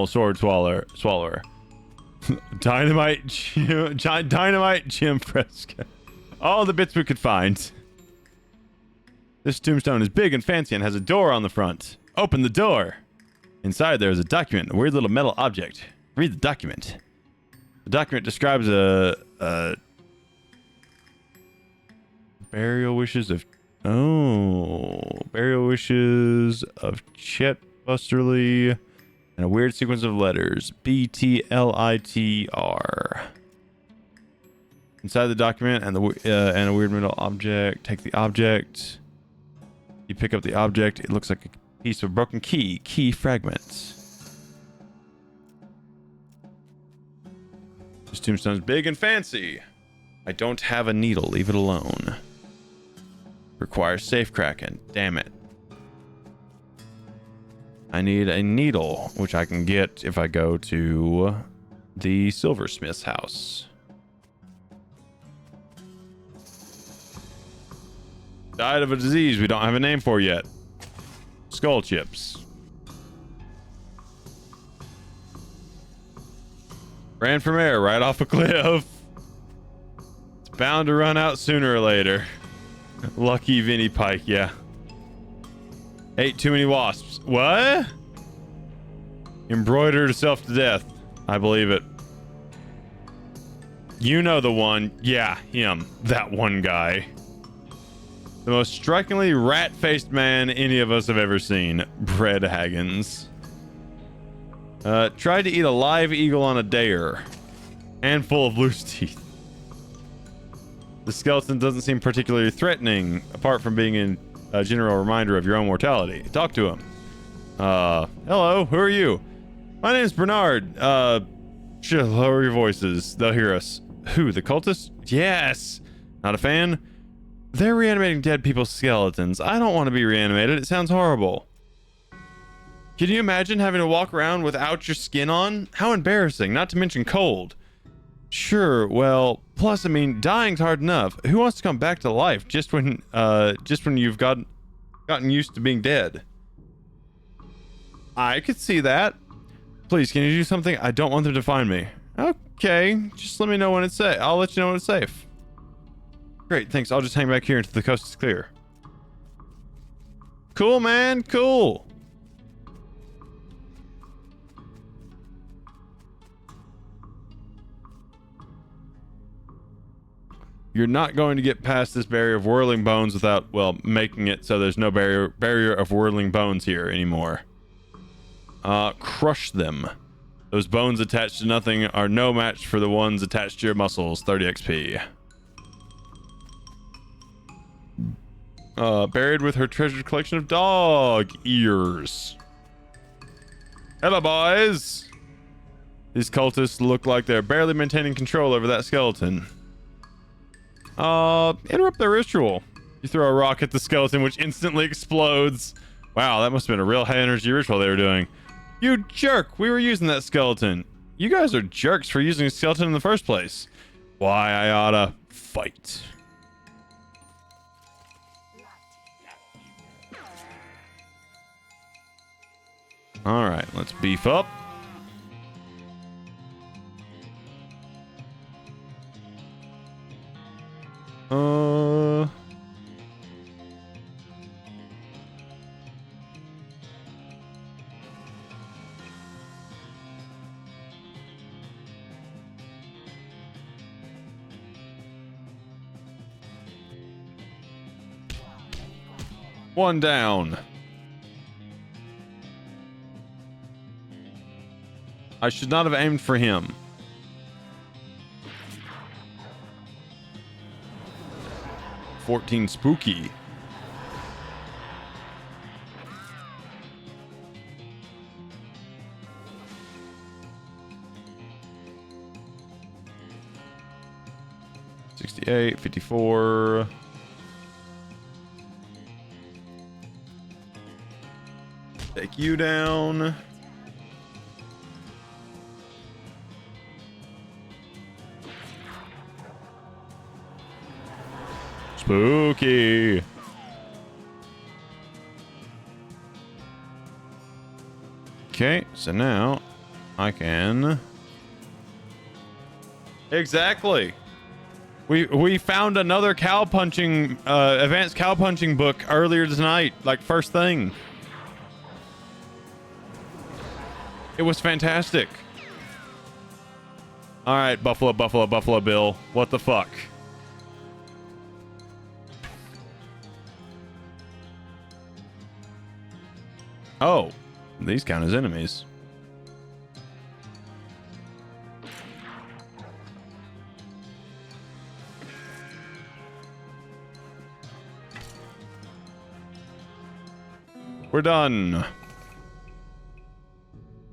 sword swallower. Dynamite Jim Fresca. All the bits we could find. This tombstone is big and fancy and has a door on the front. Open the door. Inside there is a document, a weird little metal object. Read the document. The document describes a burial wishes of Chet Busterly and a weird sequence of letters. BTLITR. Inside the document and a weird metal object. Take the object. You pick up the object. It looks like a piece of broken key. Key fragments. This tombstone's big and fancy. I don't have a needle. Leave it alone. Requires safe cracking. Damn it. I need a needle, which I can get if I go to the silversmith's house. Died of a disease we don't have a name for yet. Skull chips. Ran from air right off a cliff. It's bound to run out sooner or later. Lucky Vinny Pike, yeah. Ate too many wasps. What? Embroidered herself to death. I believe it. You know the one. Yeah, him. That one guy. The most strikingly rat-faced man any of us have ever seen. Brad Haggins. Tried to eat a live eagle on a dare. Handful of loose teeth. The skeleton doesn't seem particularly threatening, apart from being a general reminder of your own mortality. Talk to him. Hello, who are you? My name's Bernard. Lower your voices. They'll hear us. Who, the cultists? Yes. Not a fan? They're reanimating dead people's skeletons. I don't want to be reanimated. It sounds horrible. Can you imagine having to walk around without your skin on? How embarrassing, not to mention cold. Sure, well, plus, I mean, dying's hard enough. Who wants to come back to life just when you've gotten used to being dead? I could see that. Please, can you do something? I don't want them to find me. Okay, just let me know when it's safe. I'll let you know when it's safe. Great, thanks. I'll just hang back here until the coast is clear. Cool, man, cool. You're not going to get past this barrier of whirling bones without, well, making it so there's no barrier of whirling bones here anymore. Crush them. Those bones attached to nothing are no match for the ones attached to your muscles. 30 XP. buried with her treasured collection of dog ears. Hello, boys. These cultists look like they're barely maintaining control over that skeleton. Interrupt their ritual. You throw a rock at the skeleton, which instantly explodes. Wow, that must have been a real high energy ritual they were doing. You jerk! We were using that skeleton. You guys are jerks for using a skeleton in the first place. Why, I oughta fight. Alright, let's beef up. One down. I should not have aimed for him. "14 spooky." "68, 54. Take you down. Spooky. Okay, so now I can... Exactly. We found another cow punching, advanced cow punching book earlier tonight, like first thing. It was fantastic. All right, Buffalo Bill. What the fuck? Oh, these count as enemies. We're done.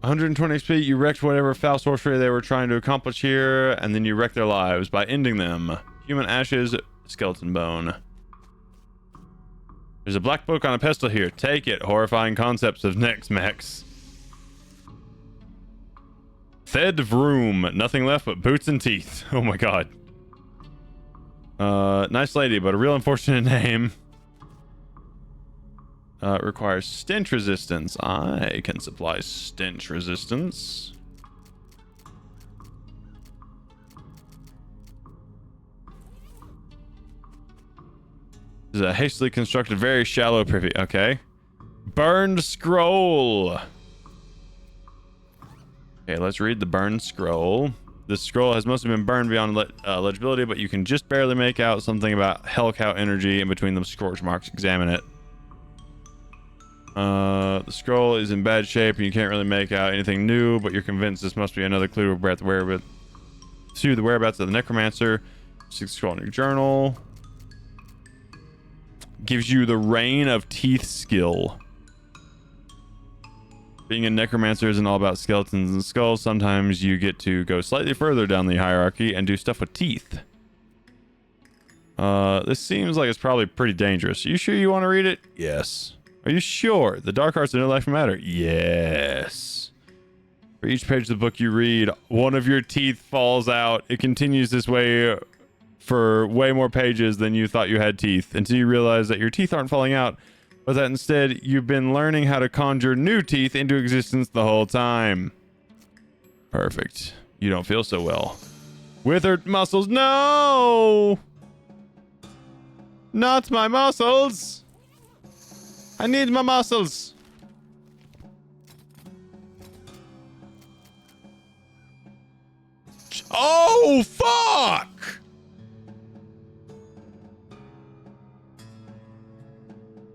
120 XP, you wrecked whatever foul sorcery they were trying to accomplish here, and then you wrecked their lives by ending them. Human ashes, skeleton bone. There's a black book on a pedestal here. Take it. Horrifying concepts of Nex Mex. Thed Vroom. Nothing left but boots and teeth. Oh my god. Nice lady, but a real unfortunate name. Requires stench resistance. I can supply stench resistance. This is a hastily constructed, very shallow privy. Okay. Burned scroll. Okay, let's read the burned scroll. This scroll has mostly been burned beyond legibility, but you can just barely make out something about Hellcow energy in between the scorch marks. Examine it. The scroll is in bad shape and you can't really make out anything new, but you're convinced this must be another clue about the whereabouts of the necromancer. Seek the scroll in your journal. Gives you the Reign of Teeth skill. Being a necromancer isn't all about skeletons and skulls. Sometimes you get to go slightly further down the hierarchy and do stuff with teeth. This seems like it's probably pretty dangerous. Are you sure you want to read it? Yes. Are you sure? The dark arts of no life matter? Yes. For each page of the book you read, one of your teeth falls out. It continues this way for way more pages than you thought you had teeth, until you realize that your teeth aren't falling out, but that instead you've been learning how to conjure new teeth into existence the whole time. Perfect. You don't feel so well. Withered muscles. No! Not my muscles! I need my muscles. Oh, fuck!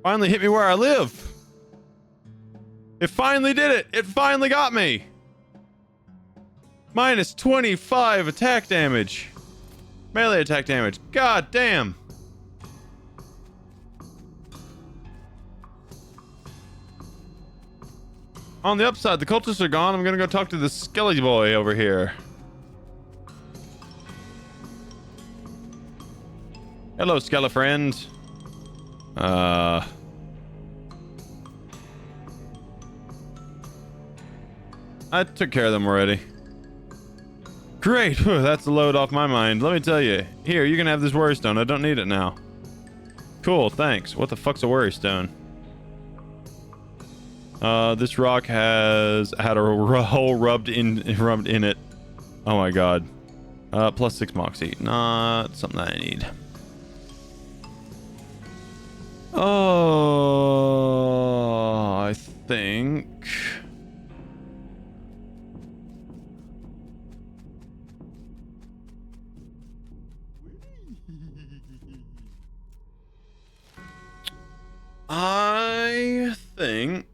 Finally hit me where I live. It finally did it. It finally got me. Minus 25 attack damage. Melee attack damage. God damn. On the upside, the cultists are gone. I'm gonna go talk to the skelly boy over here. Hello, skelly friend. I took care of them already. Great. Whew, that's a load off my mind. Let me tell you. Here, you can have this worry stone. I don't need it now. Cool, thanks. What the fuck's a worry stone? This rock has had a hole rubbed in it. Oh my god. Plus 6 moxie. Not something that I need. Oh, I think... I think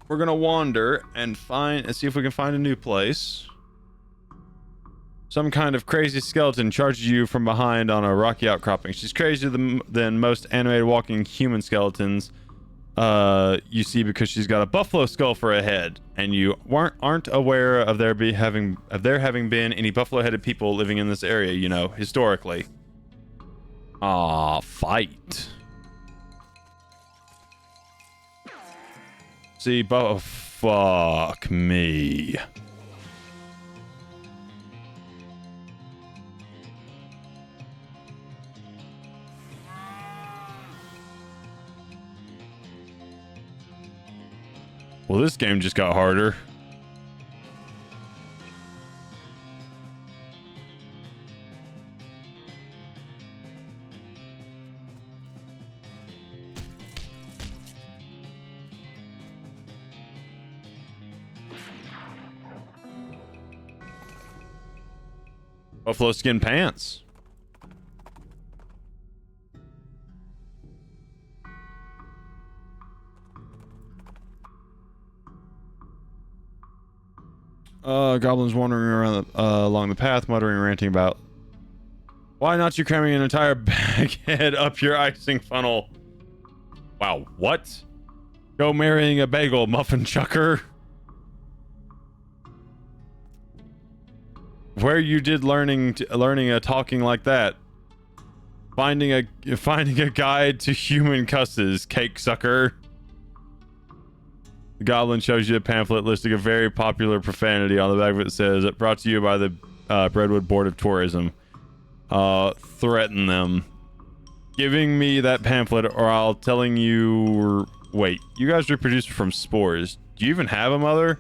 we're gonna wander and see if we can find a new place. Some kind of crazy skeleton charges you from behind on a rocky outcropping. She's crazier than most animated walking human skeletons you see, because she's got a buffalo skull for a head, and you aren't aware of there having been any buffalo-headed people living in this area, you know, historically. Fight. See, fuck me. Well, this game just got harder. Buffalo skin pants. Goblins wandering around along the path, muttering and ranting about, why not you cramming an entire baghead up your icing funnel? Wow, what? Go marrying a bagel, muffin chucker. Where you did learning talking like that? Finding a guide to human cusses, cake sucker. The goblin shows you a pamphlet listing a very popular profanity. On the back of it says, brought to you by the Breadwood Board of Tourism. Threaten them. Giving me that pamphlet or I'll telling you... Wait, you guys reproduce from spores. Do you even have a mother?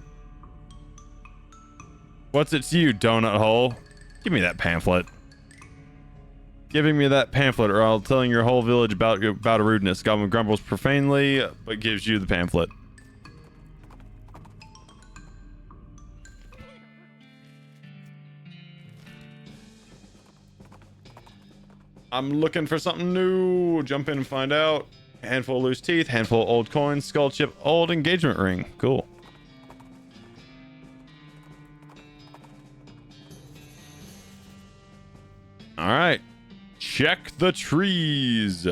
What's it to you, donut hole? Give me that pamphlet. Giving me that pamphlet or I'll telling your whole village about a rudeness. Goblin grumbles profanely, but gives you the pamphlet. I'm looking for something new. Jump in and find out. Handful of loose teeth, handful of old coins, skull chip, old engagement ring. Cool. All right. Check the trees.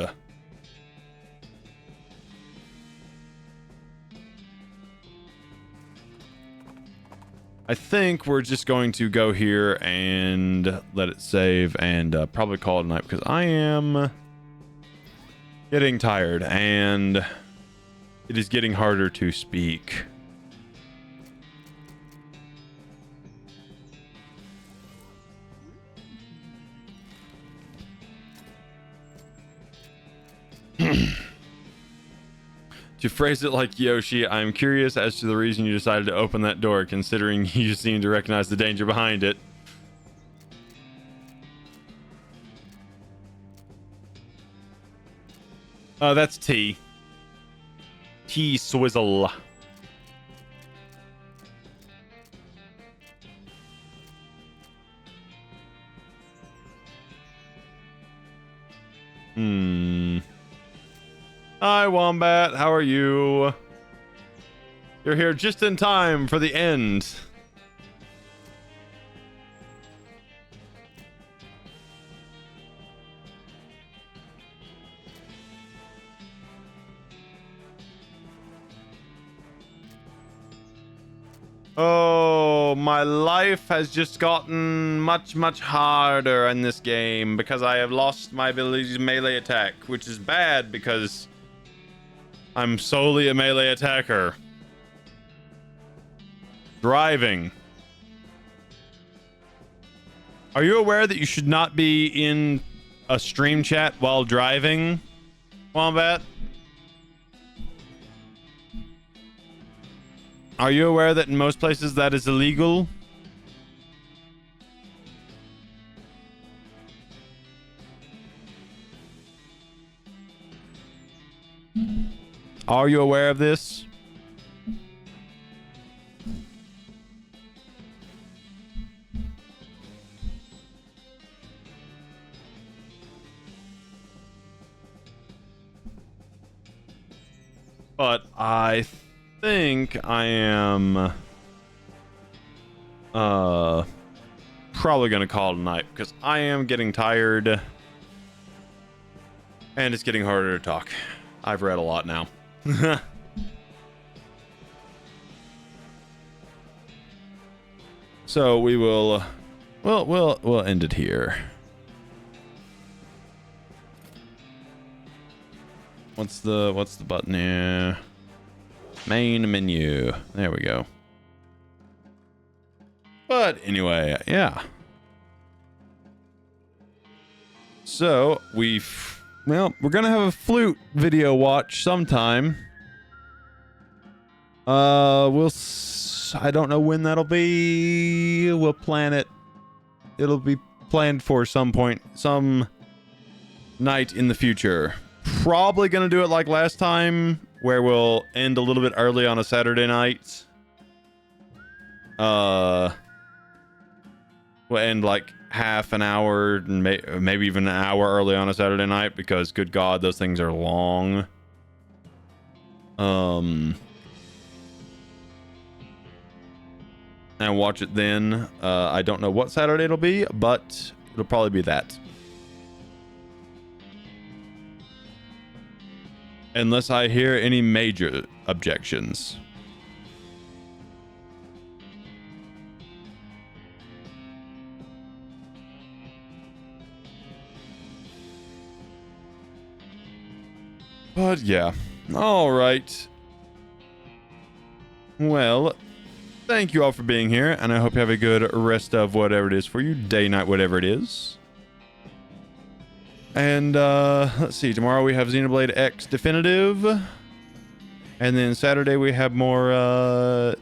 I think we're just going to go here and let it save and probably call it a night, because I am getting tired and it is getting harder to speak. To phrase it like Yoshi, I'm curious as to the reason you decided to open that door, considering you seem to recognize the danger behind it. That's T. T-Swizzle. Hi, Wombat. How are you? You're here just in time for the end. Oh, my life has just gotten much, much harder in this game because I have lost my ability to melee attack, which is bad because I'm solely a melee attacker. Driving. Are you aware that you should not be in a stream chat while driving, Wombat? Are you aware that in most places that is illegal? Are you aware of this? But I think I am probably gonna call it a night because I am getting tired and it's getting harder to talk. I've read a lot now. So we will we'll end it here. What's the button here? Main menu. There we go. But anyway, yeah. So we're gonna have a flute video watch sometime. I don't know when that'll be. We'll plan it. It'll be planned for some point, some night in the future. Probably gonna do it like last time, where we'll end a little bit early on a Saturday night. We'll end like half an hour, maybe even an hour early on a Saturday night, because good God, those things are long. And watch it then. I don't know what Saturday it'll be, but it'll probably be that. Unless I hear any major objections. But yeah. All right. Well, thank you all for being here, and I hope you have a good rest of whatever it is for you. Day, night, whatever it is. And let's see, tomorrow we have Xenoblade X Definitive. And then Saturday we have more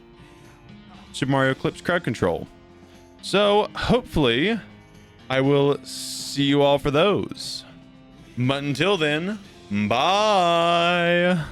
Super Mario Eclipse Crowd Control. So hopefully I will see you all for those. But until then, bye!